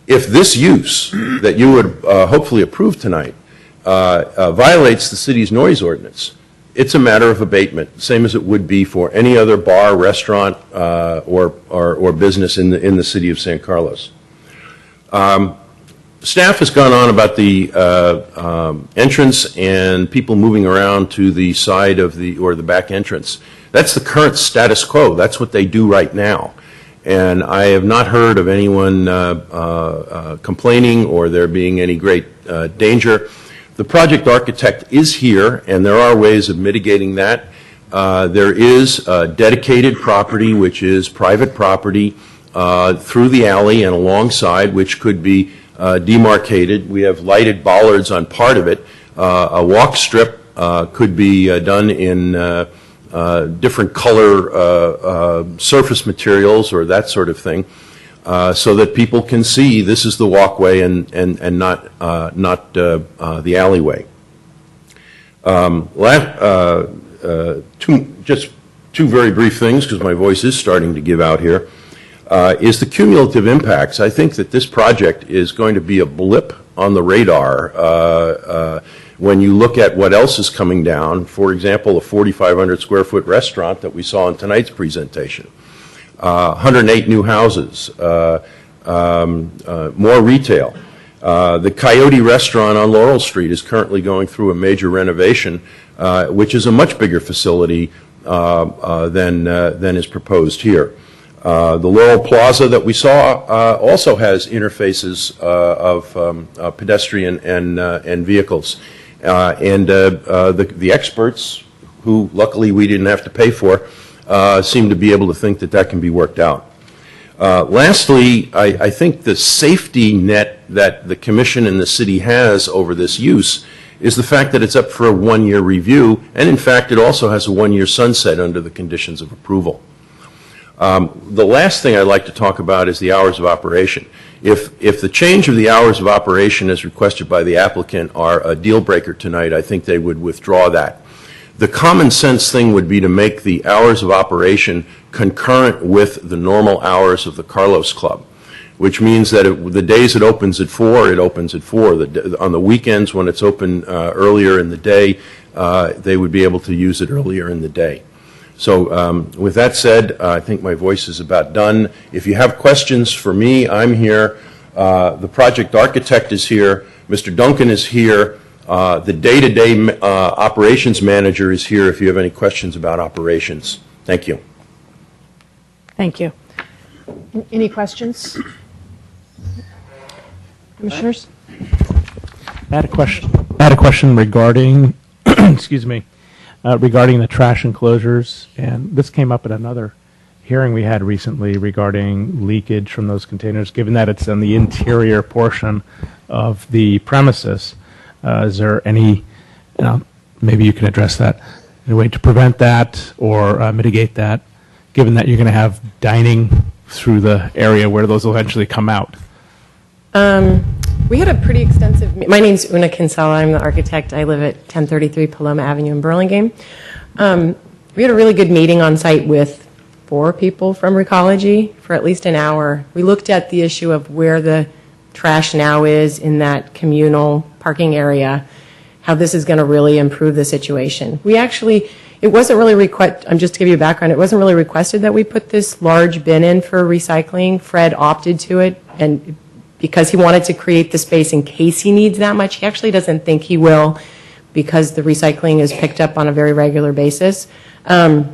If this use that you would hopefully approve tonight violates the city's noise ordinance, it's a matter of abatement, same as it would be for any other bar, restaurant, or business in the city of San Carlos. Staff has gone on about the entrance and people moving around to the side of the back entrance. That's the current status quo. That's what they do right now. And I have not heard of anyone complaining or there being any great danger. The project architect is here, and there are ways of mitigating that. There is dedicated property, which is private property, through the alley and alongside, which could be demarcated. We have lighted bollards on part of it. A walk strip could be done in different color surface materials or that sort of thing, so that people can see this is the walkway and not the alleyway. Just two very brief things, because my voice is starting to give out here, is the cumulative impacts. I think that this project is going to be a blip on the radar when you look at what else is coming down. For example, a 4,500 square foot restaurant that we saw in tonight's presentation. 108 new houses, more retail. The Coyote restaurant on Laurel Street is currently going through a major renovation, which is a much bigger facility than is proposed here. The Laurel Plaza that we saw also has interfaces of pedestrian and vehicles. The experts, who luckily we didn't have to pay for, seem to be able to think that that can be worked out. Lastly, I think the safety net that the Commission and the City has over this use is the fact that it's up for a one-year review, and in fact it also has a one-year sunset under the conditions of approval. The last thing I'd like to talk about is the hours of operation. If the change of the hours of operation as requested by the applicant are a deal breaker tonight, I think they would withdraw that. The common sense thing would be to make the hours of operation concurrent with the normal hours of the Carlos Club, which means that the days it opens at 4, it opens at 4. On the weekends when it's open earlier in the day, they would be able to use it earlier in the day. So with that said, I think my voice is about done. If you have questions for me, I'm here. The project architect is here. Mr. Duncan is here. The day-to-day operations manager is here if you have any questions about operations. Thank you. Thank you. Any questions? Commissioners? I had a question regarding, excuse me, regarding the trash enclosures, and this came up at another hearing we had recently regarding leakage from those containers, given that it's in the interior portion of the premises. Is there any, maybe you can address that, any way to prevent that or mitigate that, given that you're going to have dining through the area where those will eventually come out? We had a pretty extensive, my name's Una Kinsella, I'm the architect, I live at 1033 Paloma Avenue in Burlingame. We had a really good meeting on site with 4 people from Recology for at least an hour. We looked at the issue of where the trash now is in that communal parking area, how this is going to really improve the situation. We actually, it wasn't really just to give you a background, it wasn't really requested that we put this large bin in for recycling. Fred opted to it, and because he wanted to create the space in case he needs that much. He actually doesn't think he will, because the recycling is picked up on a very regular basis. I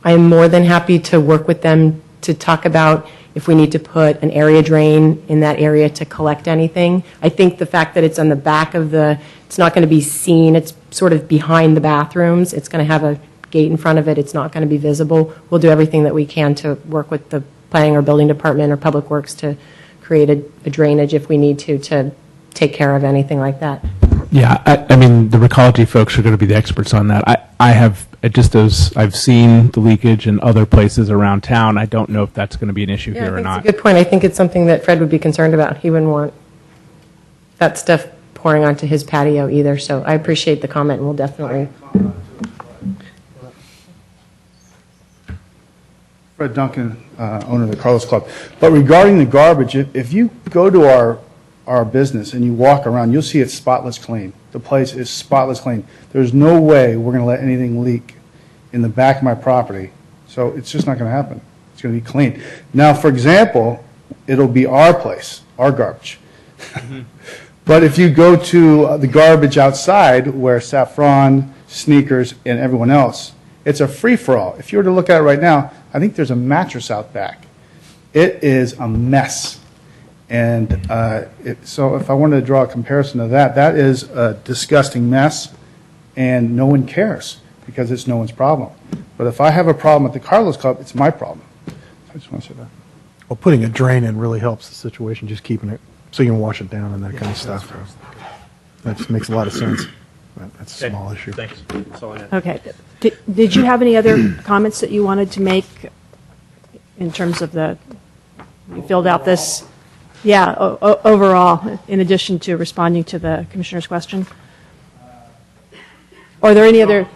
am more than happy to work with them to talk about if we need to put an area drain in that area to collect anything. I think the fact that it's on the back of it's not going to be seen, it's sort of behind the bathrooms, it's going to have a gate in front of it, it's not going to be visible. We'll do everything that we can to work with the planning or building department or public works to create a drainage if we need to take care of anything like that. Yeah, I mean, the Recology folks are going to be the experts on that. I have, just as I've seen the leakage in other places around town, I don't know if that's going to be an issue Yeah, here I or think not. it's a good point. I think it's something that Fred would be concerned about. He wouldn't want that stuff pouring onto his patio either, so I appreciate the comment, and we'll definitely. Fred Duncan, owner of the Carlos Club. But regarding the garbage, if you go to our business and you walk around, you'll see it's spotless clean. The place is spotless clean. There's no way we're going to let anything leak in the back of my property. So it's just not going to happen. It's going to be clean. Now, for example, it'll be our place, our garbage. But if you go to the garbage outside where Saffron, Sneakers, and everyone else, it's a free-for-all. If you were to look at it right now, I think there's a mattress out back. It is a mess. And so if I wanted to draw a comparison to that, that is a disgusting mess, and no one cares because it's no one's problem. But if I have a problem at the Carlos Club, it's my problem. I just want to say that. Well, putting a drain in really helps the situation, just keeping it so you can wash it down and that kind of stuff. That just makes a lot of sense. But that's a small issue. Thanks. That's all I had. Okay. Did you have any other comments that you wanted to make in terms of you filled out this, overall, in addition to responding to the Commissioner's question? Are there any other,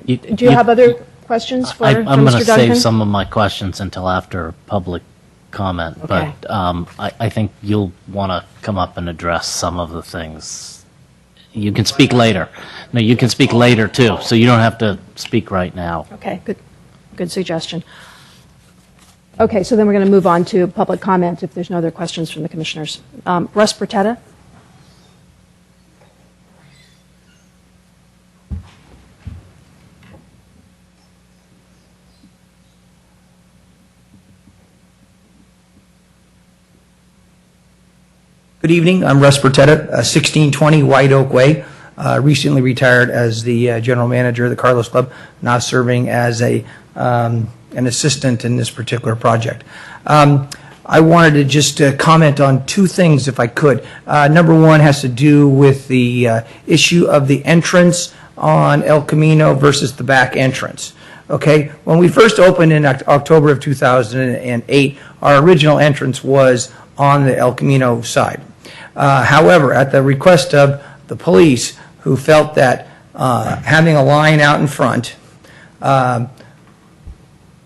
do you have other questions for Mr. Duncan? I'm going to save some of my questions until after public comment, Okay. but I think you'll want to come up and address some of the things. You can speak later. No, you can speak later too, so you don't have to speak right now. Okay, good suggestion. Okay, so then we're going to move on to public comment if there's no other questions from the commissioners. Russ Bertetta? Good evening. I'm Russ Bertetta, 1620 White Oak Way. Recently retired as the general manager of the Carlos Club, now serving as an assistant in this particular project. I wanted to just comment on two things, if I could. Number one has to do with the issue of the entrance on El Camino versus the back entrance. Okay, when we first opened in October of 2008, our original entrance was on the El Camino side. However, at the request of the police, who felt that having a line out in front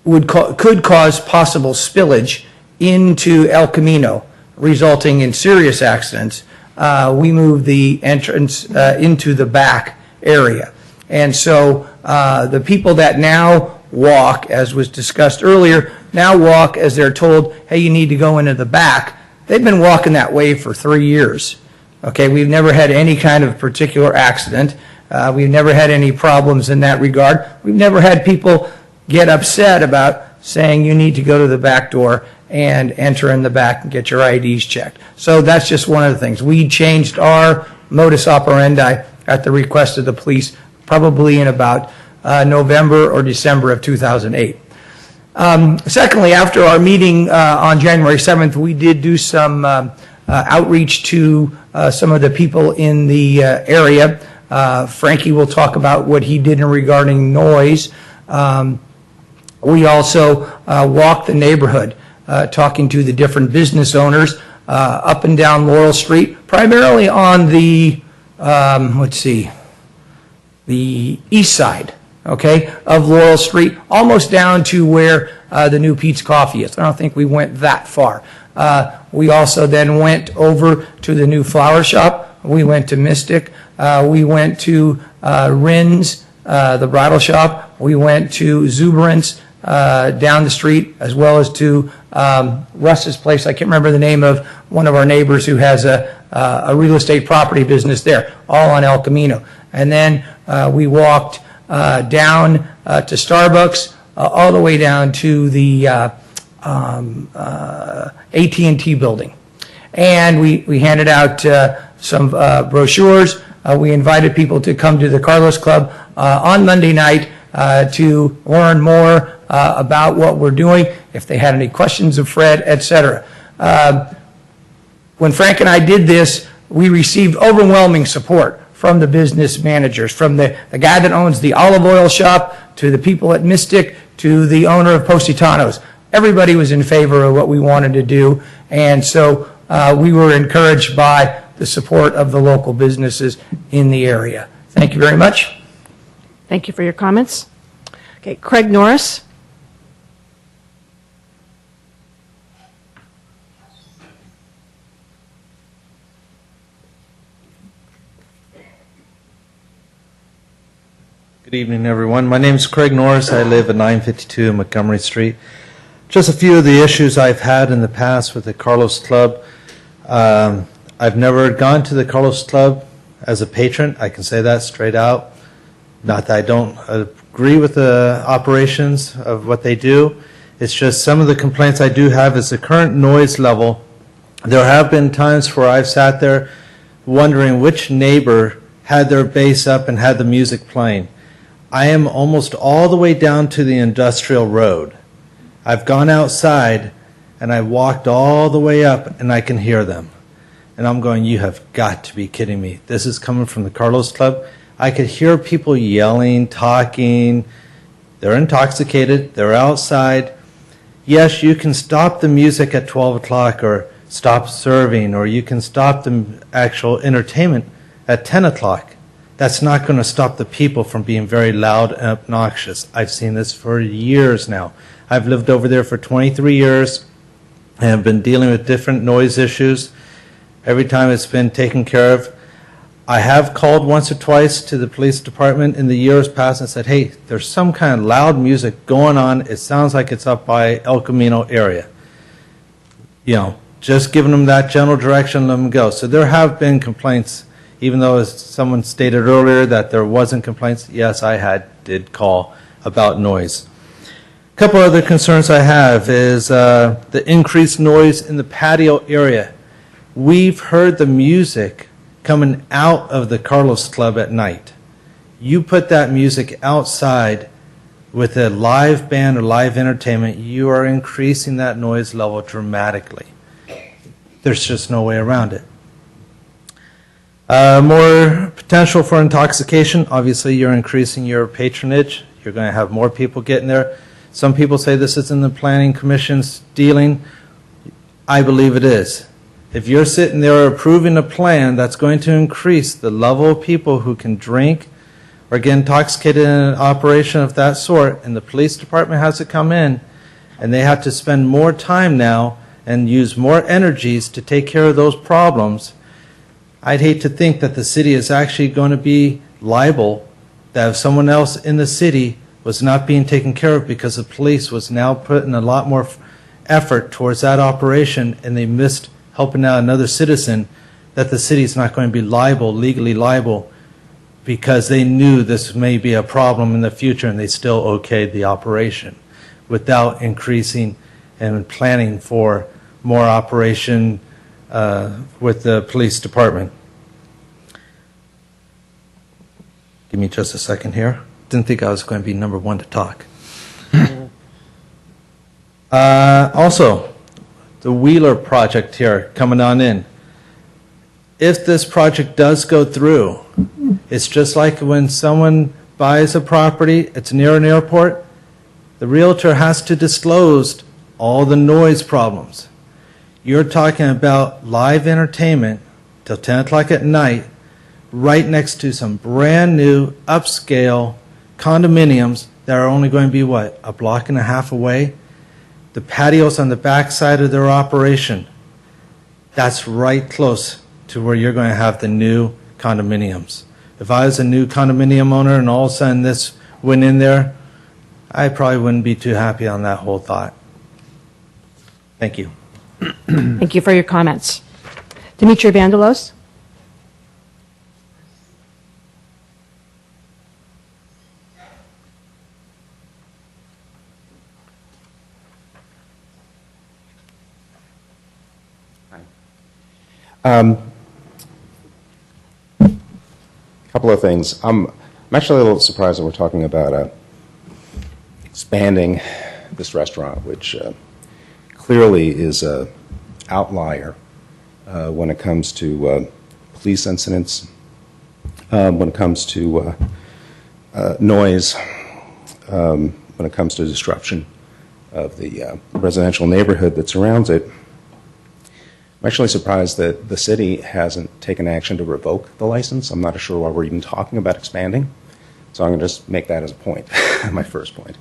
could cause possible spillage into El Camino, resulting in serious accidents, we moved the entrance into the back area. And so the people that now walk, as was discussed earlier, now walk as they're told, hey, you need to go into the back. They've been walking that way for 3 years. Okay, we've never had any kind of particular accident. We've never had any problems in that regard. We've never had people get upset about saying you need to go to the back door and enter in the back and get your IDs checked. So that's just one of the things. We changed our modus operandi at the request of the police probably in about November or December of 2008. Secondly, after our meeting on January 7th, we did do some outreach to some of the people in the area. Frankie will talk about what he did in regarding noise. We also walked the neighborhood, talking to the different business owners up and down Laurel Street, primarily on the, the east side, okay, of Laurel Street, almost down to where the new Pete's Coffee is. I don't think we went that far. We also then went over to the new flower shop. We went to Mystic. We went to Rin's, the bridal shop. We went to Zuberance down the street, as well as to Russ's place. I can't remember the name of one of our neighbors who has a real estate property business there, all on El Camino. And then we walked down to Starbucks, all the way down to the AT&T building. And we handed out some brochures. We invited people to come to the Carlos Club on Monday night to learn more about what we're doing, if they had any questions of Fred, et cetera. When Frank and I did this, we received overwhelming support from the business managers, from the guy that owns the olive oil shop, to the people at Mystic, to the owner of Positano's. Everybody was in favor of what we wanted to do, and so we were encouraged by the support of the local businesses in the area. Thank you very much. Thank you for your comments. Okay, Craig Norris. Good evening, everyone. My name is Craig Norris. I live at 952 Montgomery Street. Just a few of the issues I've had in the past with the Carlos Club. I've never gone to the Carlos Club as a patron. I can say that straight out. Not that I don't agree with the operations of what they do. It's just some of the complaints I do have is the current noise level. There have been times where I've sat there wondering which neighbor had their bass up and had the music playing. I am almost all the way down to the industrial road. I've gone outside and I walked all the way up and I can hear them. And I'm going, you have got to be kidding me. This is coming from the Carlos Club. I could hear people yelling, talking. They're intoxicated. They're outside. Yes, you can stop the music at 12 o'clock or stop serving, or you can stop the actual entertainment at 10 o'clock. That's not going to stop the people from being very loud and obnoxious. I've seen this for years now. I've lived over there for 23 years and have been dealing with different noise issues. Every time it's been taken care of. I have called once or twice to the police department in the years past and said, hey, there's some kind of loud music going on. It sounds like it's up by El Camino area. You know, just giving them that general direction, let them go. So there have been complaints. Even though, as someone stated earlier, that there wasn't complaints, yes, I did call about noise. A couple other concerns I have is the increased noise in the patio area. We've heard the music coming out of the Carlos Club at night. You put that music outside with a live band or live entertainment, you are increasing that noise level dramatically. There's just no way around it. More potential for intoxication. Obviously, you're increasing your patronage. You're going to have more people getting there. Some people say this isn't the Planning Commission's dealing. I believe it is. If you're sitting there approving a plan that's going to increase the level of people who can drink or get intoxicated in an operation of that sort, and the police department has to come in, and they have to spend more time now and use more energies to take care of those problems, I'd hate to think that the city is actually going to be liable that if someone else in the city was not being taken care of because the police was now putting a lot more effort towards that operation and they missed helping out another citizen, that the city is not going to be liable, legally liable, because they knew this may be a problem in the future and they still okayed the operation without increasing and planning for more operation with the police department. Give me just a second here. Didn't think I was going to be number one to talk. Also, the Wheeler project here coming on in. If this project does go through, it's just like when someone buys a property, it's near an airport, the realtor has to disclose all the noise problems. You're talking about live entertainment till 10 o'clock at night, right next to some brand new upscale condominiums that are only going to be, what, a block and a half away? The patios on the back side of their operation, that's right close to where you're going to have the new condominiums. If I was a new condominium owner and all of a sudden this went in there, I probably wouldn't be too happy on that whole thought. Thank you. Thank you for your comments. Dimitri Vangelos. Couple of things. I'm actually a little surprised that we're talking about expanding this restaurant, which clearly is an outlier when it comes to police incidents, when it comes to noise, when it comes to disruption of the residential neighborhood that surrounds it. I'm actually surprised that the city hasn't taken action to revoke the license. I'm not sure why we're even talking about expanding. So I'm going to just make that as a point, my first point.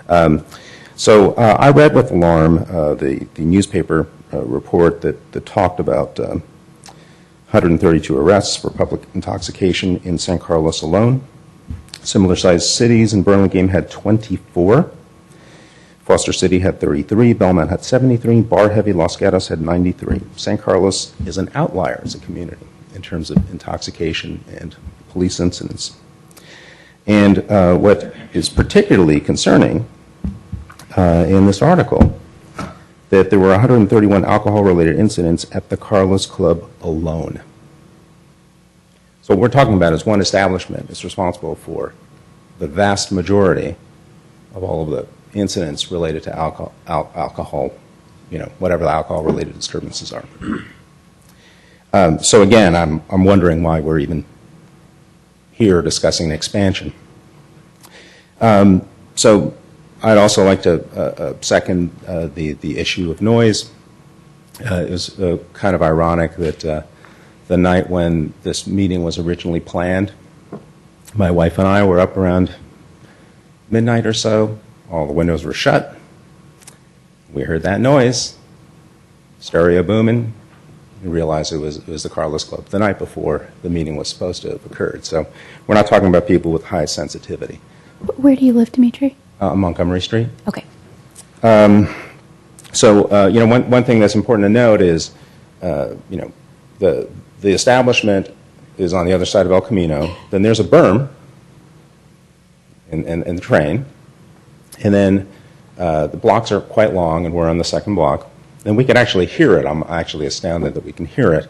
I read with alarm the newspaper report that talked about 132 arrests for public intoxication in San Carlos alone. Similar-sized cities in Burlingame had 24. Foster City had 33, Belmont had 73, Bar Heavy, Los Gatos had 93. San Carlos is an outlier as a community in terms of intoxication and police incidents. And what is particularly concerning in this article, that there were 131 alcohol-related incidents at the Carlos Club alone. So what we're talking about is one establishment is responsible for the vast majority of all of the incidents related to alcohol, whatever the alcohol-related disturbances are. So again, I'm wondering why we're even here discussing expansion. So I'd also like to second the issue of noise. It was kind of ironic that the night when this meeting was originally planned, my wife and I were up around midnight or so. All the windows were shut. We heard that noise, stereo booming. We realized it was the Carlos Club the night before the meeting was supposed to have occurred. So we're not talking about people with high sensitivity. Where do you live, Dimitri? Montgomery Street. Okay. One thing that's important to note is, the establishment is on the other side of El Camino. Then there's a berm in the train. And then the blocks are quite long, and we're on the second block. And we can actually hear it. I'm actually astounded that we can hear it.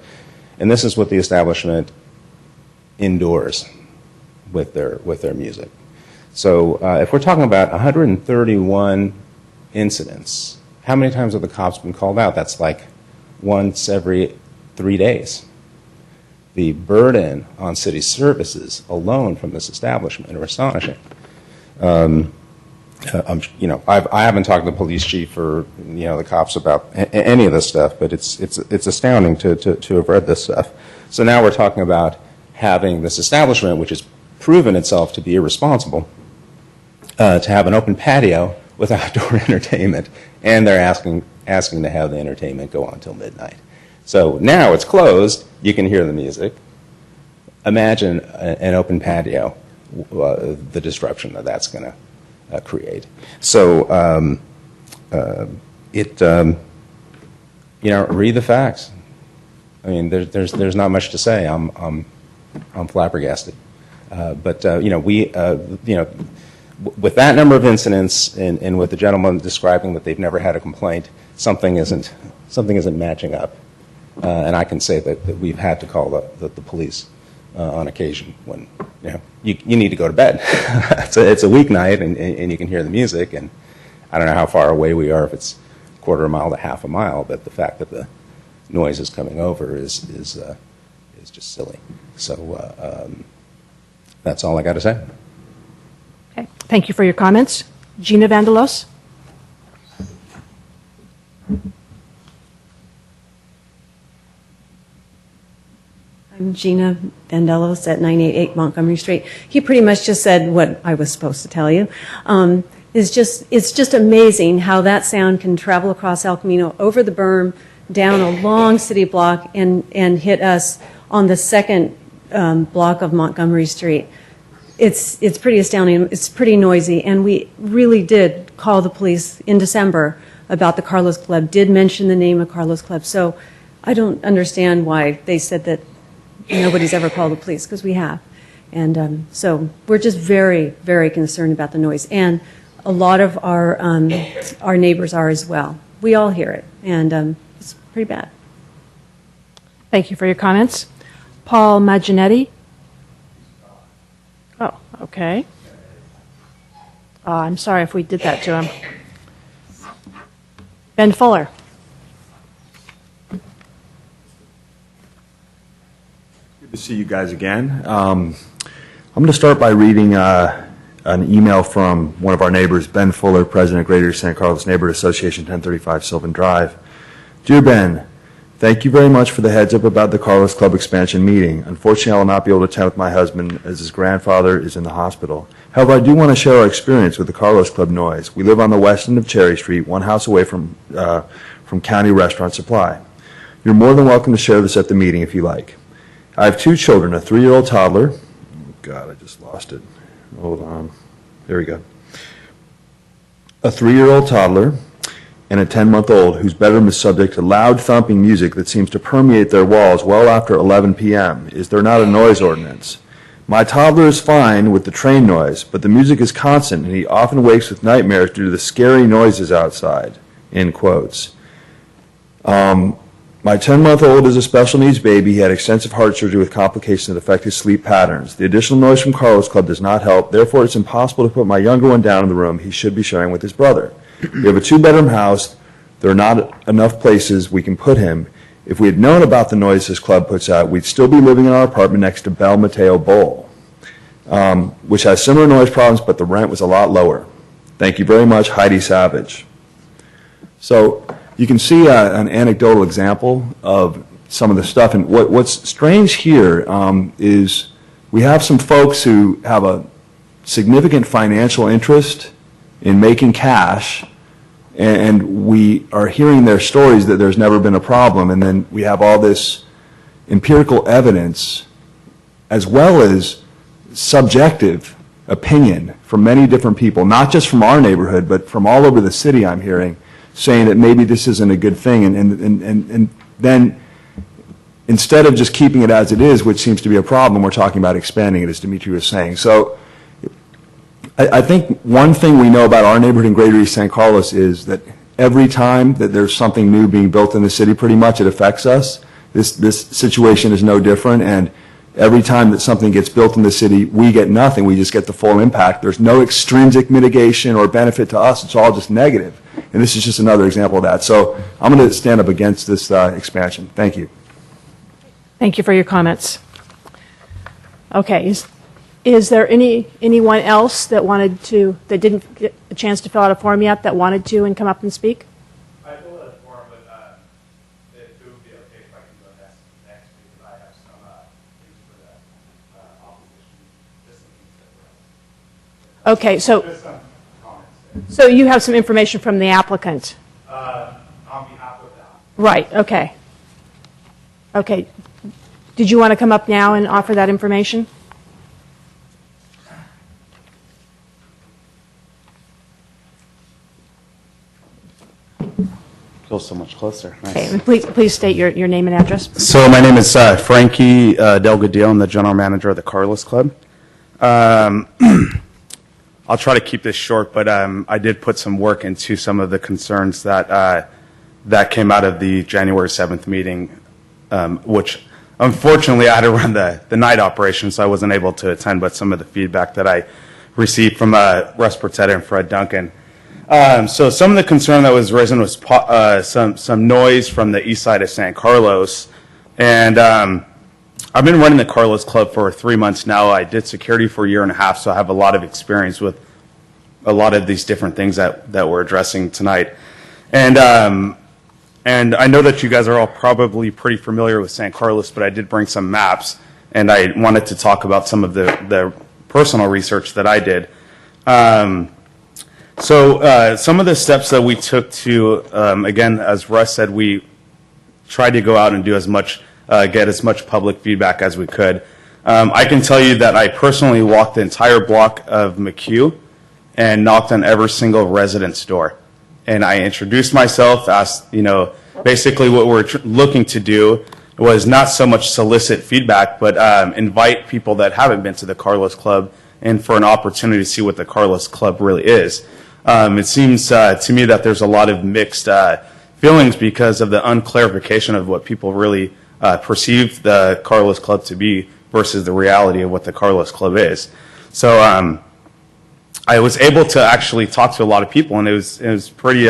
And this is what the establishment endures with their music. So if we're talking about 131 incidents, how many times have the cops been called out? That's like once every 3 days. The burden on city services alone from this establishment are astonishing. I haven't talked to the police chief or the cops about any of this stuff, but it's astounding to have read this stuff. So now we're talking about having this establishment, which has proven itself to be irresponsible, to have an open patio with outdoor entertainment, and they're asking to have the entertainment go on till midnight. So now it's closed. You can hear the music. Imagine an open patio, the disruption that's going to create. So read the facts. I mean, there's not much to say. I'm flabbergasted. With that number of incidents, and with the gentleman describing that they've never had a complaint, something isn't matching up. And I can say that we've had to call the police on occasion when you need to go to bed. It's a weeknight, and you can hear the music, and I don't know how far away we are, if it's a quarter of a mile to half a mile, but the fact that the noise is coming over is just silly. So that's all I got to say. Okay. Thank you for your comments. Gina Vandelos. I'm Gina Vandelos at 988 Montgomery Street. He pretty much just said what I was supposed to tell you. It's just amazing how that sound can travel across El Camino, over the berm, down a long city block, and hit us on the second block of Montgomery Street. It's pretty astounding. It's pretty noisy, and we really did call the police in December about the Carlos Club, did mention the name of Carlos Club. So I don't understand why they said that nobody's ever called the police, because we have. And so we're just very, very concerned about the noise. And a lot of our neighbors are as well. We all hear it, and it's pretty bad. Thank you for your comments. Paul Maginetti? Oh, okay. I'm sorry if we did that to him. Ben Fuller? Good to see you guys again. I'm going to start by reading an email from one of our neighbors, Ben Fuller, President of Greater San Carlos Neighborhood Association, 1035 Sylvan Drive. Dear Ben, thank you very much for the heads up about the Carlos Club expansion meeting. Unfortunately, I will not be able to attend with my husband as his grandfather is in the hospital. However, I do want to share our experience with the Carlos Club noise. We live on the west end of Cherry Street, one house away from County Restaurant Supply. You're more than welcome to share this at the meeting if you like. I have 2 children, a 3-year-old toddler. Oh, God, I just lost it. Hold on. There we go. A 3-year-old toddler and a 10-month-old whose bedroom is subject to loud thumping music that seems to permeate their walls well after 11 p.m. Is there not a noise ordinance? My toddler is fine with the train noise, but the music is constant and he often wakes with nightmares due to the scary noises outside, in quotes. My 10-month-old is a special needs baby. He had extensive heart surgery with complications that affect his sleep patterns. The additional noise from Carlos Club does not help. Therefore, it's impossible to put my younger one down in the room he should be sharing with his brother. We have a 2-bedroom house. There are not enough places we can put him. If we had known about the noise this club puts out, we'd still be living in our apartment next to Bel Mateo Bowl, which has similar noise problems, but the rent was a lot lower. Thank you very much, Heidi Savage. So you can see an anecdotal example of some of the stuff. And what's strange here is we have some folks who have a significant financial interest in making cash, and we are hearing their stories that there's never been a problem, and then we have all this empirical evidence as well as subjective opinion from many different people, not just from our neighborhood, but from all over the city I'm hearing, saying that maybe this isn't a good thing, and then instead of just keeping it as it is, which seems to be a problem, we're talking about expanding it, as Dimitri was saying. So I think one thing we know about our neighborhood in Greater East San Carlos is that every time that there's something new being built in the city, pretty much it affects us. This situation is no different, and every time that something gets built in the city, we get nothing. We just get the full impact. There's no extrinsic mitigation or benefit to us. It's all just negative. And this is just another example of that. So I'm going to stand up against this expansion. Thank you. Thank you for your comments. Okay, is there anyone else that didn't get a chance to fill out a form yet that wanted to and come up and speak? I filled out a form, but it would be okay if I can go next week. I have some things for that opposition. Okay, Just some comments. so you have some information from the applicant? On behalf of that. Right, okay. Okay. Did you want to come up now and offer that information? Feel so much closer. Nice. Okay, and please state your name and address. So my name is Frankie Delgadillo. I'm the general manager of the Carlos Club. I'll try to keep this short, but I did put some work into some of the concerns that came out of the January 7th meeting, which unfortunately I had to run the night operation, so I wasn't able to attend, but some of the feedback that I received from Russ Portetta and Fred Duncan. So some of the concern that was risen was some noise from the east side of San Carlos. And I've been running the Carlos Club for 3 months now. I did security for a year and a half, so I have a lot of experience with a lot of these different things that we're addressing tonight. And I know that you guys are all probably pretty familiar with San Carlos, but I did bring some maps, and I wanted to talk about some of the personal research that I did. So some of the steps that we took to, again, as Russ said, we tried to go out and do as much, get as much public feedback as we could. I can tell you that I personally walked the entire block of McHugh and knocked on every single resident's door. And I introduced myself, asked, basically what we're looking to do was not so much solicit feedback, but invite people that haven't been to the Carlos Club in for an opportunity to see what the Carlos Club really is. It seems to me that there's a lot of mixed feelings because of the unclarification of what people really perceive the Carlos Club to be versus the reality of what the Carlos Club is. So I was able to actually talk to a lot of people, and it was pretty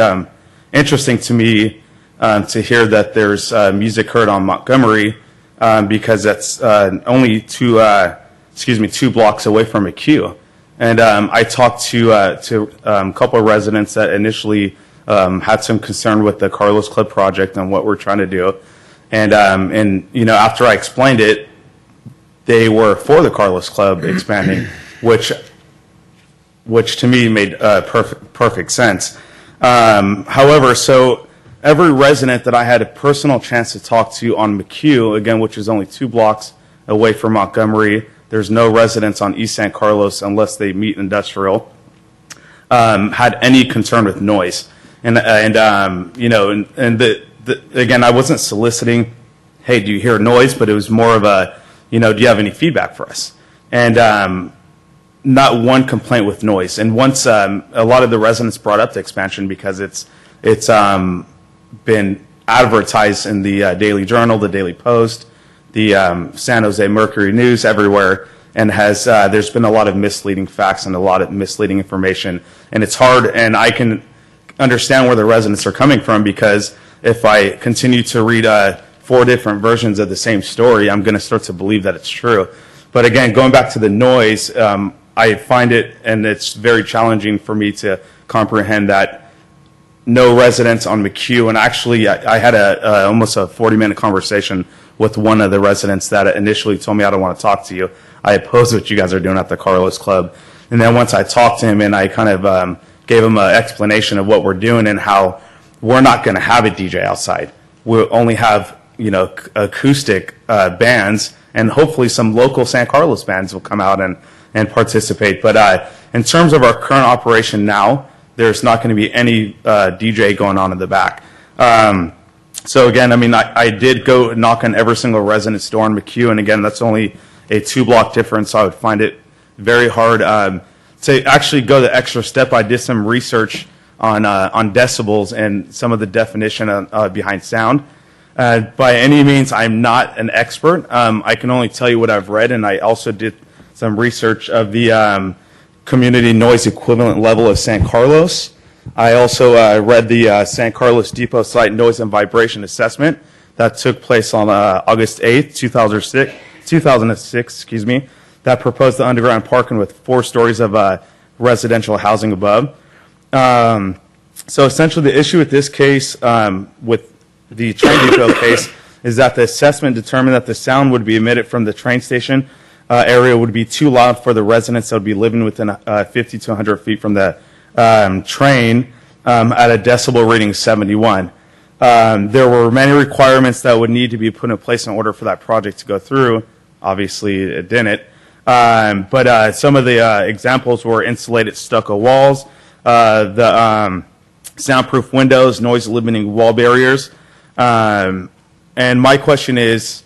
interesting to me to hear that there's music heard on Montgomery because that's only two blocks away from McHugh. And I talked to a couple of residents that initially had some concern with the Carlos Club project and what we're trying to do. And after I explained it, they were for the Carlos Club expanding, which to me made perfect sense. However, so every resident that I had a personal chance to talk to on McHugh, again, which is only 2 blocks away from Montgomery, there's no residents on East San Carlos unless they meet industrial, had any concern with noise. Again, I wasn't soliciting, hey, do you hear noise? But it was more of a, do you have any feedback for us? And not one complaint with noise. And once a lot of the residents brought up the expansion because it's been advertised in the Daily Journal, the Daily Post, the San Jose Mercury News, everywhere, and there's been a lot of misleading facts and a lot of misleading information. And it's hard, and I can understand where the residents are coming from, because if I continue to read 4 different versions of the same story, I'm going to start to believe that it's true. But again, going back to the noise, I find it, and it's very challenging for me to comprehend that no residents on McHugh, and actually I had almost a 40-minute conversation with one of the residents that initially told me, I don't want to talk to you. I oppose what you guys are doing at the Carlos Club. And then once I talked to him and I kind of gave him an explanation of what we're doing and how we're not going to have a DJ outside. We'll only have, acoustic bands, and hopefully some local San Carlos bands will come out and participate. But in terms of our current operation now, there's not going to be any DJ going on in the back. So again, I did go knock on every single resident's door in McHugh, and again, that's only a 2-block difference, so I would find it very hard to actually go the extra step. I did some research on decibels and some of the definition behind sound. By any means, I'm not an expert. I can only tell you what I've read, and I also did some research of the community noise equivalent level of San Carlos. I also read the San Carlos Depot Site Noise and Vibration Assessment that took place on August 8th, 2006, that proposed the underground parking with 4 stories of residential housing above. So essentially the issue with this case, with the train depot case, is that the assessment determined that the sound would be emitted from the train station area would be too loud for the residents that would be living within 50 to 100 feet from the train at a decibel reading 71. There were many requirements that would need to be put in place in order for that project to go through. Obviously, it didn't. But some of the examples were insulated stucco walls, the soundproof windows, noise-limiting wall barriers. And my question is,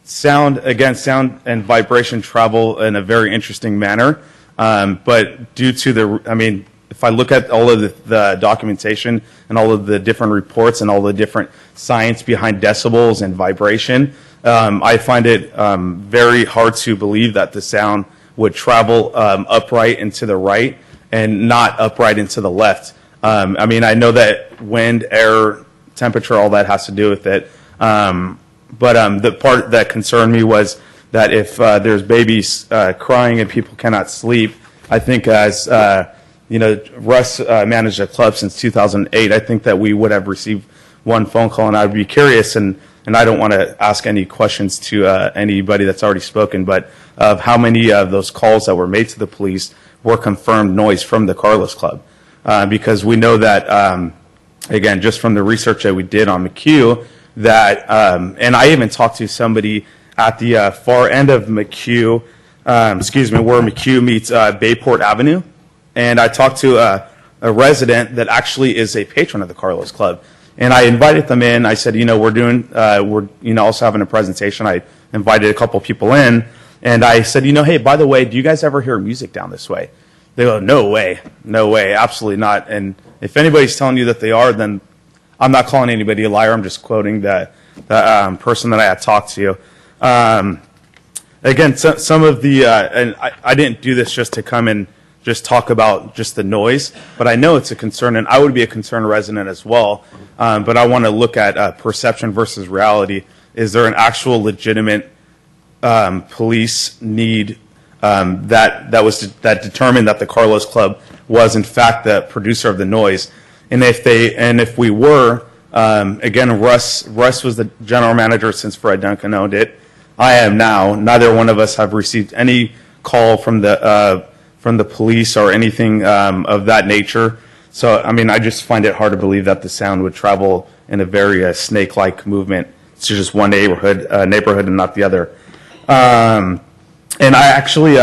sound and vibration travel in a very interesting manner. But due to if I look at all of the documentation and all of the different reports and all the different science behind decibels and vibration, I find it very hard to believe that the sound would travel upright and to the right and not upright and to the left. I know that wind, air, temperature, all that has to do with it. But the part that concerned me was that if there's babies crying and people cannot sleep, I think as Russ managed a club since 2008, I think that we would have received one phone call, and I'd be curious, and I don't want to ask any questions to anybody that's already spoken, but of how many of those calls that were made to the police were confirmed noise from the Carlos Club. Because we know that, again, just from the research that we did on McHugh, that, and I even talked to somebody at the far end of McHugh, where McHugh meets Bayport Avenue, and I talked to a resident that actually is a patron of the Carlos Club, and I invited them in. I said, we're also having a presentation. I invited a couple people in, and I said, hey, by the way, do you guys ever hear music down this way? They go, no way, absolutely not. And if anybody's telling you that they are, then I'm not calling anybody a liar. I'm just quoting the the person that I had talked to. Again, some of the, and I didn't do this just to come and just talk about just the noise, but I know it's a concern, and I would be a concerned resident as well. But I want to look at perception versus reality. Is there an actual legitimate police need that determined that the Carlos Club was in fact the producer of the noise? And if we were, again, Russ was the general manager since Fred Duncan owned it. I am now. Neither one of us have received any call from the police or anything of that nature. So, I mean, I just find it hard to believe that the sound would travel in a very snake-like movement to just one neighborhood and not the other. And I actually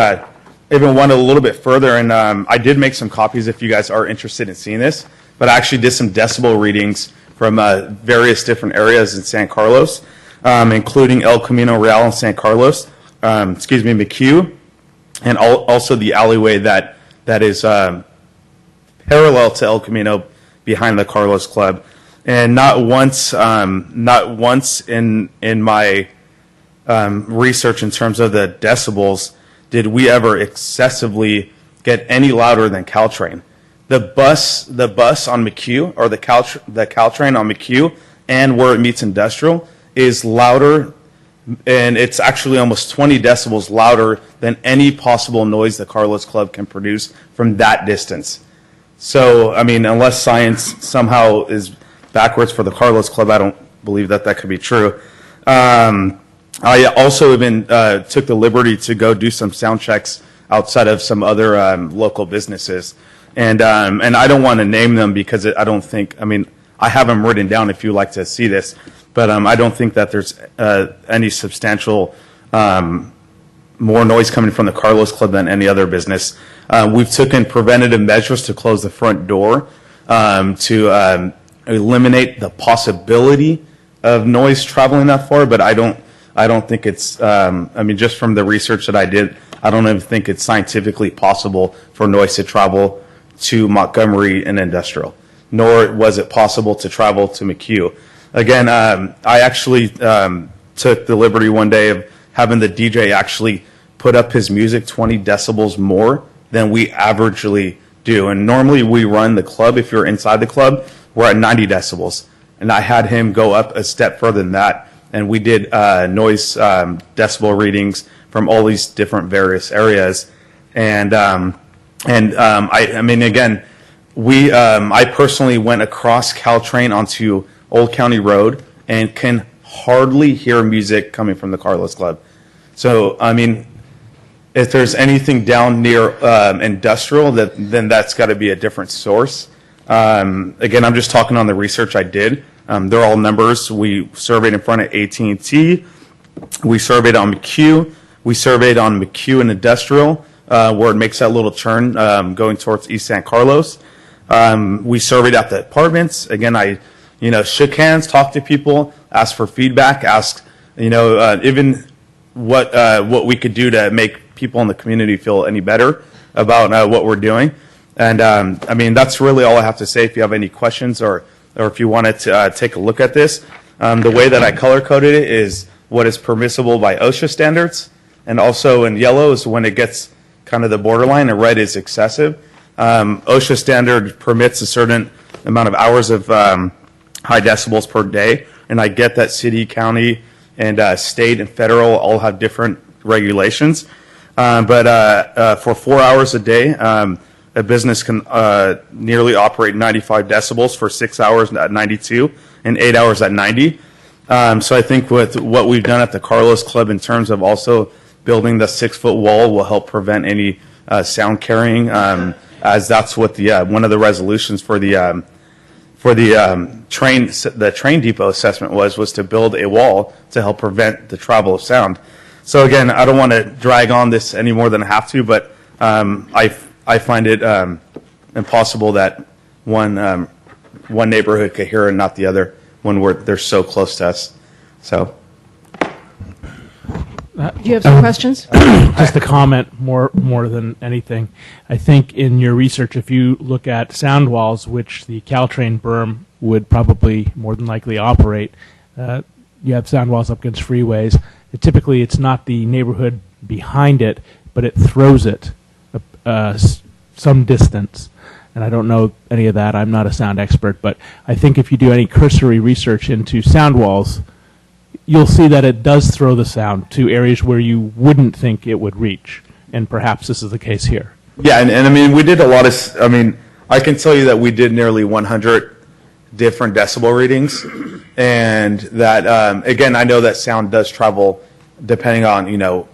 even went a little bit further, and I did make some copies if you guys are interested in seeing this. But I actually did some decibel readings from various different areas in San Carlos, including El Camino Real and San Carlos, McHugh, and also the alleyway that is parallel to El Camino behind the Carlos Club. And not once in my research in terms of the decibels did we ever excessively get any louder than Caltrain. The bus on McHugh, or the Caltrain on McHugh, and where it meets Industrial, is louder, and it's actually almost 20 decibels louder than any possible noise the Carlos Club can produce from that distance. So, I mean, unless science somehow is backwards for the Carlos Club, I don't believe that could be true. I also even took the liberty to go do some sound checks outside of some other local businesses. And I don't want to name them because I don't think, I mean, I have them written down if you'd like to see this, but I don't think that there's any substantial more noise coming from the Carlos Club than any other business. We've taken preventative measures to close the front door to eliminate the possibility of noise traveling that far, but I don't think it's, I mean, just from the research that I did, I don't even think it's scientifically possible for noise to travel to Montgomery and Industrial, nor was it possible to travel to McHugh. Again, I actually took the liberty one day of having the DJ actually put up his music 20 decibels more than we averagely do. And normally we run the club, if you're inside the club, we're at 90 decibels. And I had him go up a step further than that. And we did noise decibel readings from all these different various areas. And I mean, again, I personally went across Caltrain onto Old County Road and can hardly hear music coming from the Carlos Club. So, I mean, if there's anything down near Industrial, then that's got to be a different source. Again, I'm just talking on the research I did. They're all numbers. We surveyed in front of AT&T. We surveyed on McHugh. We surveyed on McHugh and Industrial, where it makes that little turn going towards East San Carlos. We surveyed at the apartments. Again, I shook hands, talked to people, asked for feedback, asked, even what we could do to make people in the community feel any better about what we're doing. And I mean, that's really all I have to say. If you have any questions or if you wanted to take a look at this, the way that I color coded it is what is permissible by OSHA standards, and also in yellow is when it gets kind of the borderline, and red is excessive. OSHA standard permits a certain amount of hours of high decibels per day, and I get that city, county, and state and federal all have different regulations. But for 4 hours a day, a business can nearly operate 95 decibels for 6 hours at 92 and 8 hours at 90. So I think with what we've done at the Carlos Club in terms of also building the 6-foot wall will help prevent any sound carrying, as that's what the one of the resolutions for the train depot assessment was to build a wall to help prevent the travel of sound. So again, I don't want to drag on this any more than I have to, but I find it impossible that one neighborhood could hear and not the other when they're so close to us. So. Do you have some questions? Just a comment more than anything. I think in your research, if you look at sound walls, which the Caltrain berm would probably more than likely operate, you have sound walls up against freeways. Typically, it's not the neighborhood behind it, but it throws it some distance. And I don't know any of that. I'm not a sound expert, but I think if you do any cursory research into sound walls, you'll see that it does throw the sound to areas where you wouldn't think it would reach. And perhaps this is the case here. Yeah, and I mean, we did a lot of, I mean, I can tell you that we did nearly 100 different decibel readings. And that, again, I know that sound does travel depending on, you know,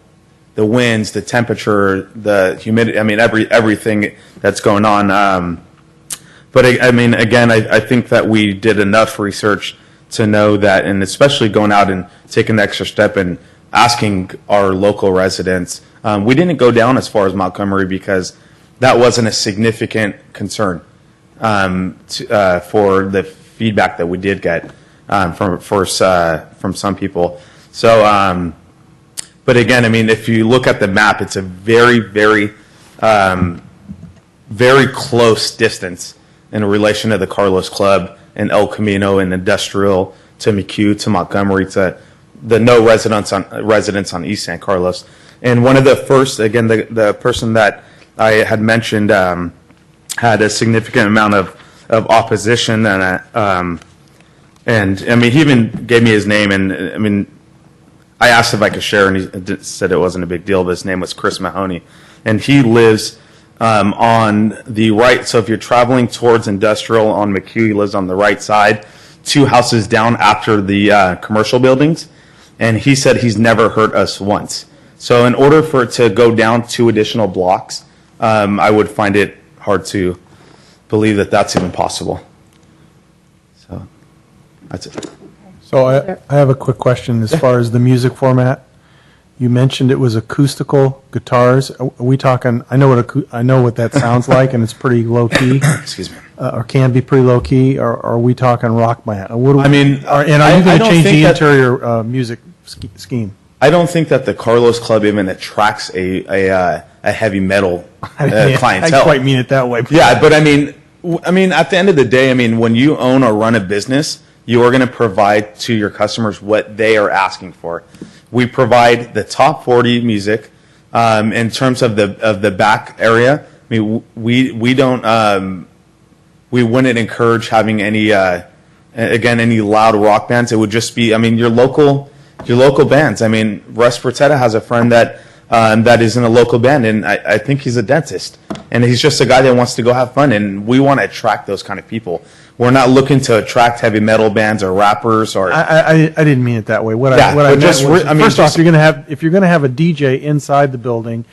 the winds, the temperature, the humidity, I mean, everything that's going on. But I mean, again, I think that we did enough research to know that, and especially going out and taking the extra step and asking our local residents. We didn't go down as far as Montgomery because that wasn't a significant concern for the feedback that we did get from some people. So, but again, I mean, if you look at the map, it's a very, very, very close distance in relation to the Carlos Club and El Camino and Industrial to McHugh to Montgomery to the no residents on East San Carlos. And one of the first, again, the person that I had mentioned had a significant amount of opposition, and I mean, he even gave me his name, and I mean, I asked if I could share, and he said it wasn't a big deal, but his name was Chris Mahoney. And he lives on the right, so if you're traveling towards Industrial on McHugh, he lives on the right side, 2 houses down after the commercial buildings, and he said he's never heard us once. So in order for it to go down 2 additional blocks, I would find it hard to believe that that's even possible. So that's it. So I have a quick question as far as the music format. You mentioned it was acoustical guitars. Are we talking? I know what that sounds like, and it's pretty low key. Excuse me. Or can be pretty low key. Or are we talking rock band? I mean, are you going to change the interior music scheme? I don't think that the Carlos Club even attracts a heavy metal clientele. I didn't quite mean it that way. Yeah, but I mean, at the end of the day, I mean, when you own or run a business, you are going to provide to your customers what they are asking for. We provide the top 40 music. In terms of the back area, I mean, we don't we wouldn't encourage having any any loud rock bands. It would just be, I mean, your local bands. I mean, Russ Bertetta has a friend that is in a local band, and I think he's a dentist, and he's just a guy that wants to go have fun, and we want to attract those kind of people. We're not looking to attract heavy metal bands or rappers or. I didn't mean it that way. What I meant was, first off, if you're going to have a DJ inside the building,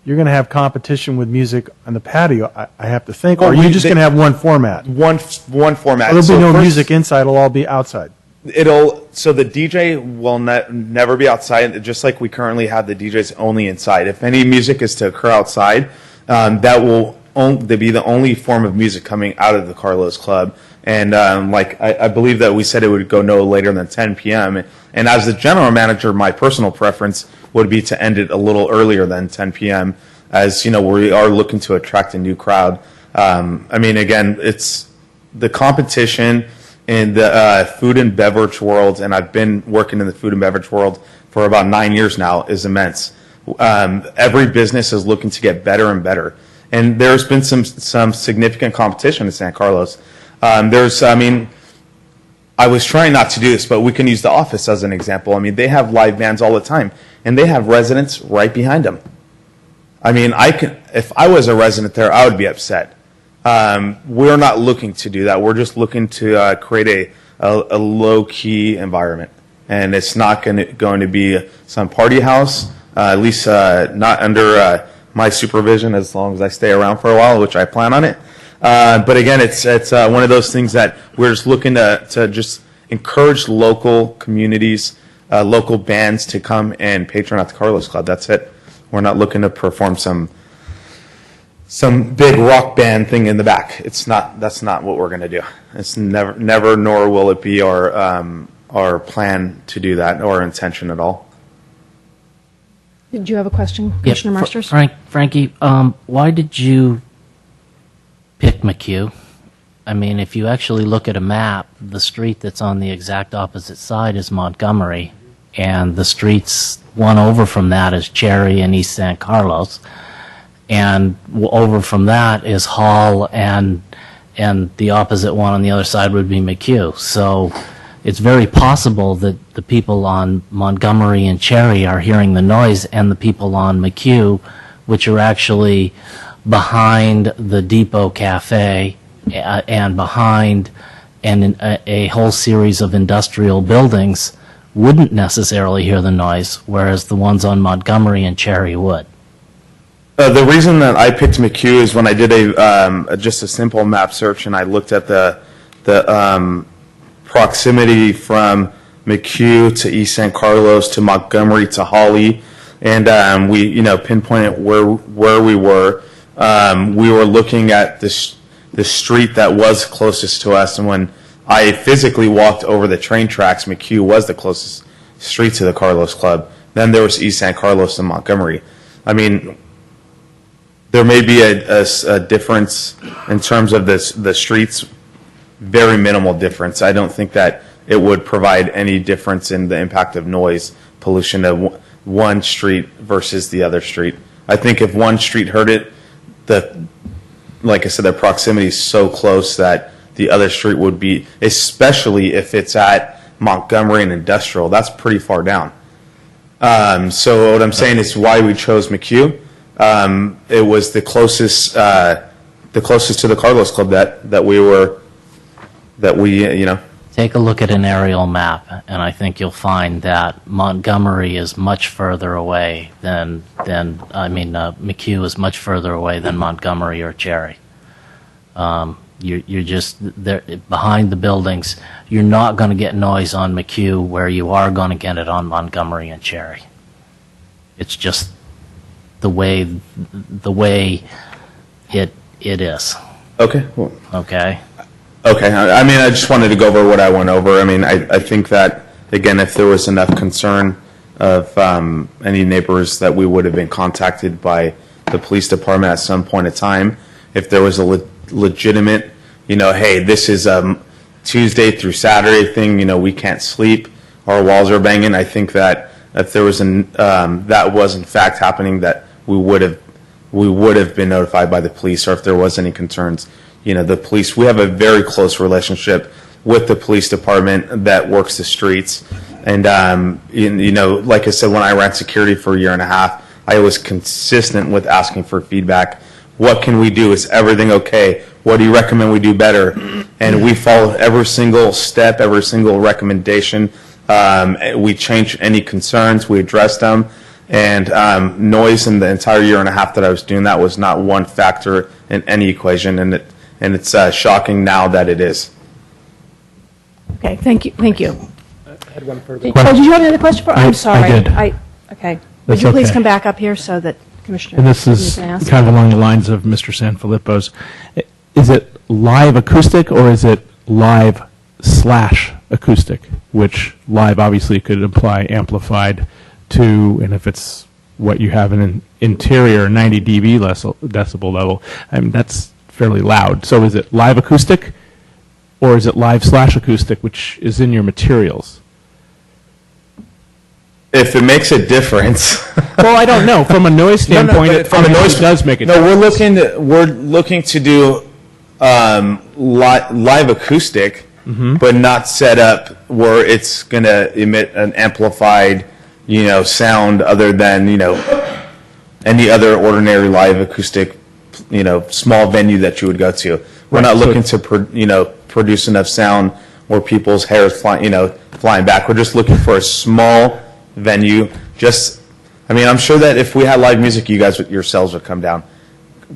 you're going to have competition with music on the patio. I have to think. Or are you just going to have one format? One format. There'll be no music inside. It'll all be outside. So the DJ will never be outside, just like we currently have the DJs only inside. If any music is to occur outside, that will be the only form of music coming out of the Carlos Club. And I believe that we said it would go no later than 10 p.m. And as the general manager, my personal preference would be to end it a little earlier than 10 p.m. As you know, we are looking to attract a new crowd. I mean, again, it's the competition in the food and beverage world, and I've been working in the food and beverage world for about 9 years now, is immense. Every business is looking to get better and better. And there's been some significant competition in San Carlos. I was trying not to do this, but we can use The Office as an example. I mean, they have live bands all the time, and they have residents right behind them. I mean, if I was a resident there, I would be upset. We're not looking to do that. We're just looking to create a low-key environment. And it's not going to be some party house, at least not under my supervision as long as I stay around for a while, which I plan on it. But again, it's one of those things that we're just looking to just encourage local communities, local bands to come and patronize the Carlos Club. That's it. We're not looking to perform some big rock band thing in the back. That's not what we're going to do. It's never, nor will it be our plan to do that, or intention at all. Did you have a question, Commissioner Marsters? Frankie, why did you pick McHugh I mean, if you actually look at a map, the street that's on the exact opposite side is Montgomery, and the streets one over from that is Cherry and East San Carlos, and over from that is Hall, and the opposite one on the other side would be McHugh. So it's very possible that the people on Montgomery and Cherry are hearing the noise, and the people on McHugh, which are actually behind the Depot Cafe and behind a whole series of industrial buildings, wouldn't necessarily hear the noise, whereas the ones on Montgomery and Cherry would. The reason that I picked McHugh is when I did just a simple map search and I looked at the proximity from McHugh to East San Carlos to Montgomery to Hawley, and we pinpointed where we were. We were looking at the street that was closest to us, and when I physically walked over the train tracks, McHugh was the closest street to the Carlos Club. Then there was East San Carlos and Montgomery. I mean, there may be a difference in terms of the streets, very minimal difference. I don't think that it would provide any difference in the impact of noise pollution of one street versus the other street. I think if one street heard it, like I said, the proximity is so close that the other street would be, especially if it's at Montgomery and Industrial, that's pretty far down. So what I'm saying is why we chose McHugh. It was the closest to the Carlos Club that we Take a look at an aerial map, and I think you'll find that Montgomery is much further away McHugh is much further away than Montgomery or Cherry. You're just there behind the buildings. You're not going to get noise on McHugh where you are going to get it on Montgomery and Cherry. It's just the way it is. Okay. Okay. Okay. I mean, I just wanted to go over what I went over. I mean, I think that, again, if there was enough concern of any neighbors, that we would have been contacted by the police department at some point in time. If there was a legitimate, hey, this is a Tuesday through Saturday thing, we can't sleep, our walls are banging. I think that if there was that was in fact happening, that we would have been notified by the police, or if there was any concerns. The police, we have a very close relationship with the police department that works the streets. And, like I said, when I ran security for a year and a half, I was consistent with asking for feedback. What can we do? Is everything okay? What do you recommend we do better? And we followed every single step, every single recommendation. We changed any concerns. We addressed them. And noise in the entire year and a half that I was doing that was not one factor in any equation. And it's shocking now that it is. Okay, thank you. I had one further Oh, question. did you have another question? I'm sorry. I did. Okay. Would That's you please okay. come back up here so that Commissioner And this you is can ask? kind of along the lines of Mr. Sanfilippo's. Is it live acoustic or is it live/acoustic? Which live obviously could imply amplified to, and if it's what you have in an interior 90 dB decibel level, that's fairly loud. So is it live acoustic or is it live/acoustic, which is in your materials? If it makes a difference. Well, I don't know. From a noise standpoint, it does make a difference. We're looking to do live acoustic, but not set up where it's going to emit an amplified, sound other than any other ordinary live acoustic, small venue that you would go to. We're not looking to produce enough sound where people's hair is flying back. We're just looking for a small venue. I'm sure that if we had live music, you guys yourselves would come down,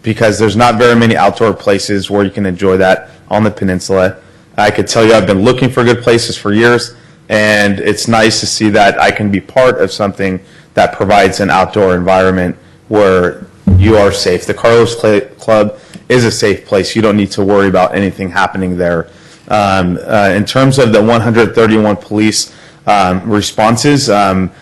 because there's not very many outdoor places where you can enjoy that on the peninsula. I could tell you I've been looking for good places for years, and it's nice to see that I can be part of something that provides an outdoor environment where you are safe. The Carlos Club is a safe place. You don't need to worry about anything happening there. In terms of the 131 police responses,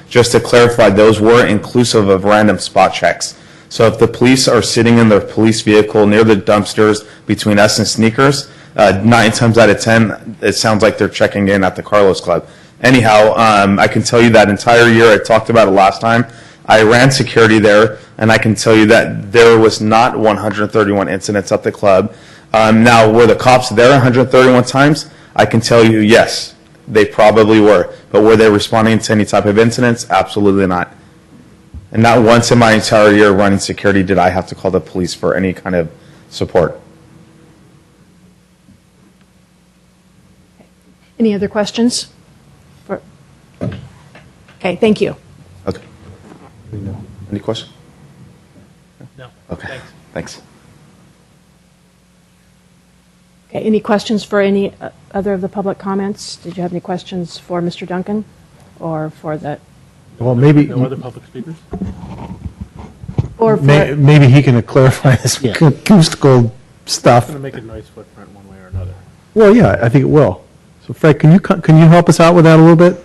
just to clarify, those were inclusive of random spot checks. So if the police are sitting in their police vehicle near the dumpsters between us and Sneakers, 9 times out of 10, it sounds like they're checking in at the Carlos Club. Anyhow, I can tell you that entire year, I talked about it last time, I ran security there, and I can tell you that there was not 131 incidents at the club. Now, were the cops there 131 times? I can tell you, yes, they probably were. But were they responding to any type of incidents? Absolutely not. And not once in my entire year running security did I have to call the police for any kind of support. Any other questions? Okay, thank you. Okay. Any questions? No. Okay. Thanks. Okay, any questions for any other of the public comments? Did you have any questions for Mr. Duncan or for the? Well, maybe. No other public speakers? Or for, Maybe he can clarify this acoustical stuff. It's going to make a noise footprint one way or another. Well, yeah, I think it will. So Fred, can you help us out with that a little bit?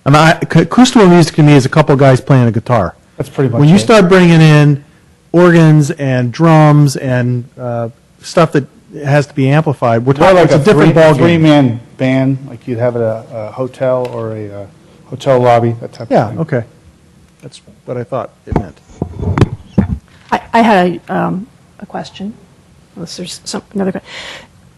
Acoustical music to me is a couple guys playing a guitar. That's pretty much When you it. start bringing in organs and drums and stuff that has to be amplified, we're talking like it's a different ballgame. three-man band, like you'd have at a hotel or a hotel lobby, that type of Yeah, thing. okay. That's what I thought it meant. I had a question, unless there's another question.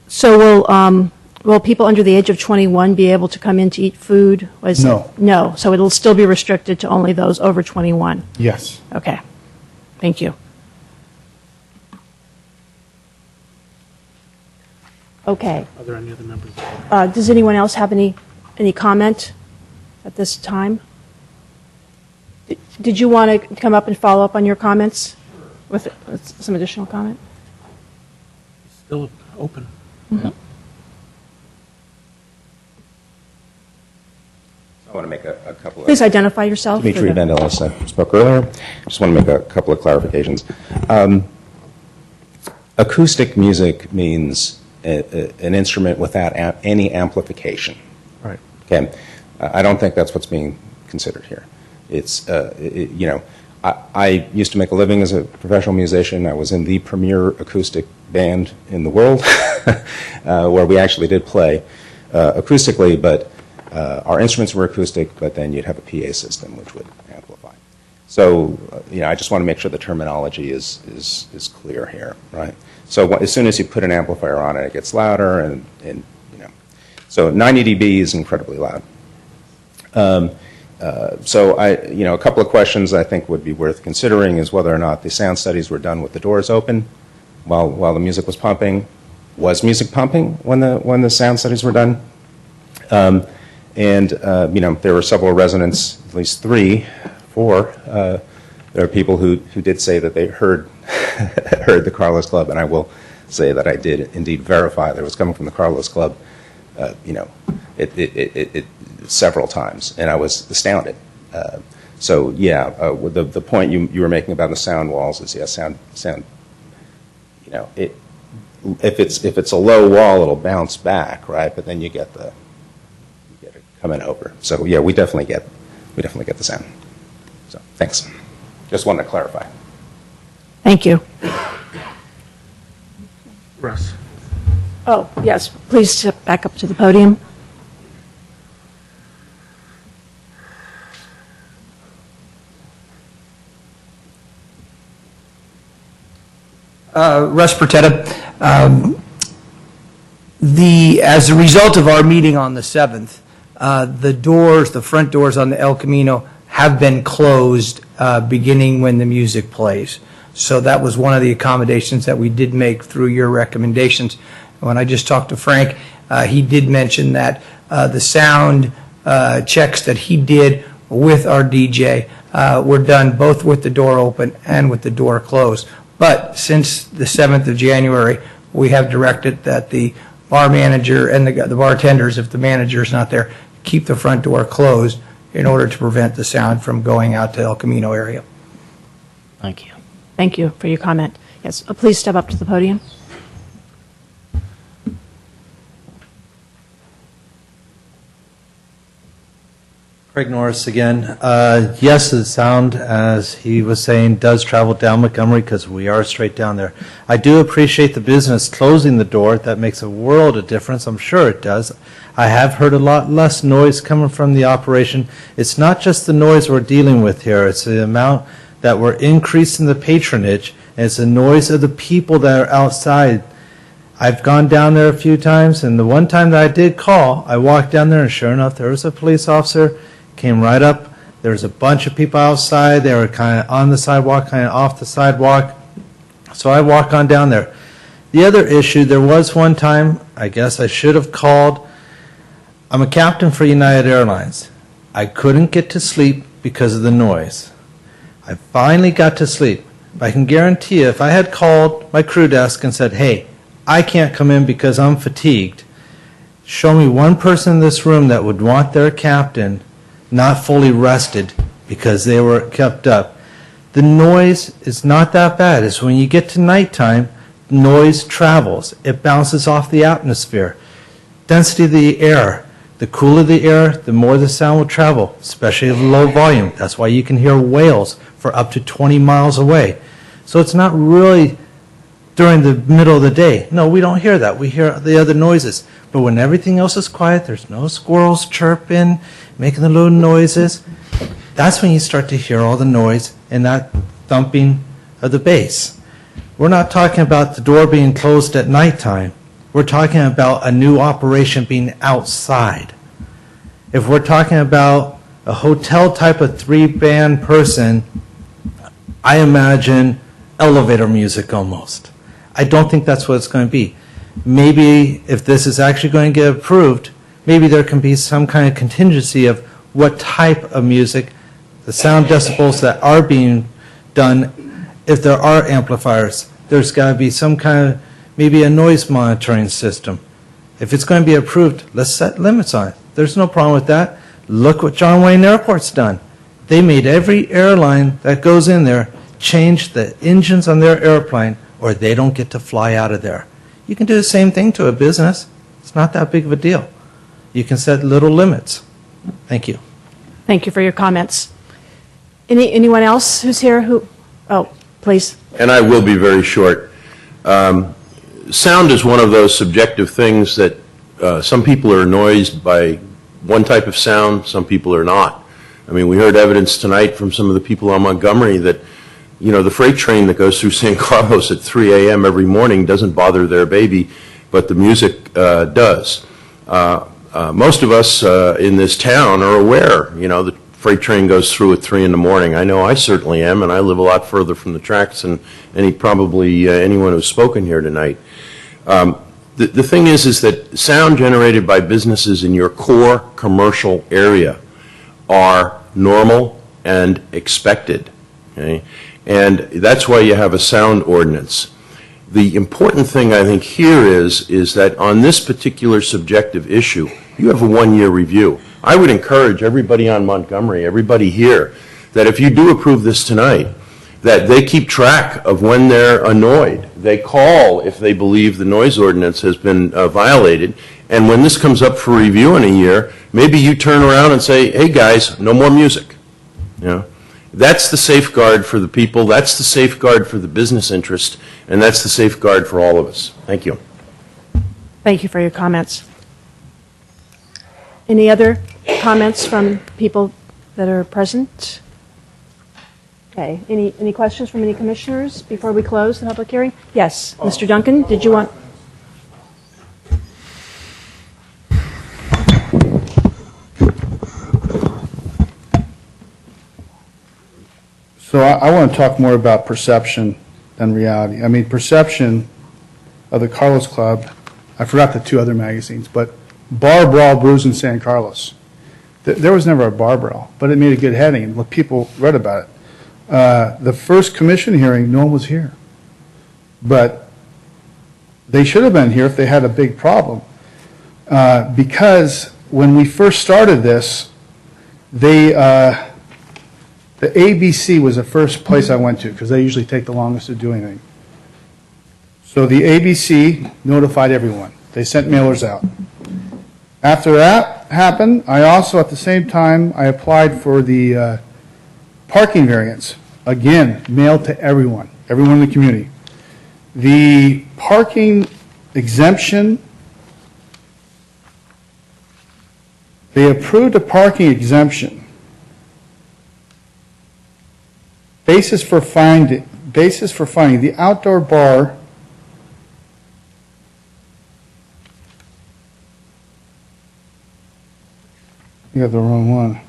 So will people under the age of 21 be able to come in to eat food? No. No, so it'll still be restricted to only those over 21? Yes. Okay, thank you. Okay. Are there any other members? Does anyone else have any comment at this time? Did you want to come up and follow up on your comments with some additional comment? Still open. Mhm. I want to make a couple of... Please identify yourself. Dimitri Vandelis, I spoke earlier. Just want to make a couple of clarifications. Acoustic music means an instrument without any amplification. Right. Okay. I don't think that's what's being considered here. It's, I used to make a living as a professional musician. I was in the premier acoustic band in the world where we actually did play acoustically, but our instruments were acoustic, but then you'd have a PA system which would amplify. So, I just want to make sure the terminology is clear here, right? So as soon as you put an amplifier on it, it gets louder, and so 90 dB is incredibly loud. So a couple of questions I think would be worth considering is whether or not the sound studies were done with the doors open while the music was pumping. Was music pumping when the sound studies were done? There were several residents, at least 3, 4. There are people who did say that they heard the Carlos Club, and I will say that I did indeed verify that it was coming from the Carlos Club. Several times, and I was astounded. The point you were making about the sound walls is sound. If it's a low wall, it'll bounce back, right? But then you get it coming over. So yeah, we definitely get the sound. So thanks. Just wanted to clarify. Thank you. Russ. Oh, yes, please step back up to the podium. Russ Pertetta. As a result of our meeting on the 7th, the front doors on the El Camino have been closed beginning when the music plays. So that was one of the accommodations that we did make through your recommendations. When I just talked to Frank, he did mention that the sound checks that he did with our DJ were done both with the door open and with the door closed. But since the 7th of January, we have directed that the bar manager and the bartenders, if the manager is not there, keep the front door closed in order to prevent the sound from going out to El Camino area. Thank you. Thank you for your comment. Yes, please step up to the podium. Craig Norris again. Yes, the sound, as he was saying, does travel down Montgomery because we are straight down there. I do appreciate the business closing the door. That makes a world of difference. I'm sure it does. I have heard a lot less noise coming from the operation. It's not just the noise we're dealing with here. It's the amount that we're increasing the patronage, and it's the noise of the people that are outside. I've gone down there a few times, and the one time that I did call, I walked down there, and sure enough, there was a police officer, came right up. There was a bunch of people outside. They were kind of on the sidewalk, kind of off the sidewalk. So I walk on down there. The other issue, there was one time, I guess I should have called. I'm a captain for United Airlines. I couldn't get to sleep because of the noise. I finally got to sleep. I can guarantee you, if I had called my crew desk and said, hey, I can't come in because I'm fatigued, show me one person in this room that would want their captain not fully rested because they were kept up. The noise is not that bad. It's when you get to nighttime, noise travels. It bounces off the atmosphere. Density of the air. The cooler the air, the more the sound will travel, especially at low volume. That's why you can hear whales for up to 20 miles away. So it's not really during the middle of the day. No, we don't hear that. We hear the other noises. But when everything else is quiet, there's no squirrels chirping, making the little noises, that's when you start to hear all the noise and that thumping of the bass. We're not talking about the door being closed at nighttime. We're talking about a new operation being outside. If we're talking about a hotel type of 3-band person, I imagine elevator music almost. I don't think that's what it's going to be. Maybe if this is actually going to get approved, maybe there can be some kind of contingency of what type of music, the sound decibels that are being done. If there are amplifiers, there's got to be some kind of, maybe a noise monitoring system. If it's going to be approved, let's set limits on it. There's no problem with that. Look what John Wayne Airport's done. They made every airline that goes in there change the engines on their airplane or they don't get to fly out of there. You can do the same thing to a business. It's not that big of a deal. You can set little limits. Thank you. Thank you for your comments. Anyone else who's here who, oh, please. And I will be very short. Sound is one of those subjective things that some people are annoyed by one type of sound, some people are not. I mean, we heard evidence tonight from some of the people on Montgomery that, you know, the freight train that goes through San Carlos at 3 a.m. every morning doesn't bother their baby, but the music does. Most of us in this town are aware, you know, the freight train goes through at 3 in the morning. I know I certainly am, and I live a lot further from the tracks than anyone who's spoken here tonight. The thing is that sound generated by businesses in your core commercial area are normal and expected. Okay? And that's why you have a sound ordinance. The important thing I think here is that on this particular subjective issue, you have a 1-year review. I would encourage everybody on Montgomery, everybody here, that if you do approve this tonight, that they keep track of when they're annoyed. They call if they believe the noise ordinance has been violated. And when this comes up for review in a year, maybe you turn around and say, hey guys, no more music. You know? That's the safeguard for the people, that's the safeguard for the business interest, and that's the safeguard for all of us. Thank you. Thank you for your comments. Any other comments from people that are present? Okay. Any questions from any commissioners before we close the public hearing? Yes. Mr. Duncan, did you want? So I want to talk more about perception than reality. I mean, perception of the Carlos Club, I forgot the 2 other magazines, but Bar Brawl Brews in San Carlos. There was never a bar brawl, but it made a good heading, and people read about it. The first commission hearing, no one was here. But they should have been here if they had a big problem. Because when we first started this, the ABC was the first place I went to because they usually take the longest to do anything. So the ABC notified everyone. They sent mailers out. After that, happened, I also, at the same time, I applied for the parking variance. Again, mailed to everyone in the community. The parking exemption, they approved a parking exemption. Basis for finding, the outdoor bar you have the wrong one.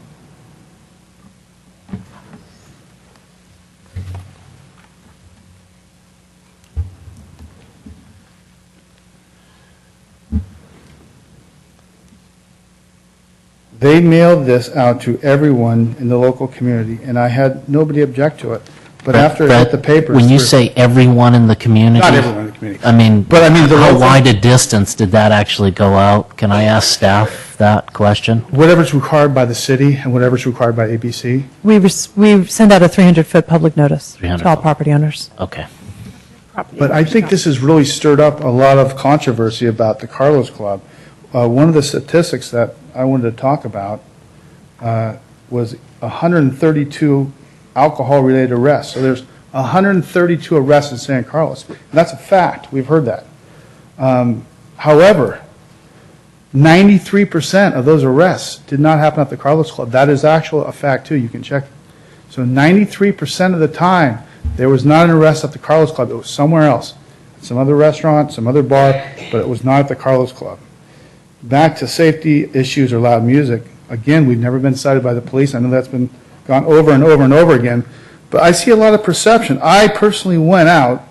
They mailed this out to everyone in the local community, and I had nobody object to it. But after it hit the papers... When you say everyone in the community... Not everyone in the community. I mean, But I mean, the how local- wide a distance did that actually go out? Can I ask staff that question? Whatever's required by the city and whatever's required by ABC. We send out a 300-foot public notice 300 to all property owners. Okay. But I think this has really stirred up a lot of controversy about the Carlos Club. One of the statistics that I wanted to talk about was 132 alcohol-related arrests. So there's 132 arrests in San Carlos. And that's a fact. We've heard that. However, 93% of those arrests did not happen at the Carlos Club. That is actually a fact, too. You can check. So 93% of the time, there was not an arrest at the Carlos Club. It was somewhere else. Some other restaurant, some other bar, but it was not at the Carlos Club. Back to safety issues or loud music. Again, we've never been cited by the police. I know that's been gone over and over and over again. But I see a lot of perception. I personally went out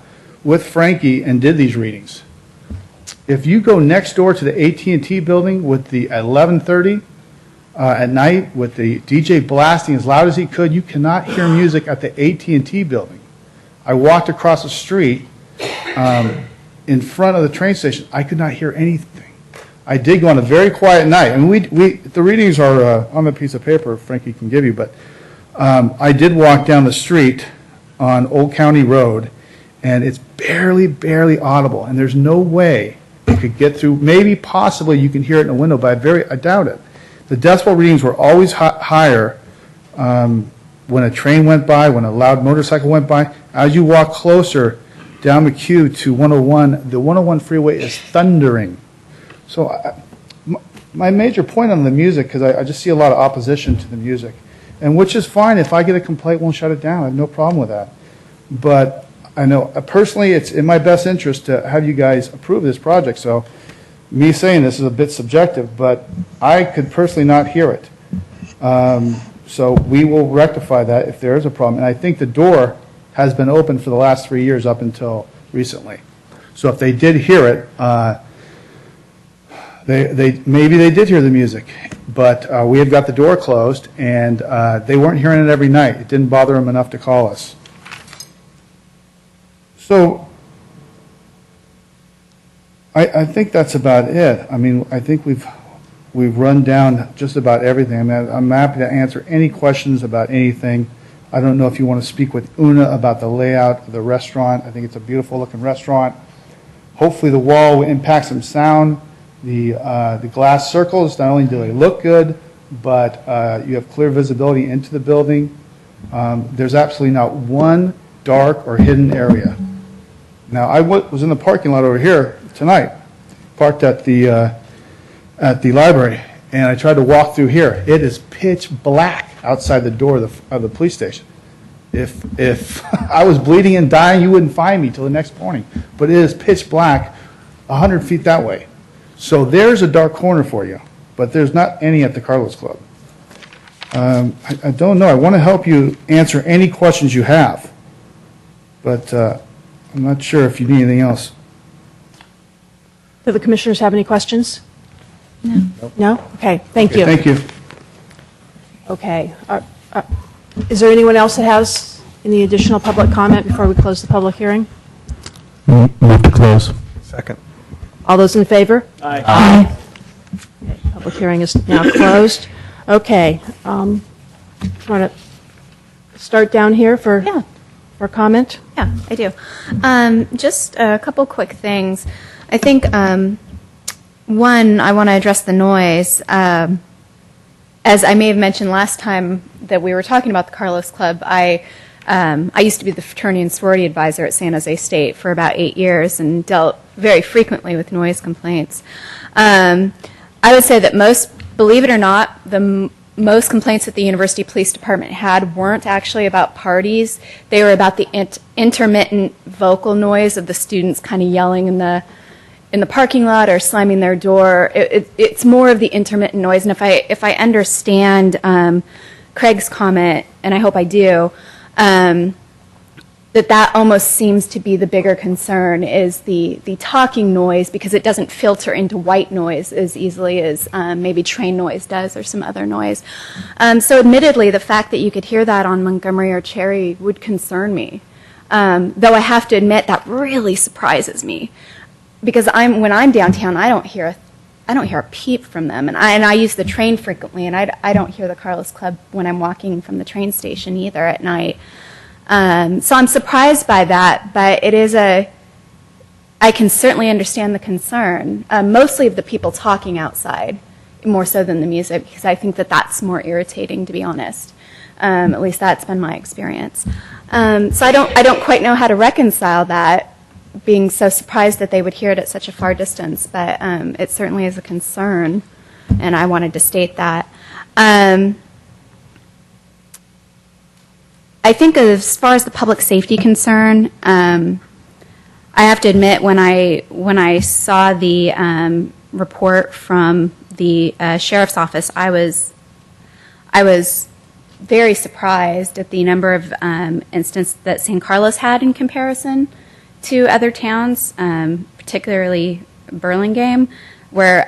with Frankie and did these readings. If you go next door to the AT&T building with the at 11:30 at night with the DJ blasting as loud as he could, you cannot hear music at the AT&T building. I walked across the street in front of the train station. I could not hear anything. I did go on a very quiet night. I mean, the readings are on the piece of paper Frankie can give you, but I did walk down the street on Old County Road, and it's barely audible, and there's no way you could get through. Maybe, possibly, you can hear it in a window, but I doubt it. The decibel readings were always higher when a train went by, when a loud motorcycle went by. As you walk closer down McHugh to 101, the 101 freeway is thundering. So my major point on the music, because I just see a lot of opposition to the music, and which is fine. If I get a complaint, we'll shut it down. I have no problem with that. But I know personally it's in my best interest to have you guys approve this project. So me saying this is a bit subjective, but I could personally not hear it. So we will rectify that if there is a problem. And I think the door has been open for the last 3 years up until recently. So if they did hear it, maybe they did hear the music, but we had got the door closed, and they weren't hearing it every night. It didn't bother them enough to call us. So I think that's about it. I mean, I think we've run down just about everything. I mean, I'm happy to answer any questions about anything. I don't know if you want to speak with Una about the layout of the restaurant. I think it's a beautiful looking restaurant. Hopefully the wall will impact some sound. The glass circles, not only do they look good, but you have clear visibility into the building. There's absolutely not one dark or hidden area. Now, I was in the parking lot over here tonight, parked at the library, and I tried to walk through here. It is pitch black outside the door of the police station. If I was bleeding and dying, you wouldn't find me till the next morning. But it is pitch black 100 feet that way. So there's a dark corner for you, but there's not any at the Carlos Club. I don't know. I want to help you answer any questions you have, but I'm not sure if you need anything else. Do the commissioners have any questions? No. No? Okay, thank you. Thank you. Okay. Is there anyone else that has any additional public comment before we close the public hearing? Move to close. Second. All those in favor? Aye. Okay, public hearing is now closed. Okay. Want to start down here for comment? Yeah, I do. Just a couple quick things. I think One, I want to address the noise. As I may have mentioned last time that we were talking about the Carlos Club, I used to be the fraternity and sorority advisor at San Jose State for about 8 years and dealt very frequently with noise complaints. I would say that believe it or not, most complaints that the University Police Department had weren't actually about parties. They were about the intermittent vocal noise of the students kind of yelling in the parking lot or slamming their door. It's more of the intermittent noise. And if I understand Craig's comment, and I hope I do, that almost seems to be the bigger concern is the talking noise, because it doesn't filter into white noise as easily as maybe train noise does or some other noise. So admittedly, the fact that you could hear that on Montgomery or Cherry would concern me. Though I have to admit that really surprises me, because when I'm downtown, I don't hear a peep from them, and I use the train frequently, and I don't hear the Carlos Club when I'm walking from the train station either at night. So I'm surprised by that, but I can certainly understand the concern, mostly of the people talking outside, more so than the music, because I think that that's more irritating, to be honest. At least that's been my experience. So I don't quite know how to reconcile that, being so surprised that they would hear it at such a far distance, but it certainly is a concern, and I wanted to state that. I think as far as the public safety concern, I have to admit when I saw the report from the sheriff's office, I was very surprised at the number of instances that San Carlos had in comparison to other towns, particularly Burlingame, where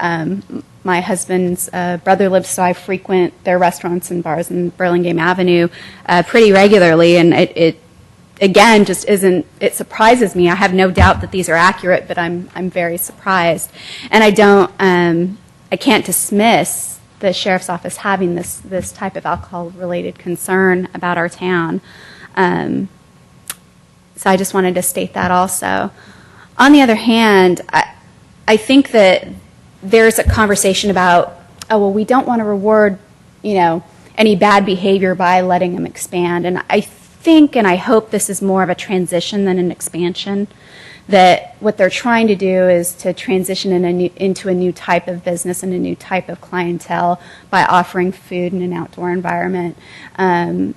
my husband's brother lives, so I frequent their restaurants and bars in Burlingame Avenue pretty regularly, and it again just isn't. It surprises me. I have no doubt that these are accurate, but I'm very surprised, and I can't dismiss the sheriff's office having this type of alcohol-related concern about our town. So I just wanted to state that also. On the other hand, I think that there's a conversation about, we don't want to reward, any bad behavior by letting them expand. And I think and I hope this is more of a transition than an expansion, that what they're trying to do is to transition into a new type of business and a new type of clientele by offering food in an outdoor environment. And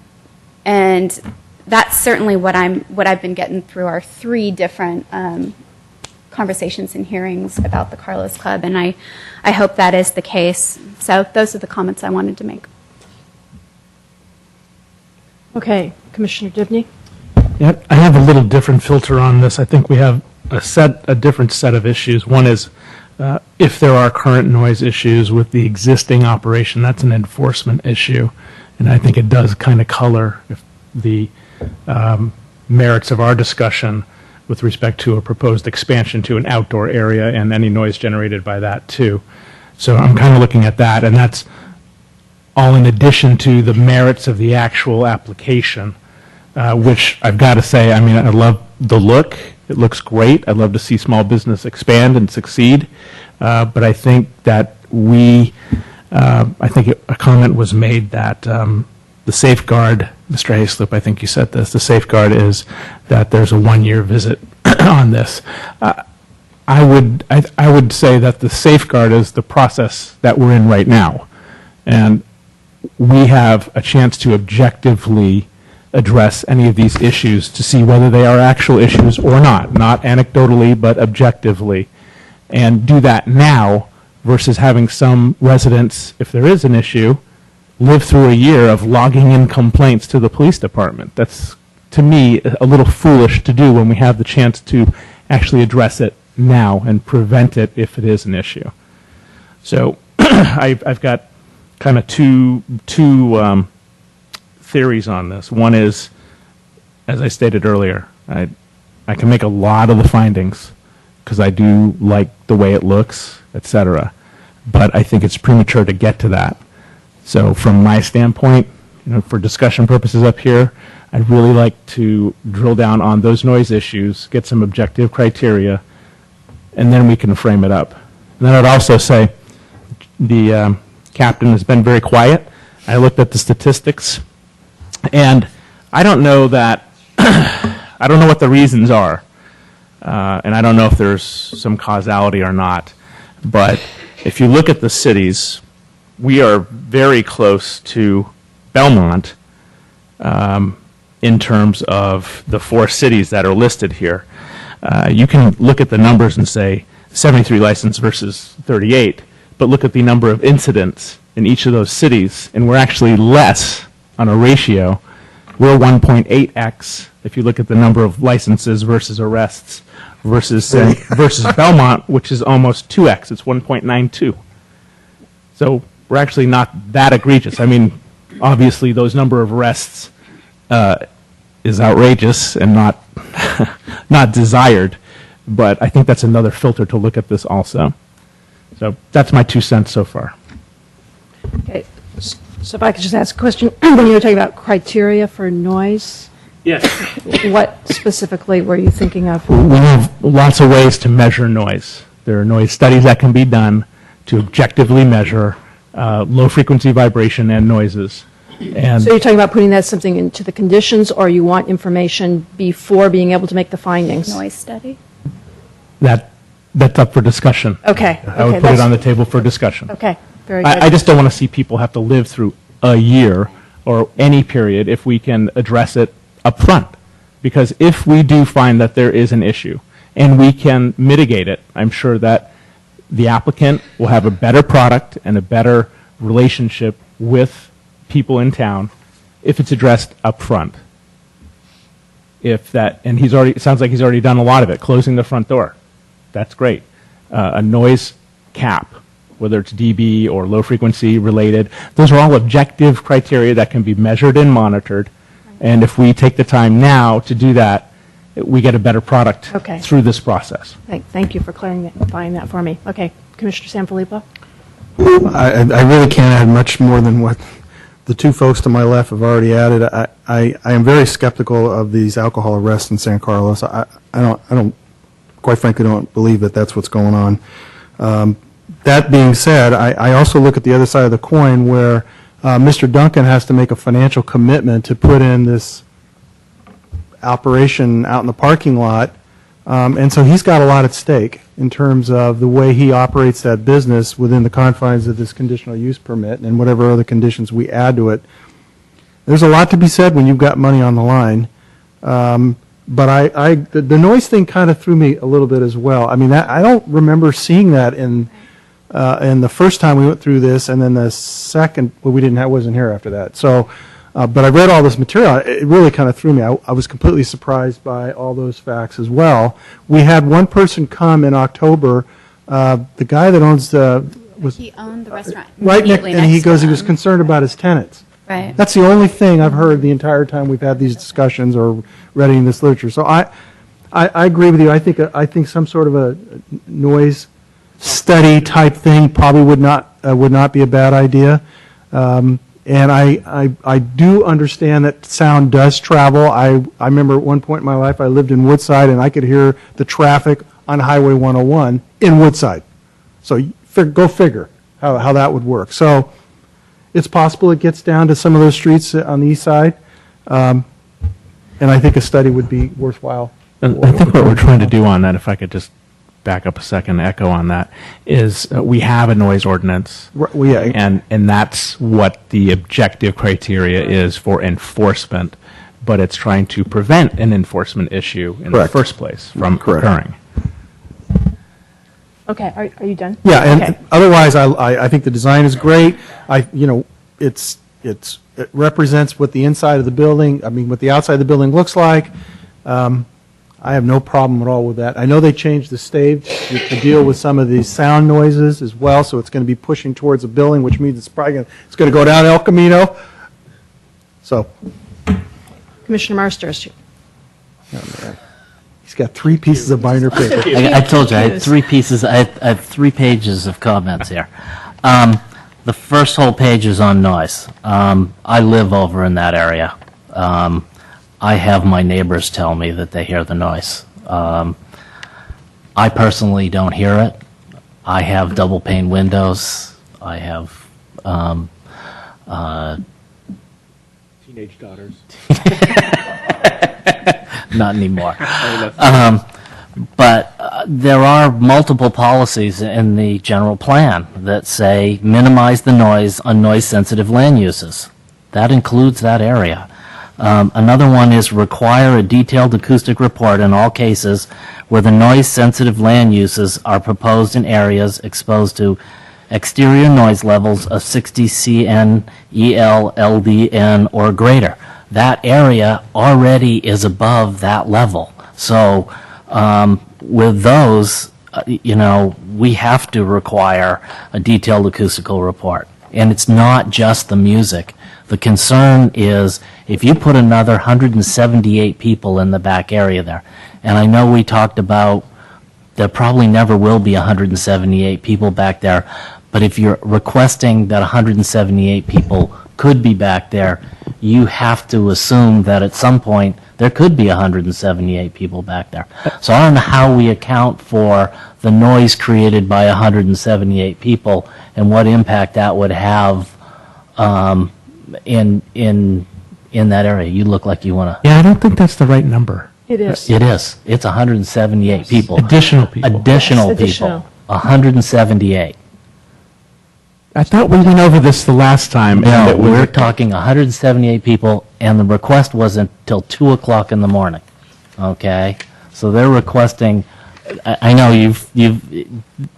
that's certainly what I've been getting through our 3 different conversations and hearings about the Carlos Club, and I hope that is the case. So those are the comments I wanted to make. Okay, Commissioner Dibney? Yeah, I have a little different filter on this. I think we have a different set of issues. One is if there are current noise issues with the existing operation, that's an enforcement issue, and I think it does kind of color the merits of our discussion with respect to a proposed expansion to an outdoor area and any noise generated by that too. So I'm kind of looking at that, and that's all in addition to the merits of the actual application, which I've got to say, I mean, I love the look. It looks great. I'd love to see small business expand and succeed. But I think that I think a comment was made that the safeguard, Mr. Hayslip, I think you said this, the safeguard is that there's a 1-year visit on this. I would say that the safeguard is the process that we're in right now. And we have a chance to objectively address any of these issues to see whether they are actual issues or not anecdotally, but objectively, and do that now versus having some residents, if there is an issue, live through a year of logging in complaints to the police department. That's, to me, a little foolish to do when we have the chance to actually address it now and prevent it if it is an issue. So I've got kind of two theories on this. One is, as I stated earlier, I can make a lot of the findings because I do like the way it looks, etc. But I think it's premature to get to that. So from my standpoint, for discussion purposes up here, I'd really like to drill down on those noise issues, get some objective criteria, and then we can frame it up. And then I'd also say the captain has been very quiet. I looked at the statistics, and I don't know that, I don't know what the reasons are, and I don't know if there's some causality or not, but if you look at the cities, we are very close to Belmont in terms of the 4 cities that are listed here. You can look at the numbers and say 73 license versus 38, but look at the number of incidents in each of those cities, and we're actually less on a ratio. We're 1.8x if you look at the number of licenses versus arrests versus Belmont, which is almost 2x. It's 1.92. So we're actually not that egregious. I mean, obviously those number of arrests is outrageous and not not desired, but I think that's another filter to look at this also. So that's my 2 cents so far. Okay, so if I could just ask a question, when you were talking about criteria for noise, yes, what specifically were you thinking of? We have lots of ways to measure noise. There are noise studies that can be done to objectively measure low-frequency vibration and noises. And So you're talking about putting that something into the conditions, or you want information before being able to make the findings? Noise study? that's up for discussion. Okay. I would okay, put it that's- on the table for discussion. Okay, very good. I just don't want to see people have to live through a year or any period if we can address it up front. Because if we do find that there is an issue and we can mitigate it, I'm sure that the applicant will have a better product and a better relationship with people in town if it's addressed up front. And it sounds like he's already done a lot of it, closing the front door. That's great. A noise cap, whether it's dB or low frequency related, those are all objective criteria that can be measured and monitored. And if we take the time now to do that, we get a better product Okay. through this process. Thank you for clarifying that for me. Okay, Commissioner Sanfilippo? I really can't add much more than what the 2 folks to my left have already added. I am very skeptical of these alcohol arrests in San Carlos. I don't, quite frankly, don't believe that that's what's going on. That being said, I also look at the other side of the coin where Mr. Duncan has to make a financial commitment to put in this operation out in the parking lot. And so he's got a lot at stake in terms of the way he operates that business within the confines of this conditional use permit and whatever other conditions we add to it. There's a lot to be said when you've got money on the line. But the noise thing kind of threw me a little bit as well. I mean, I don't remember seeing that in the first time we went through this, and then the second, well, wasn't here after that. So, but I read all this material. It really kind of threw me. I was completely surprised by all those facts as well. We had one person come in October. The guy that owns He owned the restaurant. right next, immediately and he next to goes, he them. was concerned about his tenants. Right. That's the only thing I've heard the entire time we've had these discussions or reading this literature. So I agree with you. I think some sort of a noise study type thing probably would not be a bad idea. And I do understand that sound does travel. I remember at one point in my life I lived in Woodside and I could hear the traffic on Highway 101 in Woodside. So go figure how that would work. So it's possible it gets down to some of those streets on the east side. And I think a study would be worthwhile. And I think what we're trying to do on that, if I could just back up a second, echo on that, is we have a noise ordinance. And that's what the objective criteria is for enforcement, but it's trying to prevent an enforcement issue in the first place from occurring. Okay, are you done? Yeah, and Okay. otherwise, I think the design is great. It represents what the inside of the building, what the outside of the building looks like. I have no problem at all with that. I know they changed the stage to deal with some of these sound noises as well, so it's going to be pushing towards a building, which means it's probably going to go down El Camino. So, Commissioner Marsters? he's got 3 pieces of binder paper. I told you, I had 3 pieces, I have 3 pages of comments here. The first whole page is on noise. I live over in that area. I have my neighbors tell me that they hear the noise. I personally don't hear it. I have double pane windows. I have Teenage daughters. not anymore. But there are multiple policies in the general plan that say minimize the noise on noise-sensitive land uses. That includes that area. Another one is require a detailed acoustic report in all cases where the noise-sensitive land uses are proposed in areas exposed to exterior noise levels of 60 CN, EL, LDN, or greater. That area already is above that level. So with those, we have to require a detailed acoustical report. And it's not just the music. The concern is if you put another 178 people in the back area there, and I know we talked about there probably never will be 178 people back there, but if you're requesting that 178 people could be back there, you have to assume that at some point there could be 178 people back there. So I don't know how we account for the noise created by 178 people and what impact that would have in that area. You look like you want to. Yeah, I don't think that's the right number. It is. It is. It's 178 people. Additional people. Additional Yes, people. additional. 178. I thought we went over this the last time. No, and it was we're talking 178 people, and the request wasn't till 2 o'clock in the morning. Okay? So they're requesting, I know you've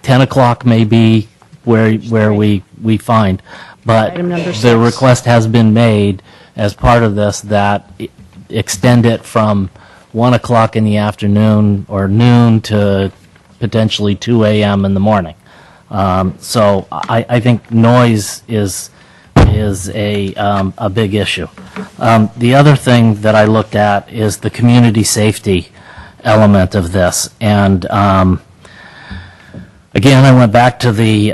10 o'clock may be where we find, but Item number the 6. request has been made as part of this that extend it from 1 o'clock in the afternoon or noon to potentially 2 a.m. in the morning. So I think noise is a big issue. The other thing that I looked at is the community safety element of this. And again, I went back to the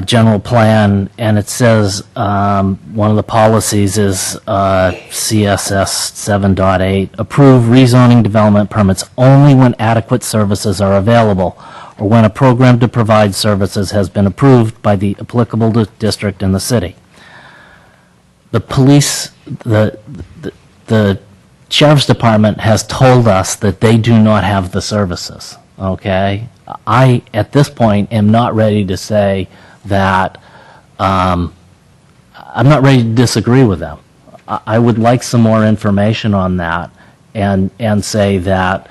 general plan, and it says one of the policies is CSS 7.8, approve rezoning development permits only when adequate services are available or when a program to provide services has been approved by the applicable district in the city. The police, the sheriff's department has told us that they do not have the services, okay? I, at this point, am not ready to say that, I'm not ready to disagree with them. I would like some more information on that and say that,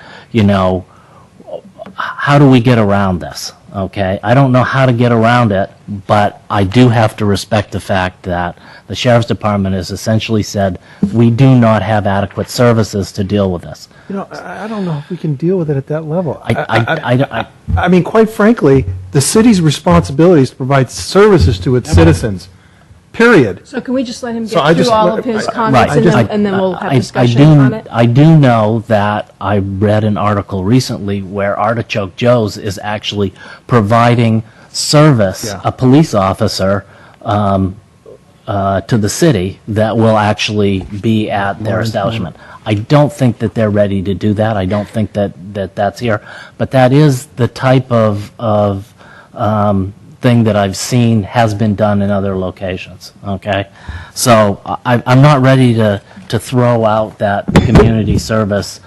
how do we get around this? Okay, I don't know how to get around it, but I do have to respect the fact that the sheriff's department has essentially said we do not have adequate services to deal with this. I don't know if we can deal with it at that level. I I mean, quite frankly, the city's responsibility is to provide services to its citizens, period. So can we just let him So get I through just- all of his I- comments, and then we'll have discussion on it? I do know that I read an article recently where Artichoke Joe's is actually providing service, Yeah. a police officer, to the city that will actually be at their establishment. I don't think that they're ready to do that. I don't think that that's here. But that is the type of thing that I've seen has been done in other locations, okay? So I'm not ready to throw out that community service,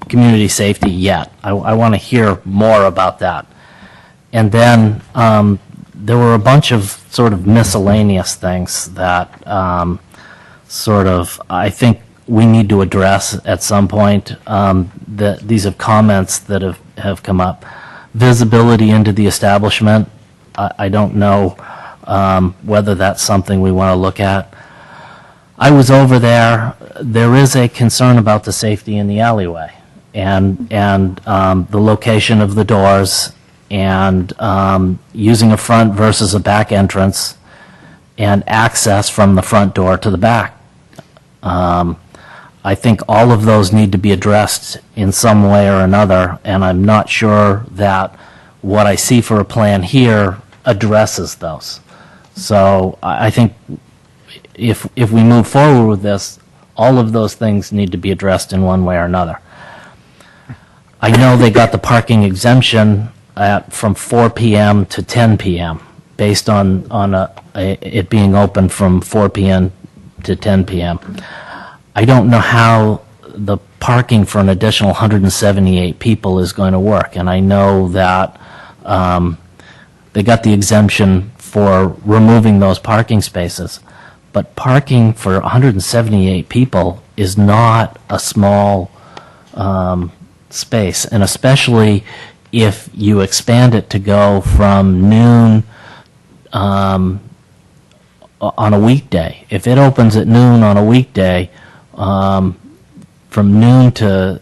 community safety yet. I want to hear more about that. And then there were a bunch of sort of miscellaneous things that I think we need to address at some point. These are comments that have come up. Visibility into the establishment, I don't know whether that's something we want to look at. I was over there. There is a concern about the safety in the alleyway and the location of the doors and using a front versus a back entrance and access from the front door to the back. I think all of those need to be addressed in some way or another, and I'm not sure that what I see for a plan here addresses those. So I think if we move forward with this, all of those things need to be addressed in one way or another. I know they got the parking exemption from 4 p.m. to 10 p.m. based on it being open from 4 p.m. to 10 p.m. I don't know how the parking for an additional 178 people is going to work, and I know that they got the exemption for removing those parking spaces, but parking for 178 people is not a small space, and especially if you expand it to go from noon on a weekday. If it opens at noon on a weekday, from noon to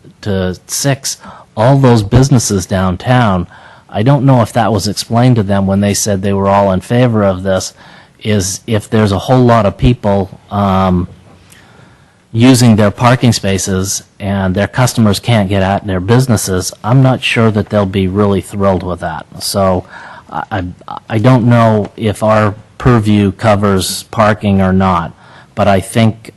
6, all those businesses downtown, I don't know if that was explained to them when they said they were all in favor of this, is if there's a whole lot of people using their parking spaces and their customers can't get at their businesses, I'm not sure that they'll be really thrilled with that. So I don't know if our purview covers parking or not, but I think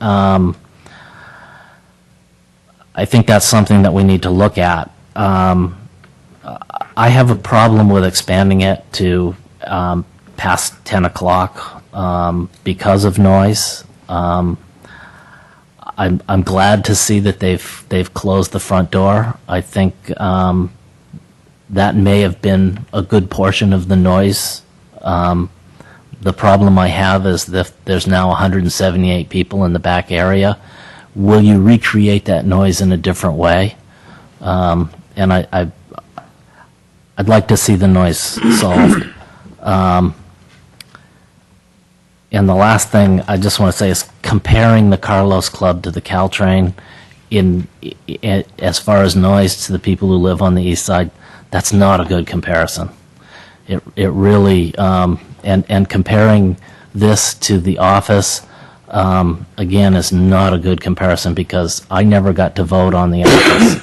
that's something that we need to look at. I have a problem with expanding it to past 10 o'clock because of noise. I'm glad to see that they've closed the front door. I think that may have been a good portion of the noise. The problem I have is that there's now 178 people in the back area. Will you recreate that noise in a different way? And I'd like to see the noise solved. And the last thing I just want to say is comparing the Carlos Club to the Caltrain as far as noise to the people who live on the east side, that's not a good comparison. It really, and comparing this to the office, again, is not a good comparison because I never got to vote on the office.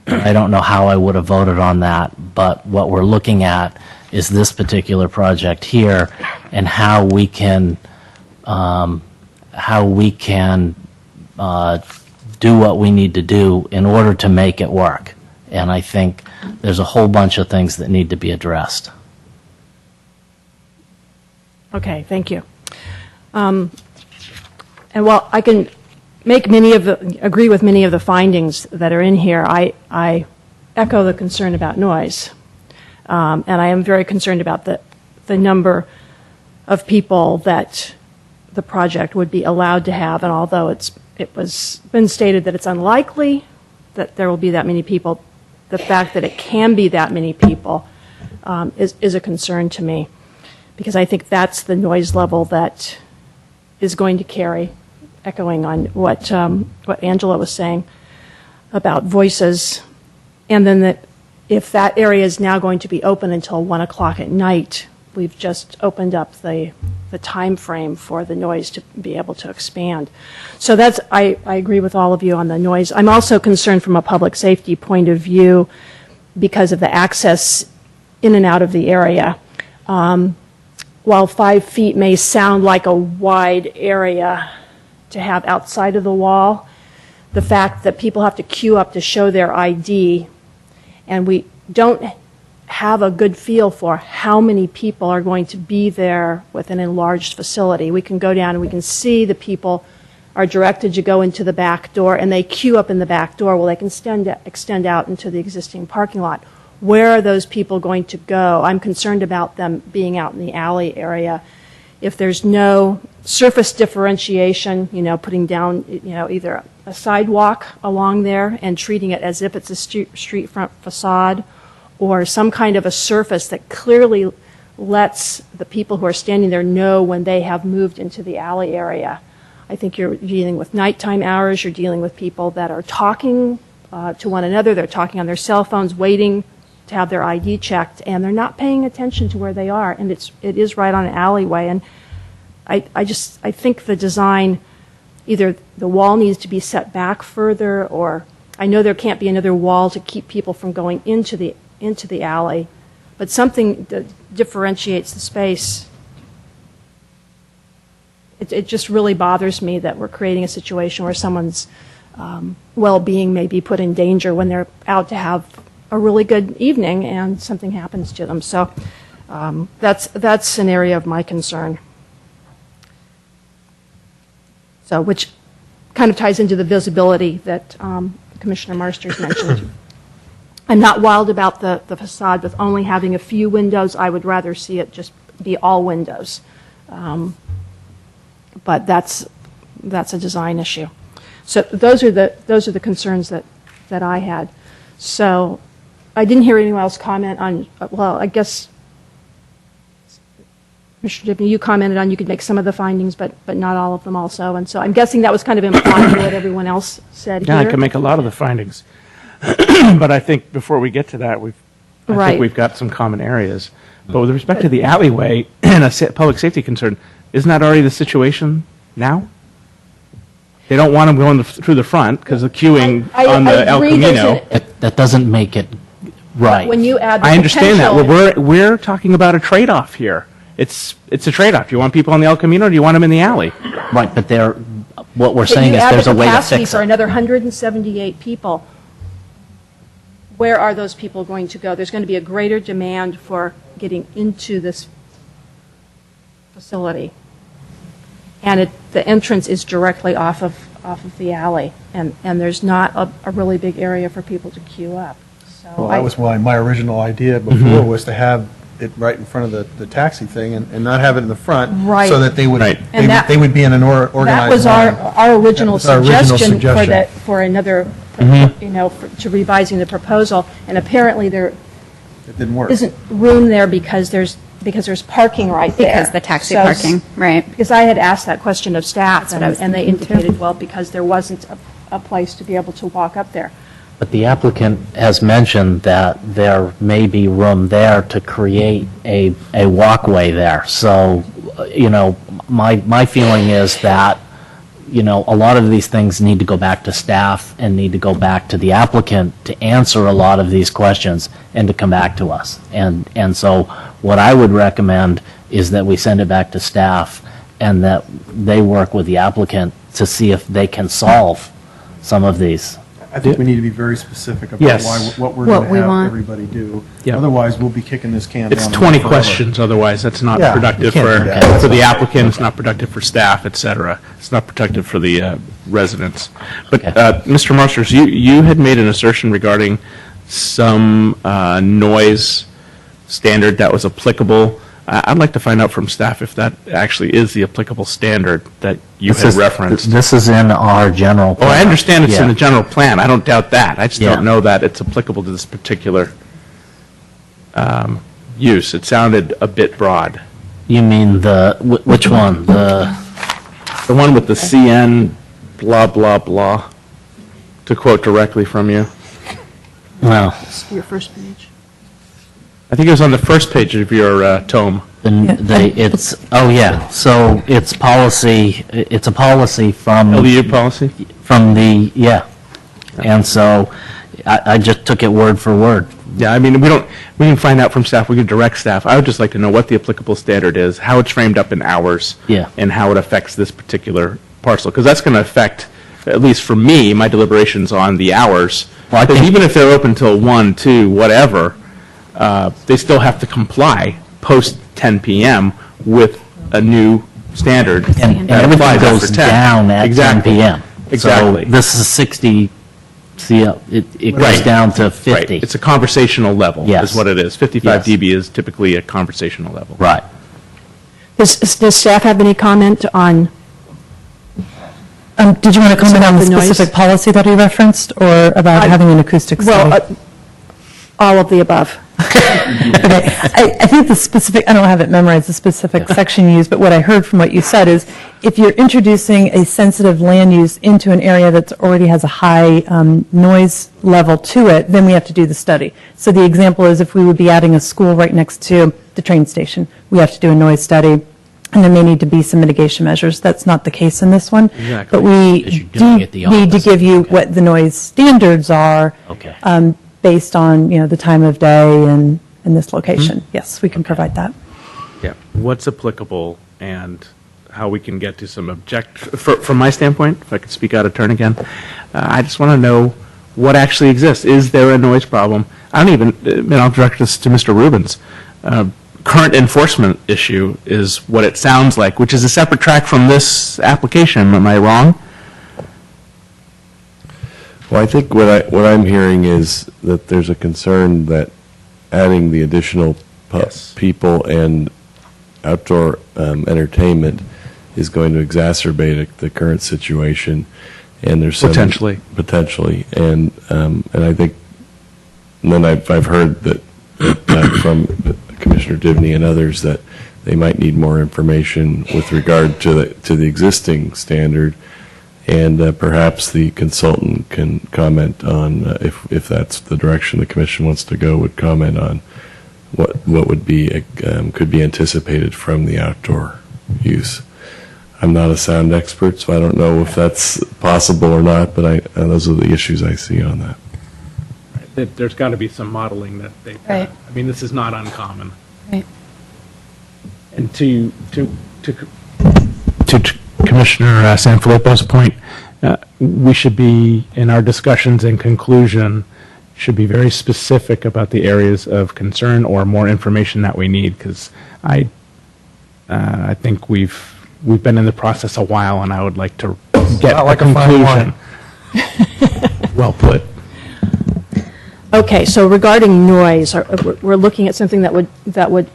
I don't know how I would have voted on that, but what we're looking at is this particular project here and how we can do what we need to do in order to make it work. And I think there's a whole bunch of things that need to be addressed. Okay, thank you. And while I can agree with many of the findings that are in here, I echo the concern about noise. And I am very concerned about the number of people that the project would be allowed to have. And although it was been stated that it's unlikely that there will be that many people, the fact that it can be that many people is a concern to me, because I think that's the noise level that is going to carry, echoing on what Angela was saying about voices, and then that if that area is now going to be open until 1 o'clock at night, we've just opened up the time frame for the noise to be able to expand. So I agree with all of you on the noise. I'm also concerned from a public safety point of view because of the access in and out of the area. While 5 feet may sound like a wide area to have outside of the wall, the fact that people have to queue up to show their ID, and we don't have a good feel for how many people are going to be there with an enlarged facility. We can go down and we can see the people are directed to go into the back door, and they queue up in the back door. Well, they can extend out into the existing parking lot. Where are those people going to go? I'm concerned about them being out in the alley area. If there's no surface differentiation, putting down, either a sidewalk along there and treating it as if it's a street front facade, or some kind of a surface that clearly lets the people who are standing there know when they have moved into the alley area. I think you're dealing with nighttime hours, you're dealing with people that are talking to one another, they're talking on their cell phones, waiting to have their ID checked, and they're not paying attention to where they are, and it is right on an alleyway. And I think the design, either the wall needs to be set back further, or I know there can't be another wall to keep people from going into the alley, but something that differentiates the space. It just really bothers me that we're creating a situation where someone's well-being may be put in danger when they're out to have a really good evening and something happens to them. So that's an area of my concern. So, which kind of ties into the visibility that Commissioner Marsters mentioned. I'm not wild about the facade with only having a few windows. I would rather see it just be all windows. But that's a design issue. So those are the concerns that I had. So I didn't hear anyone else comment on, well, I guess, Mr. Dibny, you commented on you could make some of the findings, but not all of them also. And so I'm guessing that was kind of implied in what everyone else said Yeah, here. I can make a lot of the findings. But I think before we get to that, I Right. think we've got some common areas. But with respect to the alleyway and a public safety concern, isn't that already the situation now? They don't want them going through the front because of queuing on the El Camino. That doesn't make it right. When you add the I understand that. potential- Well, we're talking about a trade-off here. It's a trade-off. Do you want people on the El Camino or do you want them in the alley? Right, but what we're But saying you is add there's the a way to capacity fix for it. another 178 people. Where are those people going to go? There's going to be a greater demand for getting into this facility. And the entrance is directly off of the alley, and there's not a really big area for people to queue up. So Well, that was my original idea before, was to have it right in front of the taxi thing and not have it in the front. Right. So that they would, And that- they would be in an organized That was line. our original That was our original suggestion for another, for revising the proposal, and apparently there It didn't work. isn't room there because there's parking right there. Because the taxi So- parking, right. Because I had asked that question of staff, That's what I was and they thinking, too. indicated, well, because there wasn't a place to be able to walk up there. But the applicant has mentioned that there may be room there to create a walkway there. So, my feeling is that, a lot of these things need to go back to staff and need to go back to the applicant to answer a lot of these questions and to come back to us. And so what I would recommend is that we send it back to staff and that they work with the applicant to see if they can solve some of these. I think we need to be very specific about Yes. what we're What going we to have want. everybody do. Yeah. Otherwise, we'll be kicking this can down. It's the road 20 forever. questions, otherwise that's not Yeah, productive you can't do that. for the applicant, it's not productive for staff, et cetera. It's not productive for the residents. But, Mr. Marsters, you had made an assertion regarding some noise standard that was applicable. I'd like to find out from staff if that actually is the applicable standard that you had referenced. This is in our general Oh, plan. I understand it's in Yeah. the general plan. I don't doubt that. I just Yeah. don't know that it's applicable to this particular use. It sounded a bit broad. You mean which one? The one with the CN blah, blah, blah, to quote directly from you. Well, Your first page. I think it was on the first page of your tome. So it's policy, it's a policy from. LDU policy? From and so I just took it word for word. Yeah, I mean, we can find out from staff, we can direct staff. I would just like to know what the applicable standard is, how it's framed up in hours. Yeah. And how it affects this particular parcel, because that's going to affect, at least for me, my deliberations on the hours. Well, I Because think- even if they're open till 1, 2, whatever, they still have to comply post 10 PM with a new standard. And that everything applies after goes 10. down at 10 Exactly. PM. Exactly. So this is 60, it goes Right. down to 50. Right. It's a conversational level, Yes. is what it is. 55 Yes. dB is typically a conversational level. Right. Does staff have any comment on? Did you want to comment on the The noise? specific policy that he referenced, or about having an acoustic study? Well, all of the above. Okay, I think the specific, I don't have it memorized, the specific section used, but what I heard from what you said is, if you're introducing a sensitive land use into an area that already has a high noise level to it, then we have to do the study. So the example is if we would be adding a school right next to the train station, we have to do a noise study, and there may need to be some mitigation measures. That's not the case in this one. Exactly. But we Because you're doing do it the need to opposite. give you what the noise standards are. Okay. Based on, the time of day and this location. Yes, we can provide that. Yeah. What's applicable and how we can get to some from my standpoint, if I could speak out of turn again, I just want to know what actually exists. Is there a noise problem? I don't even, and I'll direct this to Mr. Rubens. Current enforcement issue is what it sounds like, which is a separate track from this application. Am I wrong? Well, I think what I'm hearing is that there's a concern that adding the additional people and outdoor entertainment is going to exacerbate the current situation, and there's some potentially, and I think, and then I've heard that from Commissioner Divney and others that they might need more information with regard to the existing standard, and perhaps the consultant can comment on if that's the direction the commission wants to go. Would comment on what would be could be anticipated from the outdoor use. I'm not a sound expert, so I don't know if that's possible or not, but those are the issues I see on that. There's got to be some modeling that they've Right. done. I mean, this is not uncommon. Right. And to Commissioner Sanfilippo's point, we should be, in our discussions and conclusion, should be very specific about the areas of concern or more information that we need, because I think we've been in the process a while, and I would like to get not like a a fine conclusion. Well put. Okay, so regarding noise, we're looking at something that would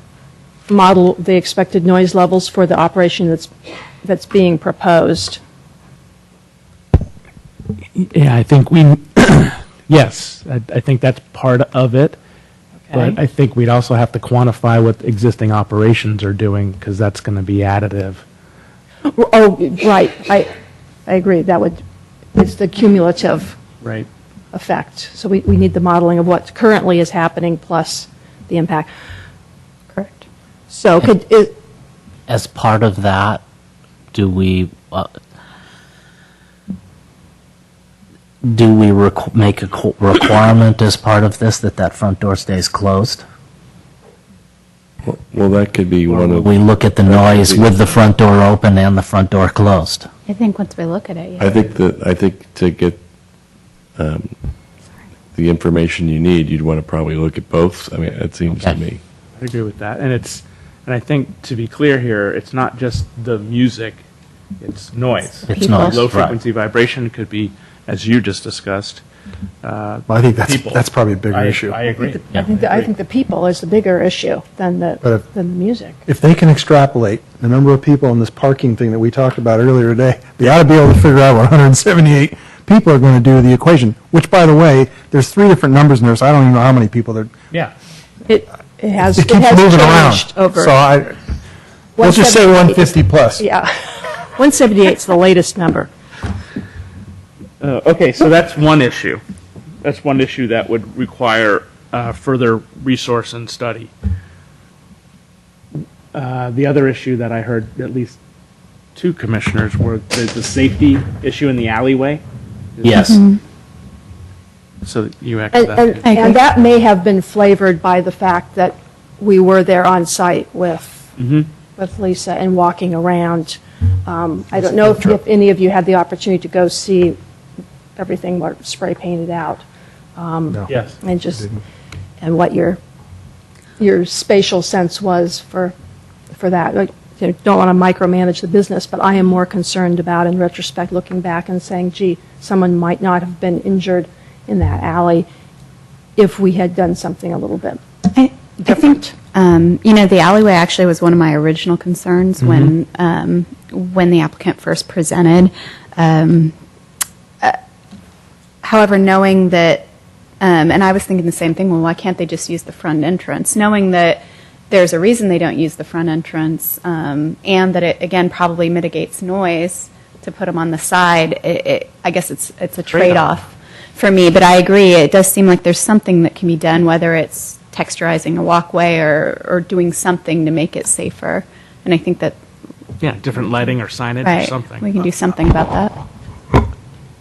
model the expected noise levels for the operation that's being proposed. Yeah, I think yes, I think that's part of it. But Okay. I think we'd also have to quantify what existing operations are doing, because that's going to be additive. Oh, right, I agree, it's the cumulative Right. effect. So we need the modeling of what currently is happening plus the impact. Correct. So As part of that, do we make a requirement as part of this that front door stays closed? Well, that could be one of. We look at the noise with the front door open and the front door closed. I think once we look at it, yeah. I think to get the information you need, you'd want to probably look at both. I mean, it seems to me. I agree with that. And I think, to be clear here, it's not just the music, it's noise. It's noise, Low right. frequency vibration could be, as you just discussed. I think that's probably a bigger issue. I agree. I think the people is the bigger issue than the music. If they can extrapolate the number of people in this parking thing that we talked about earlier today, they ought to be able to figure out what 178 people are going to do the equation, which, by the way, there's 3 different numbers in there, so I don't even know how many people there. Yeah. It has It keeps moving around. changed over. So we'll just say 150 plus. Yeah. 178 is the latest number. Okay, so that's one issue. That's one issue that would require further resource and study. The other issue that I heard at least 2 commissioners were the safety issue in the alleyway. Yes. So you echo that. And that may have been flavored by the fact that we were there on site with Lisa and walking around. I don't know if any of you had the opportunity to go see everything spray painted out. Yes. And what your spatial sense was for that. I don't want to micromanage the business, but I am more concerned about, in retrospect, looking back and saying, gee, someone might not have been injured in that alley if we had done something a little bit different. The alleyway actually was one of my original concerns when the applicant first presented. However, knowing that, and I was thinking the same thing, well, why can't they just use the front entrance? Knowing that there's a reason they don't use the front entrance, and that it, again, probably mitigates noise to put them on the side, I guess it's a trade-off for me. But I agree, it does seem like there's something that can be done, whether it's texturizing a walkway or doing something to make it safer. And I think that... Yeah, different lighting or signage or Right, something. we can do something about that.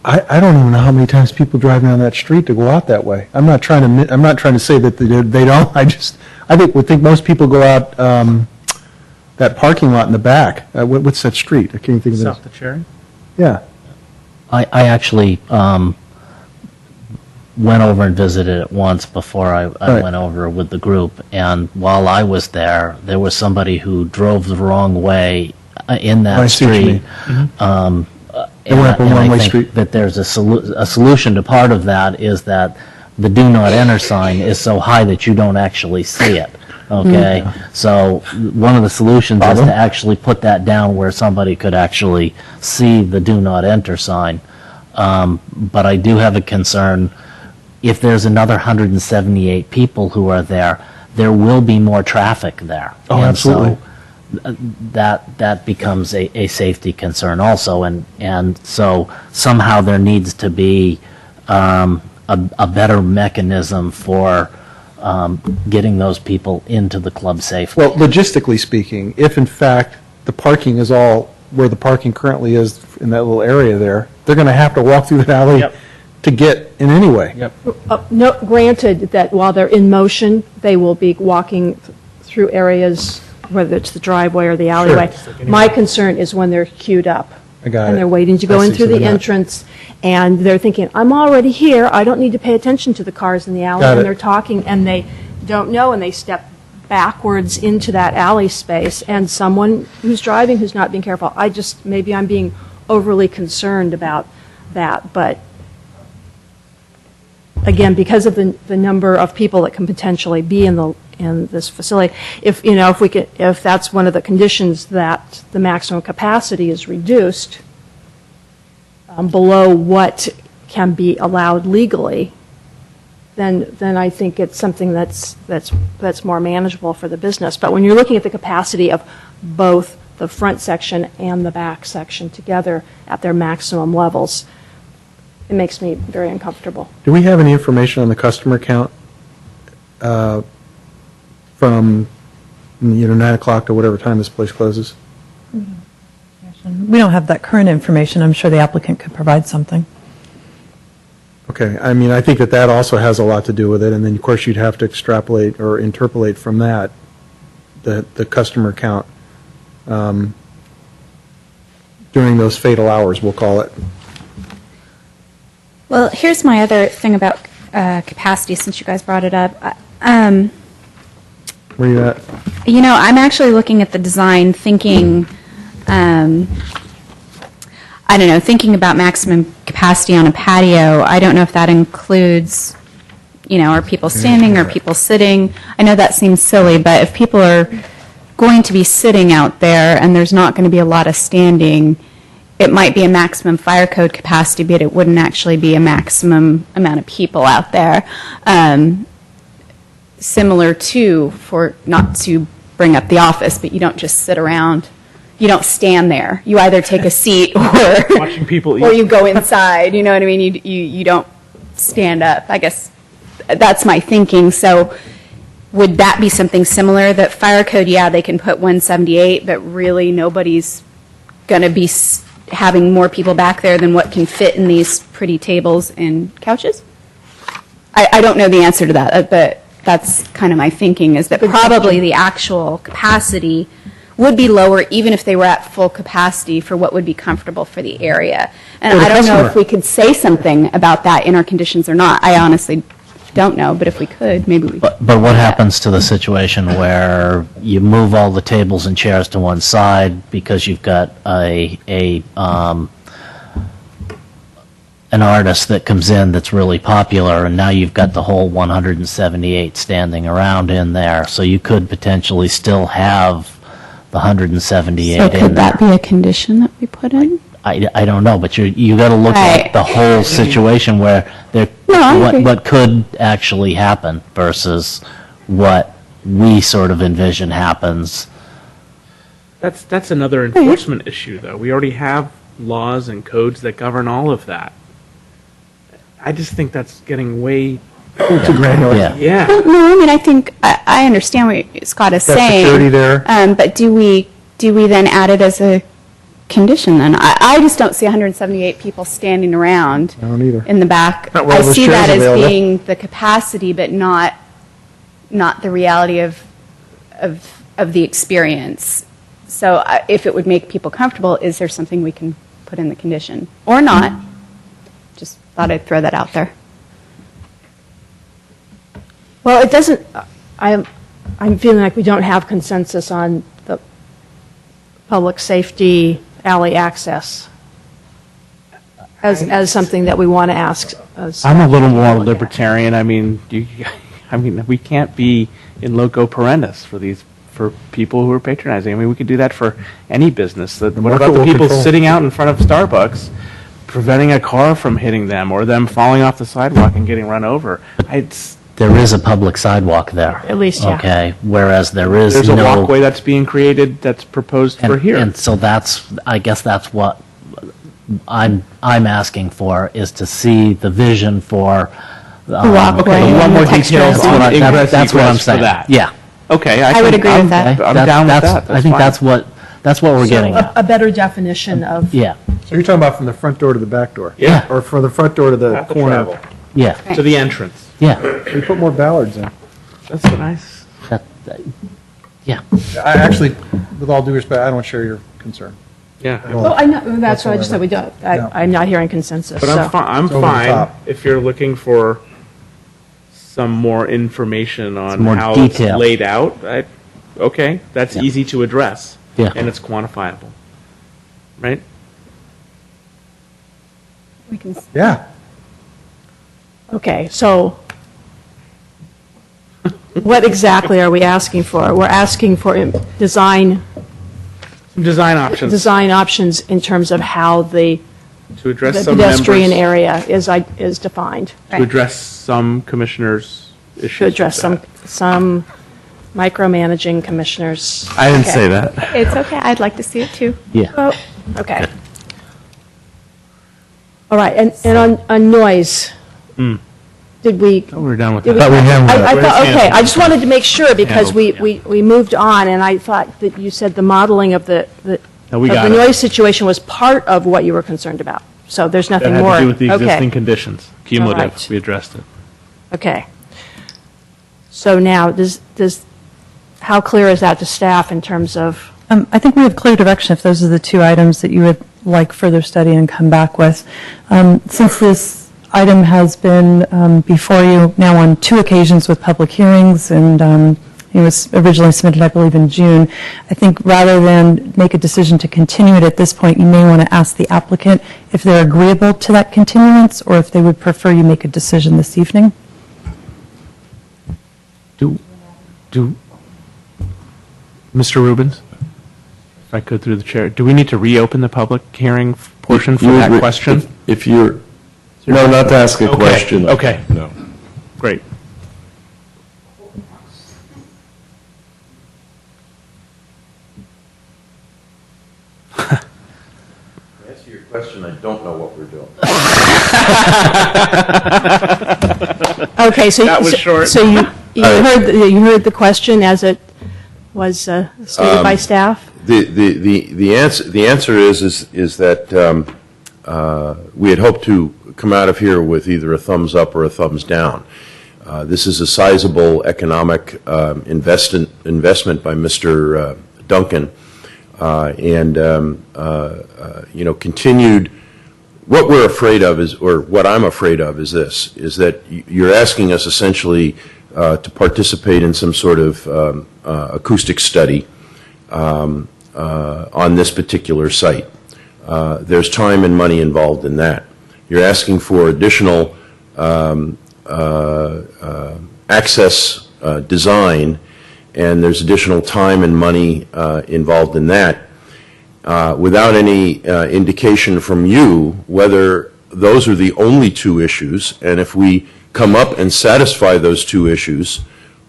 I don't even know how many times people drive down that street to go out that way. I'm not trying to say that they don't. I think most people go out that parking lot in the back. What's that street? I can't think of it. South of Cherry? Yeah. I actually went over and visited it once before I Right. went over with the group. And while I was there was somebody who drove the wrong way in that I see what you street. mean. They And went up a and I one-way think street. that there's a solution to part of that is that the do not enter sign is so high that you don't actually see it. Okay, so one of the solutions is to actually put that down where somebody could actually see the do not enter sign. But I do have a concern, if there's another 178 people who are there, there will be more traffic there. Oh, And absolutely. so that becomes a safety concern also, and so somehow there needs to be a better mechanism for getting those people into the club safely. Well, logistically speaking, if in fact the parking is all where the parking currently is in that little area there, they're going to have to walk through that alley to get in anyway. No, granted that while they're in motion, they will be walking through areas, whether it's the driveway or the alleyway. My concern is when they're queued up. I got And it. they're waiting to go I in see, through so the they're not- entrance, and they're thinking, I'm already here, I don't need to pay attention to the cars in the alley. Got And it. they're talking, and they don't know, and they step backwards into that alley space, and someone who's driving who's not being careful, maybe I'm being overly concerned about that, but again, because of the number of people that can potentially be in this facility, if that's one of the conditions that the maximum capacity is reduced below what can be allowed legally, then I think it's something that's more manageable for the business. But when you're looking at the capacity of both the front section and the back section together at their maximum levels, it makes me very uncomfortable. Do we have any information on the customer count from 9 o'clock to whatever time this place closes? We don't have that current information. I'm sure the applicant could provide something. Okay, I mean, I think that also has a lot to do with it, and then, of course, you'd have to extrapolate or interpolate from that the customer count during those fatal hours, we'll call it. Well, here's my other thing about capacity, since you guys brought it up. Where are you at? I'm actually looking at the design, thinking, thinking about maximum capacity on a patio. I don't know if that includes, are people standing or people sitting? I know that seems silly, but if people are going to be sitting out there and there's not going to be a lot of standing, it might be a maximum fire code capacity, but it wouldn't actually be a maximum amount of people out there. Similar to, not to bring up the office, but you don't just sit around. You don't stand there. You either take a seat or Watching people eat. or you go inside. You know what I mean? You don't stand up. I guess that's my thinking. So would that be something similar? That fire code, yeah, they can put 178, but really nobody's going to be having more people back there than what can fit in these pretty tables and couches? I don't know the answer to that, but that's kind of my thinking, is that probably the actual capacity would be lower even if they were at full capacity for what would be comfortable for the area. And For the I don't know customer. if we could say something about that in our conditions or not. I honestly don't know, but if we could, maybe we could. But what happens to the situation where you move all the tables and chairs to one side because you've got an artist that comes in that's really popular, and now you've got the whole 178 standing around in there, so you could potentially still have the 178 So in could that there. be a condition that we put in? I don't know, but you got to look Right. at the whole situation where there, No, I agree. what could actually happen versus what we sort of envision happens. That's another enforcement issue, though. We already have laws and codes that govern all of that. I just think that's getting way too granular. Yeah. No, I mean, I think, I understand what Scott is Got saying. security there. But do we then add it as a condition then? I just don't see 178 people standing around I don't either. in the back. Not where all I those see chairs that as available. being the capacity, but not the reality of the experience. So if it would make people comfortable, is there something we can put in the condition? Or not? Just thought I'd throw that out there. Well, it doesn't, I'm feeling like we don't have consensus on the public safety alley access as something that we want to ask. I'm a little more libertarian. I mean, we can't be in loco parentis for people who are patronizing. I mean, we could do that for any business. What about the people sitting out in front of Starbucks, preventing a car from hitting them, or them falling off the sidewalk and getting run over? There is a public sidewalk there. At least, yeah. Okay, whereas there's a walkway that's being created that's proposed for here. And so I guess that's what I'm asking for, is to see the vision for walkway. Okay, one more detail on ingress, that's what I'm egress saying. for that. Yeah. Okay, I would agree with that. I'm down with that. I think fine. that's what we're getting So at. a better definition of. Yeah. So you're talking about from the front door to the back door? Yeah. Or from the front door to the corner? Yeah. To the entrance. Yeah. We put more ballards in. That's nice. Yeah. I actually, with all due respect, I don't share your concern. Yeah. Well, I know, that's what I just said we don't. I'm not hearing consensus. But I'm so. I'm It's over the fine top. if you're looking for some more information on Some more how detail. it's laid out. Okay, that's Yeah. easy to address. Yeah. And it's quantifiable. Right? We can Yeah. Okay, so what exactly are we asking for? We're asking for design Design options in terms of how the to address the some pedestrian members, area is defined. to address some commissioners' issues. To address with that. some micromanaging commissioners. I didn't Okay. say that. It's okay, I'd like to see it too. Yeah. Oh, okay. All right, and on noise, did we? Oh, we're done with did that. we- I Where's thought, okay, Hansel? I just wanted to make sure because Handled, we moved on and I thought that you said the modeling of the No, we of got the it. noise situation was part of what you were concerned about. So there's That nothing had more. to do with the Okay. existing conditions. Cumulative. right. We addressed it. Okay. So now, how clear is that to staff in terms of? I think we have clear direction if those are the two items that you would like further study and come back with. Since this item has been before you now on 2 occasions with public hearings, and it was originally submitted, I believe, in June, I think rather than make a decision to continue it at this point, you may want to ask the applicant if they're agreeable to that continuance, or if they would prefer you make a decision this evening. Mr. Rubens, if I could through the chair, do we need to reopen the public hearing portion for that question? If you're, no, not to ask a Okay, question. okay. No. Great. To answer your question, I don't know what we're doing. Okay, so That was short. So you heard the question as it was stated by staff. The answer is that we had hoped to come out of here with either a thumbs up or a thumbs down. This is a sizable economic investment by Mr. Duncan, and continued. What we're afraid of is, or what I'm afraid of, is this: is that you're asking us essentially to participate in some sort of acoustic study on this particular site. There's time and money involved in that. You're asking for additional access design, and there's additional time and money involved in that, without any indication from you whether those are the only 2 issues, and if we come up and satisfy those 2 issues,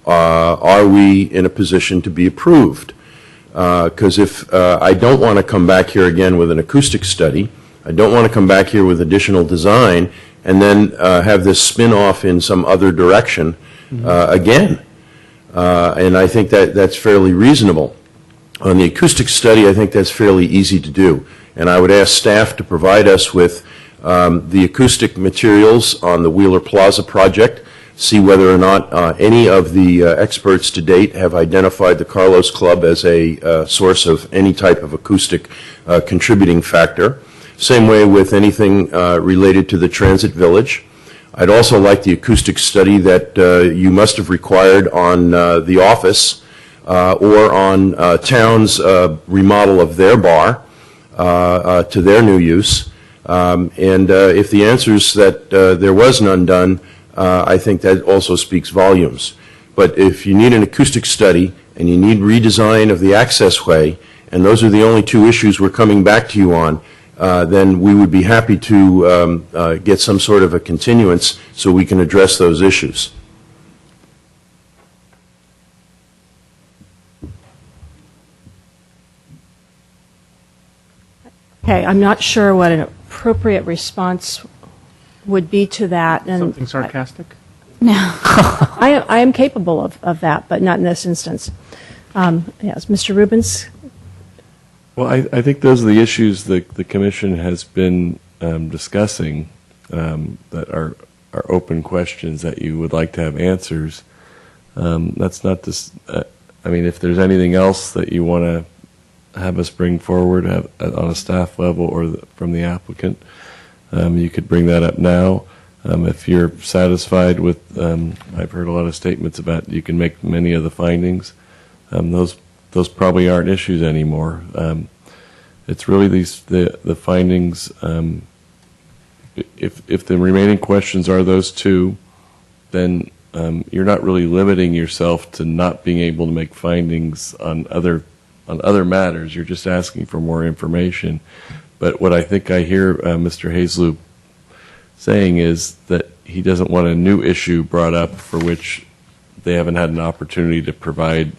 are we in a position to be approved? Because if I don't want to come back here again with an acoustic study, I don't want to come back here with additional design, and then have this spin off in some other direction again. And I think that's fairly reasonable. On the acoustic study, I think that's fairly easy to do. And I would ask staff to provide us with the acoustic materials on the Wheeler Plaza project, see whether or not any of the experts to date have identified the Carlos Club as a source of any type of acoustic contributing factor. Same way with anything related to the Transit Village. I'd also like the acoustic study that you must have required on the office or on town's remodel of their bar to their new use. And if the answer is that there was none done, I think that also speaks volumes. But if you need an acoustic study and you need redesign of the accessway, and those are the only two issues we're coming back to you on, then we would be happy to get some sort of a continuance so we can address those issues. Okay, I'm not sure what an appropriate response would be to that. And Something sarcastic? No. I am capable of that, but not in this instance. Yes, Mr. Rubens? Well, I think those are the issues that the commission has been discussing that are open questions that you would like to have answers. That's not this. I mean, if there's anything else that you want to have us bring forward on a staff level or from the applicant, you could bring that up now. If you're satisfied with, I've heard a lot of statements about you can make many of the findings. Those probably aren't issues anymore. It's really the findings. If the remaining questions are those two, then you're not really limiting yourself to not being able to make findings on other matters. You're just asking for more information. But what I think I hear Mr. Hazlew saying is that he doesn't want a new issue brought up for which they haven't had an opportunity to provide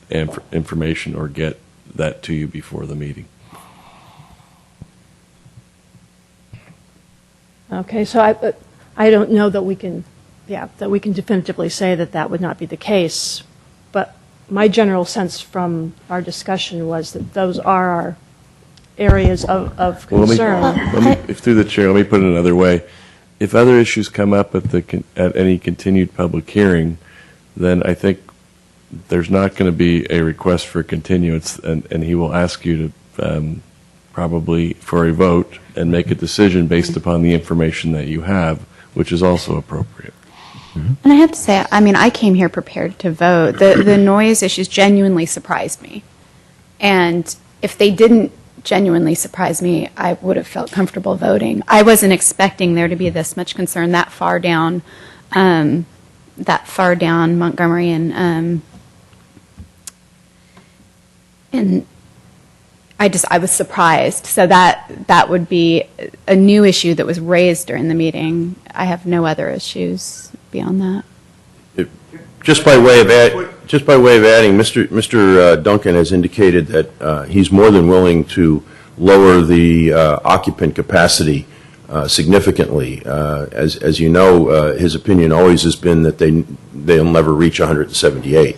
information or get that to you before the meeting. Okay, so I don't know that we can definitively say that that would not be the case, but my general sense from our discussion was that those are our areas of concern. If through the chair, let me put it another way. If other issues come up at any continued public hearing, then I think there's not going to be a request for continuance, and he will ask you to probably for a vote and make a decision based upon the information that you have, which is also appropriate. And I have to say, I mean, I came here prepared to vote. The noise issues genuinely surprised me. And if they didn't genuinely surprise me, I would have felt comfortable voting. I wasn't expecting there to be this much concern that far down Montgomery and I was surprised. So that would be a new issue that was raised during the meeting. I have no other issues beyond that. Just by way of adding, Mr. Duncan has indicated that he's more than willing to lower the occupant capacity significantly. As you know, his opinion always has been that they'll never reach 178.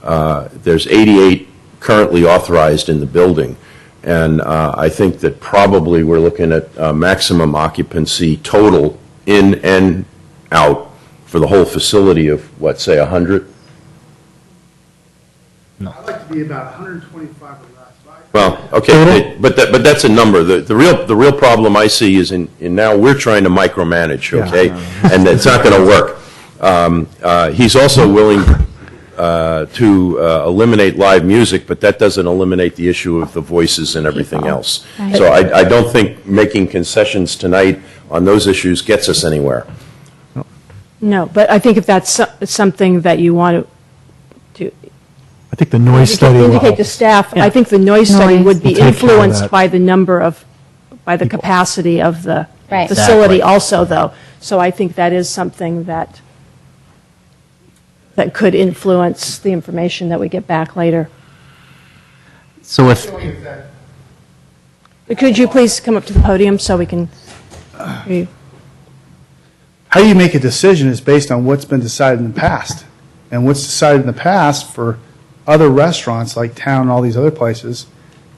There's 88 currently authorized in the building, and I think that probably we're looking at maximum occupancy total in and out for the whole facility of, what, say 100? I'd like to be about 125 or less. Well, okay, but that's a number. The real problem I see is in now we're trying to micromanage, okay, and it's not going to work. He's also willing to eliminate live music, but that doesn't eliminate the issue of the voices and everything else. Right. So I don't think making concessions tonight on those issues gets us anywhere. No, but I think if that's something that you want to I think the noise study will indicate help. to staff, I think the noise study would be We'll take care of influenced that. by the capacity of the Right. facility Exactly. also, though. So I think that is something that could influence the information that we get back later. So if, Could you please come up to the podium so we can hear you? How you make a decision is based on what's been decided in the past. And what's decided in the past for other restaurants like Town and all these other places,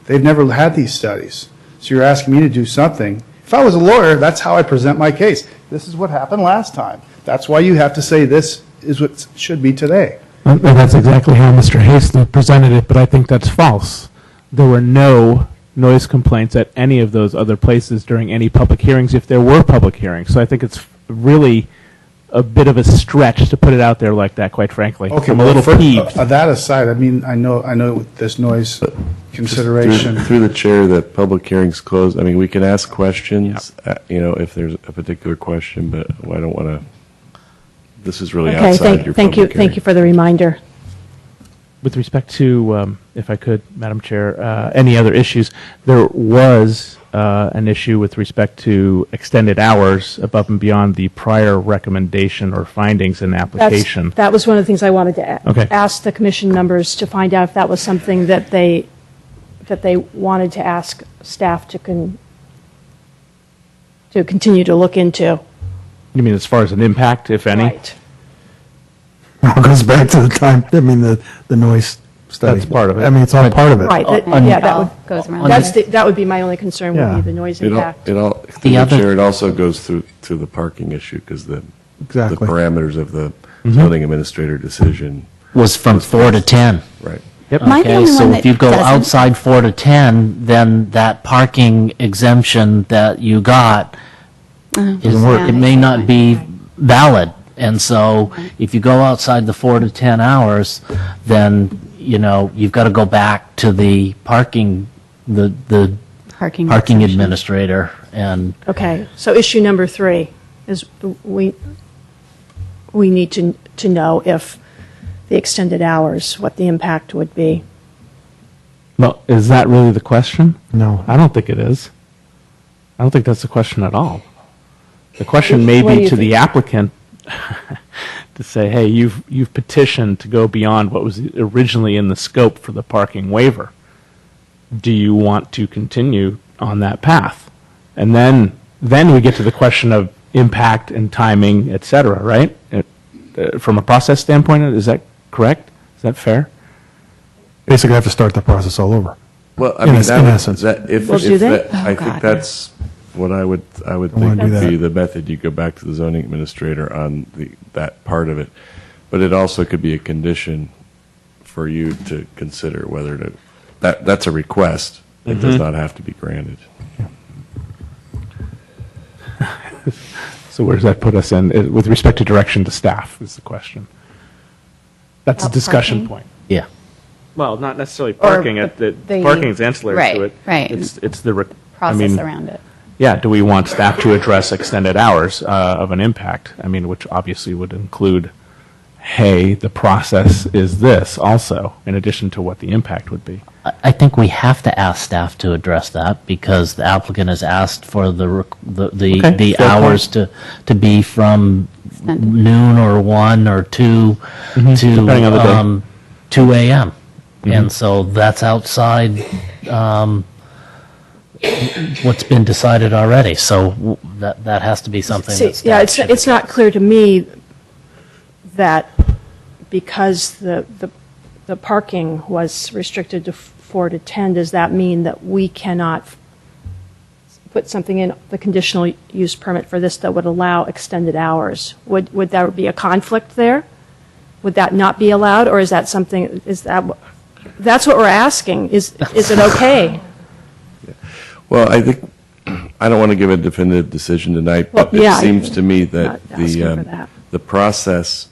they've never had these studies. So you're asking me to do something. If I was a lawyer, that's how I present my case. This is what happened last time. That's why you have to say this is what should be today. And that's exactly how Mr. Hasty presented it, but I think that's false. There were no noise complaints at any of those other places during any public hearings, if there were public hearings. So I think it's really a bit of a stretch to put it out there like that, quite frankly. Okay, I'm a well, little peeved. That aside, I mean, I know with this noise consideration. Through the chair, that public hearing's closed. I mean, we can ask questions, if there's a particular question, but I don't want to, this is really Okay, outside your thank you, public hearing. thank you for the reminder. With respect to, if I could, Madam Chair, any other issues, there was an issue with respect to extended hours above and beyond the prior recommendation or findings in the application. That was one of the things I wanted to Okay. ask the commission members to find out if that was something that they wanted to ask staff to continue to look into. You mean as far as an impact, if any? Right. It goes back to the time, I mean, the noise study. That's part of it. I mean, it's all part of it. Right, yeah, that would be my only concern, would Yeah. be the noise impact. Through the chair, it also goes through to the parking issue, because the Exactly. parameters of the zoning administrator decision. Was from 4 to 10. Right. Yep. Am I the Okay, only so one if that you go doesn't- outside 4 to 10, then that parking exemption that you got, it may not be valid. And so if you go outside the 4 to 10 hours, then, you've got to go back to the parking, the Parking parking administrator and Okay, so issue number 3 is we need to know if the extended hours, what the impact would be. Well, is that really the question? No. I don't think it is. I don't think that's the question at all. The question may What do be you to the think? applicant to say, hey, you've petitioned to go beyond what was originally in the scope for the parking waiver. Do you want to continue on that path? And then we get to the question of impact and timing, et cetera, right? From a process standpoint, is that correct? Is that fair? Basically, I have to start the process all over. Well, I In mean, es- that in would- essence. that- if- Well, if do they? that- Oh, I God. think that's what I would wanna think do would be that. the method. You go back to the zoning administrator on that part of it. But it also could be a condition for you to consider whether to, that's a request. It does not have to be granted. So where does that put us in, with respect to direction to staff, is the question? That's a About discussion parking? point. yeah. Well, not necessarily parking, the- parking is ancillary to it. Right. It's the, Process around it. yeah, do we want staff to address extended hours of an impact? I mean, which obviously would include, hey, the process is this also, in addition to what the impact would be. I think we have to ask staff to address that because the applicant has asked for the Okay, fair hours to be from noon or 1 or 2 Depending on the day. to 2 a.m. And so that's outside what's been decided already. So that has to be something See, that yeah, staff it's not clear to me that because the parking was restricted to 4 to 10, does that mean that we cannot put something in the conditional use permit for this that would allow extended hours? Would there be a conflict there? Would that not be allowed, or is that something, that's what we're asking, is it okay? Well, I think, I don't want to give a definitive decision tonight, but Well, yeah, it seems to me that not asking for that. the process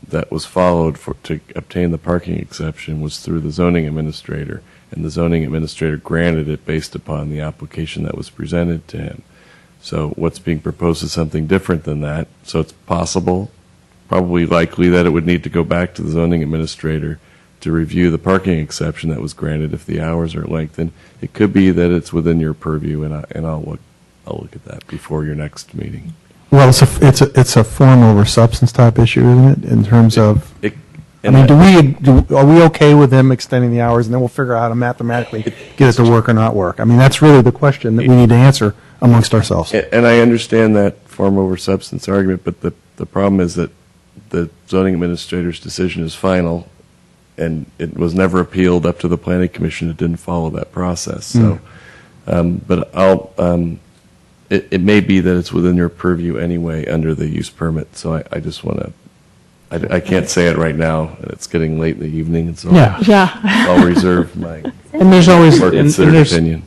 that was followed to obtain the parking exception was through the zoning administrator, and the zoning administrator granted it based upon the application that was presented to him. So what's being proposed is something different than that. So it's possible, probably likely, that it would need to go back to the zoning administrator to review the parking exception that was granted if the hours are lengthened. It could be that it's within your purview, and I'll look at that before your next meeting. Well, it's a form over substance type issue, isn't it, in terms of, I and mean, are we okay with them extending the hours, and then we'll figure out how to mathematically get it to work or not work? I mean, that's really the question that we need to answer amongst ourselves. And I understand that form over substance argument, but the problem is that the zoning administrator's decision is final, and it was never appealed up to the planning commission. It didn't follow that process. So, but it may be that it's within your purview anyway under the use permit. So I just want to, I can't say it right now. It's getting late in the evening, and so Yeah. I'll reserve my And there's always, more and considered there's, opinion.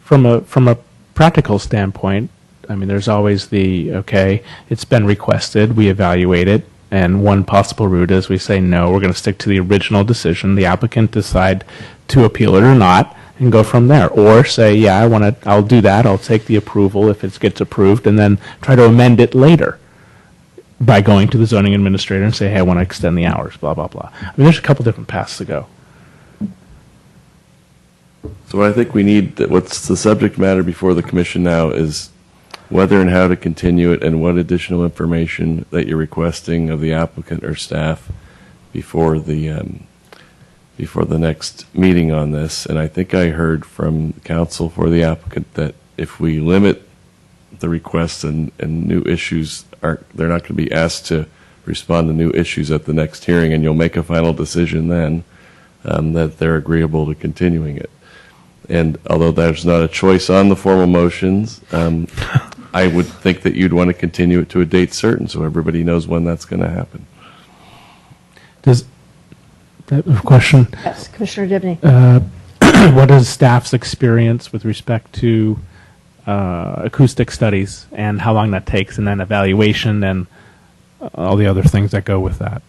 from a practical standpoint, I mean, there's always okay, it's been requested, we evaluate it, and one possible route is we say, no, we're going to stick to the original decision, the applicant decide to appeal it or not, and go from there. Or say, yeah, I'll do that, I'll take the approval if it gets approved, and then try to amend it later by going to the zoning administrator and say, hey, I want to extend the hours, blah, blah, blah. I mean, there's a couple different paths to go. So I think we need, what's the subject matter before the commission now is whether and how to continue it and what additional information that you're requesting of the applicant or staff before the next meeting on this. And I think I heard from counsel for the applicant that if we limit the requests and new issues, they're not going to be asked to respond to new issues at the next hearing, and you'll make a final decision then that they're agreeable to continuing it. And although there's not a choice on the formal motions, I would think that you'd want to continue it to a date certain so everybody knows when that's going to happen. Does that a question? Yes, Commissioner Dibney. What is staff's experience with respect to acoustic studies and how long that takes, and then evaluation and all the other things that go with that?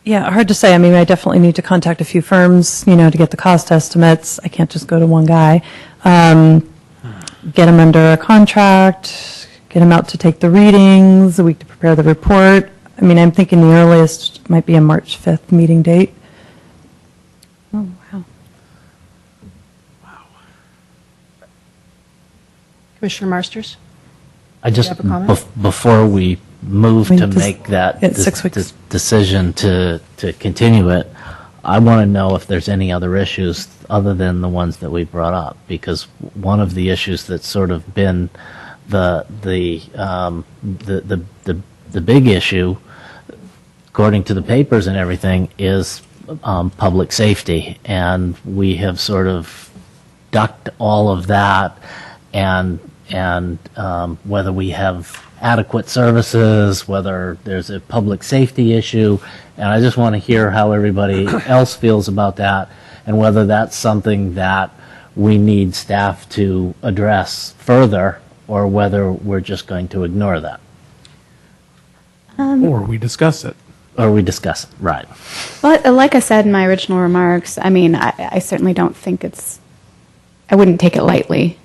Yeah, hard to say. I mean, I definitely need to contact a few firms, to get the cost estimates. I can't just go to one guy. Get them under a contract, get them out to take the readings, a week to prepare the report. I mean, I'm thinking the earliest might be a March 5th meeting date. Oh, wow. Commissioner Marsters? I just, have a comment? before we move to make that it's 6 weeks. decision to continue it, I want to know if there's any other issues other than the ones that we brought up, because one of the issues that's sort of been the big issue, according to the papers and everything, is public safety, and we have sort of ducked all of that, and whether we have adequate services, whether there's a public safety issue, and I just want to hear how everybody else feels about that, and whether that's something that we need staff to address further, or whether we're just going to ignore that. Or we discuss it. Or we discuss it, right. Well, like I said in my original remarks, I mean, I certainly don't think I wouldn't take it lightly.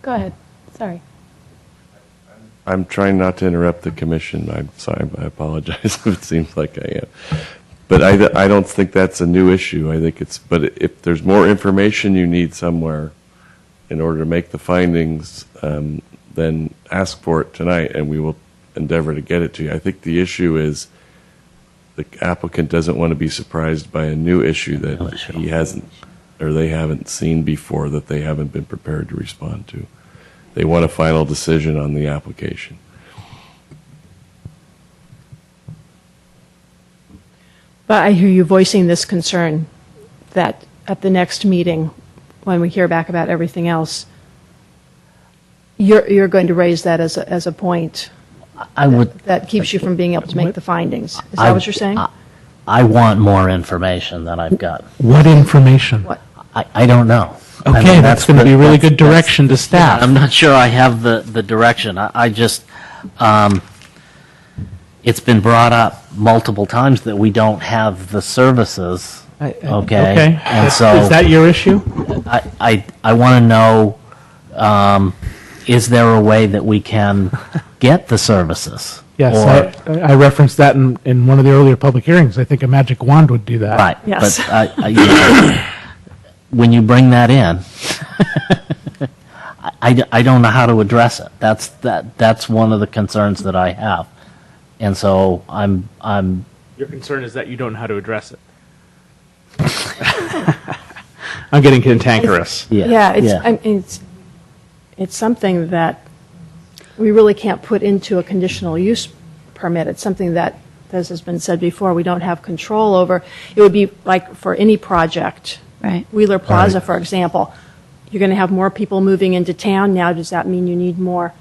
Go ahead. Sorry. I'm trying not to interrupt the commission. I'm sorry. I apologize if it seems like I am. But I don't think that's a new issue. I think but if there's more information you need somewhere in order to make the findings, then ask for it tonight, and we will endeavor to get it to you. I think the issue is the applicant doesn't want to be surprised by a new issue that he hasn't, or they haven't seen before, that they haven't been prepared to respond to. They want a final decision on the application. But I hear you voicing this concern that at the next meeting, when we hear back about everything else, you're going to raise that as a point that keeps you from being able to make the findings. Is that what you're saying? I want more information than I've got. What information? What? I don't know. Okay, I mean, that's going to be really good direction to staff. I'm not sure I have the direction. I just, it's been brought up multiple times that we don't have the services. Okay. And so, is that your issue? I want to know, is there a way that we can get the services? Yes, I referenced that in one of the earlier public hearings. I think a magic wand would do that. Right. Yes. But when you bring that in, I don't know how to address it. That's one of the concerns that I have, and so I'm. Your concern is that you don't know how to address it. I'm getting cantankerous. It's something that we really can't put into a conditional use permit. It's something that, as has been said before, we don't have control over. It would be like for any project. Right. Wheeler Plaza, for example. You're going to have more people moving into town. Now, does that mean you need more?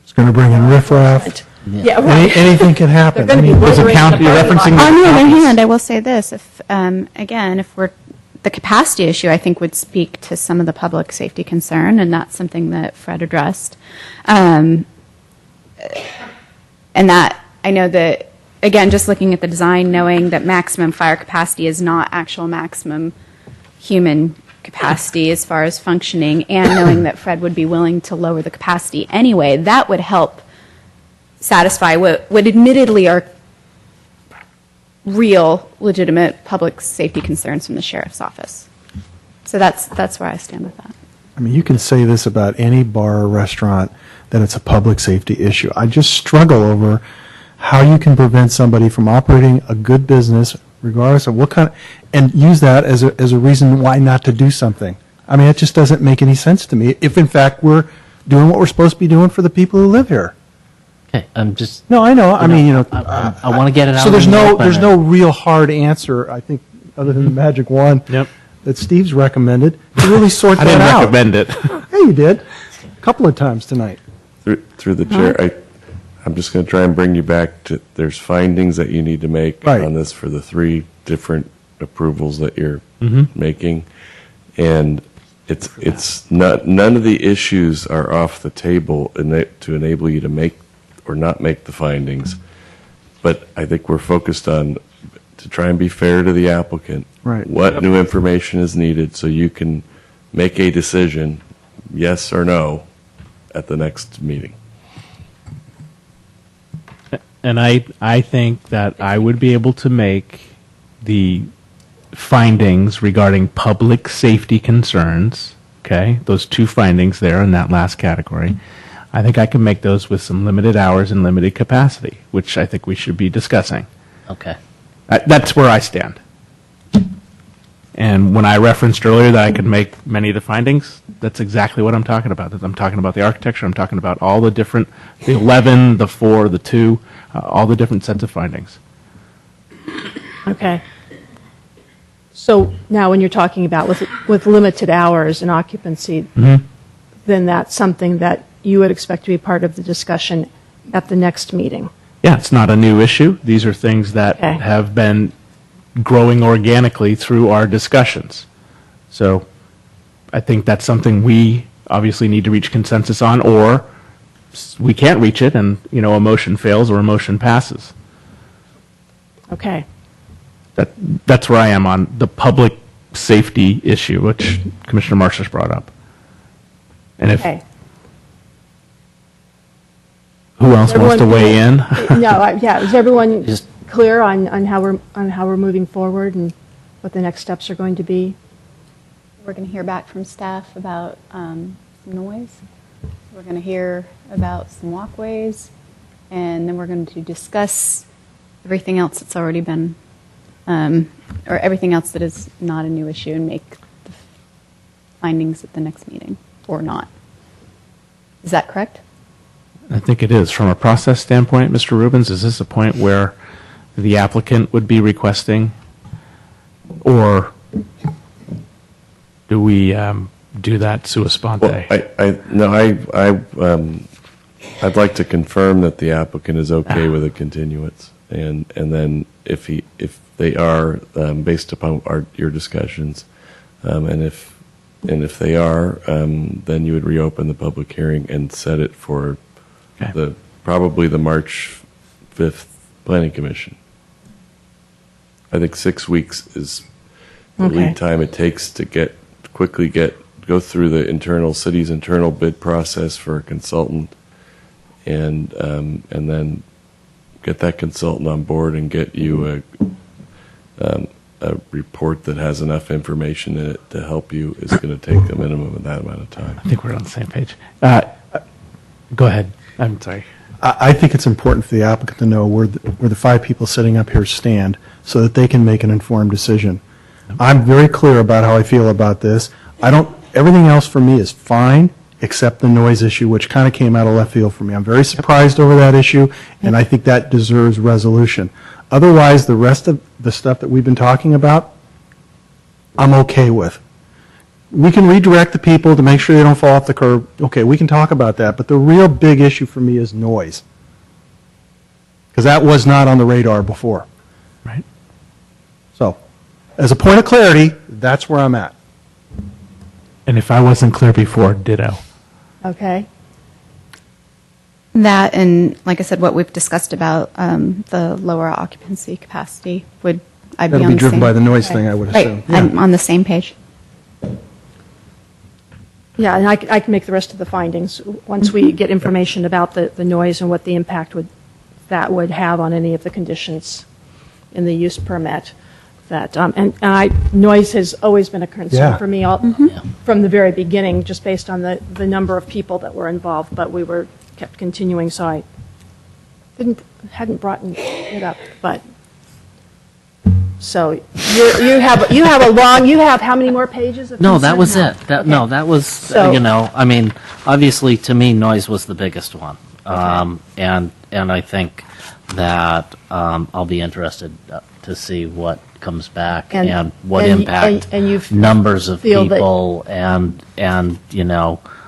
It's going to bring in riffraff. Yeah, right. Anything can happen. They're going to be There's a loitering count, in the you're parking lot. referencing On the other hand, I will say this, if, again, if we're the capacity issue, I think, would speak to some of the public safety concern, and that's something that Fred addressed. And that, I know that, again, just looking at the design, knowing that maximum fire capacity is not actual maximum human capacity as far as functioning, and knowing that Fred would be willing to lower the capacity anyway, that would help satisfy what admittedly are real, legitimate public safety concerns from the sheriff's office. So that's where I stand with that. I mean, you can say this about any bar or restaurant, that it's a public safety issue. I just struggle over how you can prevent somebody from operating a good business, regardless of what kind of, and use that as a reason why not to do something. I mean, it just doesn't make any sense to me if, in fact, we're doing what we're supposed to be doing for the people who live here. Okay, I'm just. No, I know. I mean, I want to get it out. So there's in the no open. there's no real hard answer, I think, other than the magic wand that Steve's recommended to really sort I that didn't out. recommend it. Hey, you did a couple of times tonight. Through the chair, I'm just going to try and bring you back to, there's findings that you need to make on this for the 3 different approvals that you're making. And it's not, none of the issues are off the table to enable you to make or not make the findings. But I think we're focused on, to try and be fair to the applicant, Right. what new information is needed so you can make a decision, yes or no, at the next meeting. And I think that I would be able to make the findings regarding public safety concerns, okay, those 2 findings there in that last category. I think I can make those with some limited hours and limited capacity, which I think we should be discussing. Okay. That's where I stand. And when I referenced earlier that I could make many of the findings, that's exactly what I'm talking about. I'm talking about the architecture, I'm talking about all the different, the 11, the 4, the 2, all the different sets of findings. Okay. So now when you're talking about with limited hours and occupancy, then that's something that you would expect to be part of the discussion at the next meeting. Yeah, it's not a new issue. These are things that Okay. have been growing organically through our discussions. So I think that's something we obviously need to reach consensus on, or we can't reach it and, a motion fails or a motion passes. Okay. That's where I am on the public safety issue, which Commissioner Marsh has brought up. And if, Okay. who else wants to weigh in? Yeah, is everyone clear on how we're moving forward and what the next steps are going to be? We're going to hear back from staff about some noise. We're going to hear about some walkways, and then we're going to discuss everything else that's already been, or everything else that is not a new issue, and make the findings at the next meeting, or not. Is that correct? I think it is. From a process standpoint, Mr. Rubens, is this a point where the applicant would be requesting, or do we do that sua sponte? Well, I'd like to confirm that the applicant is okay with a continuance, and then if they are, based upon your discussions, and if they are, then you would reopen the public hearing and set it for probably the March 5th Planning Commission. I think 6 weeks is the lead time it takes to go through the city's internal bid process for a consultant, and then get that consultant on board and get you a report that has enough information in it to help you is going to take a minimum of that amount of time. I think we're on the same page. Go ahead. I'm sorry. I think it's important for the applicant to know where the 5 people sitting up here stand so that they can make an informed decision. I'm very clear about how I feel about this. Everything else for me is fine except the noise issue, which kind of came out of left field for me. I'm very surprised over that issue, and I think that deserves resolution. Otherwise, the rest of the stuff that we've been talking about, I'm okay with. We can redirect the people to make sure they don't fall off the curb. Okay, we can talk about that, but the real big issue for me is noise. Because that was not on the radar before. Right. So, as a point of clarity, that's where I'm at. And if I wasn't clear before, ditto. Okay. That and, like I said, what we've discussed about the lower occupancy capacity, would I be That'll on be the driven same? by the noise thing, I would assume. Right, I'm on the same page. Yeah, and I can make the rest of the findings once we get information about the noise and what the impact that would have on any of the conditions in the use permit. That noise has always been a concern Yeah. for me from the very beginning, just based on the number of people that were involved. But we kept continuing, so I hadn't brought it up. But so you have how many more pages of No, that consent? was it. No, that was, So- I mean, obviously, to me, noise was the biggest one. And I think that I'll be interested to see what comes back and what impact and you numbers of feel that- people and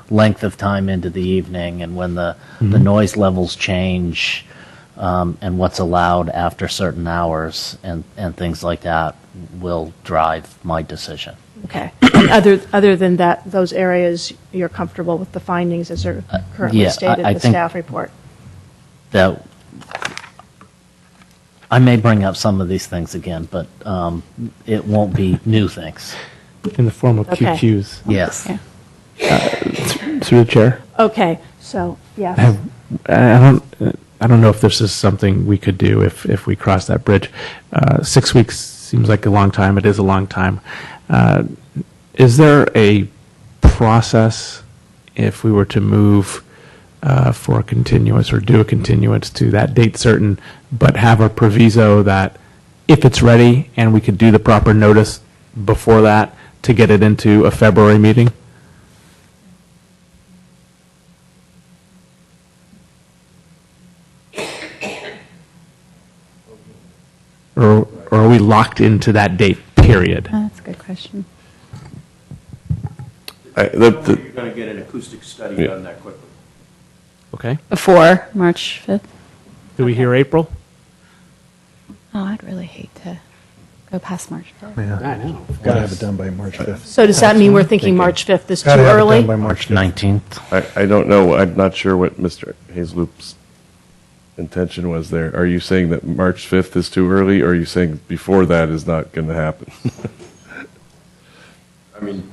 length of time into the evening and when the noise levels change and what's allowed after certain hours and things like that will drive my decision. Okay. And other than that, those areas, you're comfortable with the findings as they're currently yeah, stated in I the think- staff report? That I may bring up some of these things again, but it won't be new things. In the form of Okay. QQs. Yes. Through the chair. Okay, so, yes. I don't know if this is something we could do if we cross that bridge. 6 weeks seems like a long time. It is a long time. Is there a process if we were to move for a continuance or do a continuance to that date certain, but have a proviso that if it's ready and we could do the proper notice before that to get it into a February meeting? Or are we locked into that date, period? That's a good question. You're going to get an acoustic study done that quickly. Okay. Before March 5th? Do we hear April? Oh, I'd really hate to go past March 5th. Yeah. I know. Got to have it done by March 5th. So does that mean we're thinking March 5th is too Gotta have it early? done by March 5th. 19th. I don't know. I'm not sure what Mr. Hazeloop's intention was there. Are you saying that March 5th is too early, or are you saying before that is not going to happen? I mean,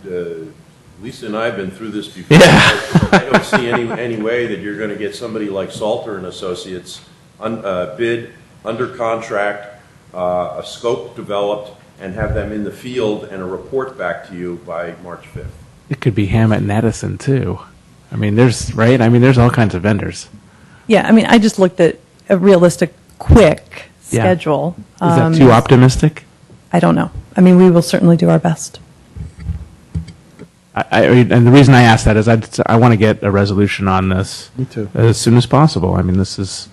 Lisa and I have been through this before. I don't see any way that you're going to get somebody like Salter and Associates bid, under contract, a scope developed, and have them in the field and a report back to you by March 5th. It could be Hammett and Edison, too. I mean, there's all kinds of vendors. Yeah, I mean, I just looked at a realistic, quick Yeah. schedule. Is that too optimistic? I don't know. I mean, we will certainly do our best. And the reason I ask that is I want to get a resolution on this Me too. as soon as possible. I mean, this is.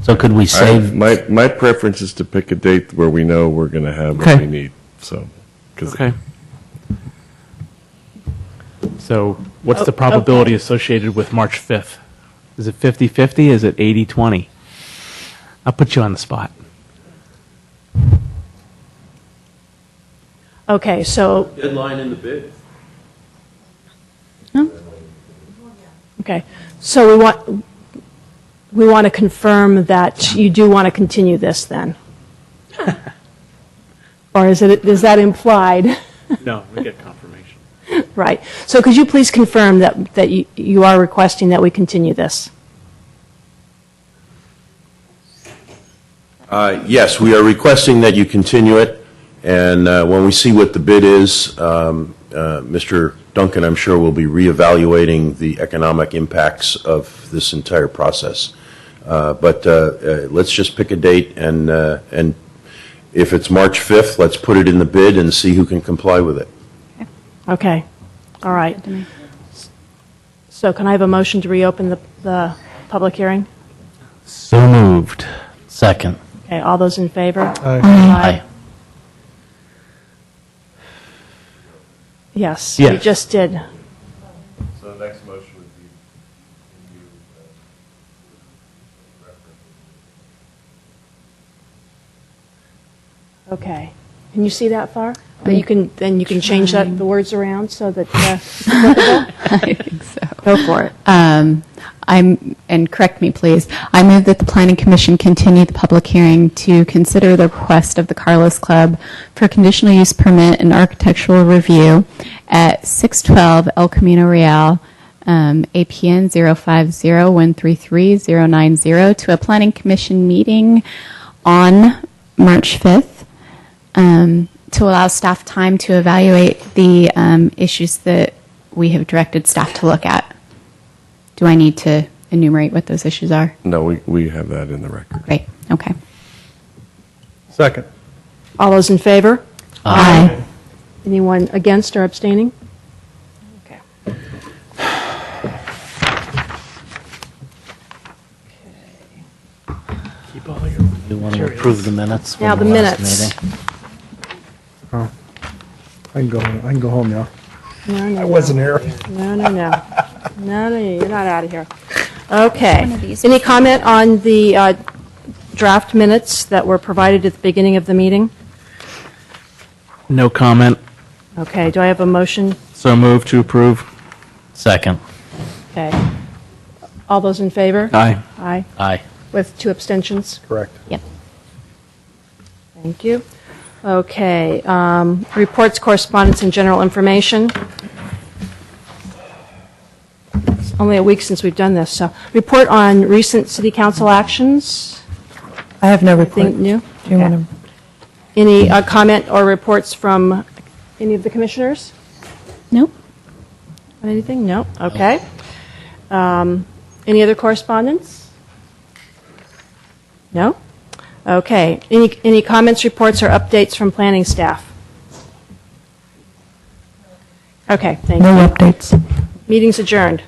So could we save? My preference is to pick a date where we know we're going to have what Okay. we need. So, 'cause Okay. So what's the probability associated with March 5th? Is it 50-50? Is it 80-20? I'll put you on the spot. Okay, so, Deadline in the bid. okay, so we want to confirm that you do want to continue this then? Or is that implied? No, we get confirmation. Right. So could you please confirm that you are requesting that we continue this? Yes, we are requesting that you continue it, and when we see what the bid is, Mr. Duncan, I'm sure, will be reevaluating the economic impacts of this entire process. But let's just pick a date, and if it's March 5th, let's put it in the bid and see who can comply with it. Okay, all right. So can I have a motion to reopen the public hearing? So moved. Second. Okay, all those in favor? Aye. Yes, Yes. we just did. So the next motion would be Okay. Can you see that far? Then you can change the words around so that it's applicable? I think so. Go for it. And correct me, please. I move that the Planning Commission continue the public hearing to consider the request of the Carlos Club for conditional use permit and architectural review at 612 El Camino Real, APN 050-133-090, to a Planning Commission meeting on March 5th to allow staff time to evaluate the issues that we have directed staff to look at. Do I need to enumerate what those issues are? No, we have that in the record. Great, okay. Second. All those in favor? Aye. Anyone against or abstaining? Okay. You want to approve the minutes? from Now the last minutes. meeting? Oh, I can go home now. No, I wasn't here. No, you're not out of here. Okay. Any comment on the draft minutes that were provided at the beginning of the meeting? No comment. Okay, do I have a motion? So move to approve. Second. Okay. All those in favor? Aye. Aye. Aye. With 2 abstentions? Correct. Yep. Thank you. Okay, reports, correspondence, and general information. It's only a week since we've done this, so report on recent city council actions. I have no report. Anything new? Do you want to? Any comment or reports from any of the commissioners? Nope. Anything? No? Okay. Any other correspondence? No? Okay. Any comments, reports, or updates from planning staff? Okay, thank you. No updates. Meeting's adjourned.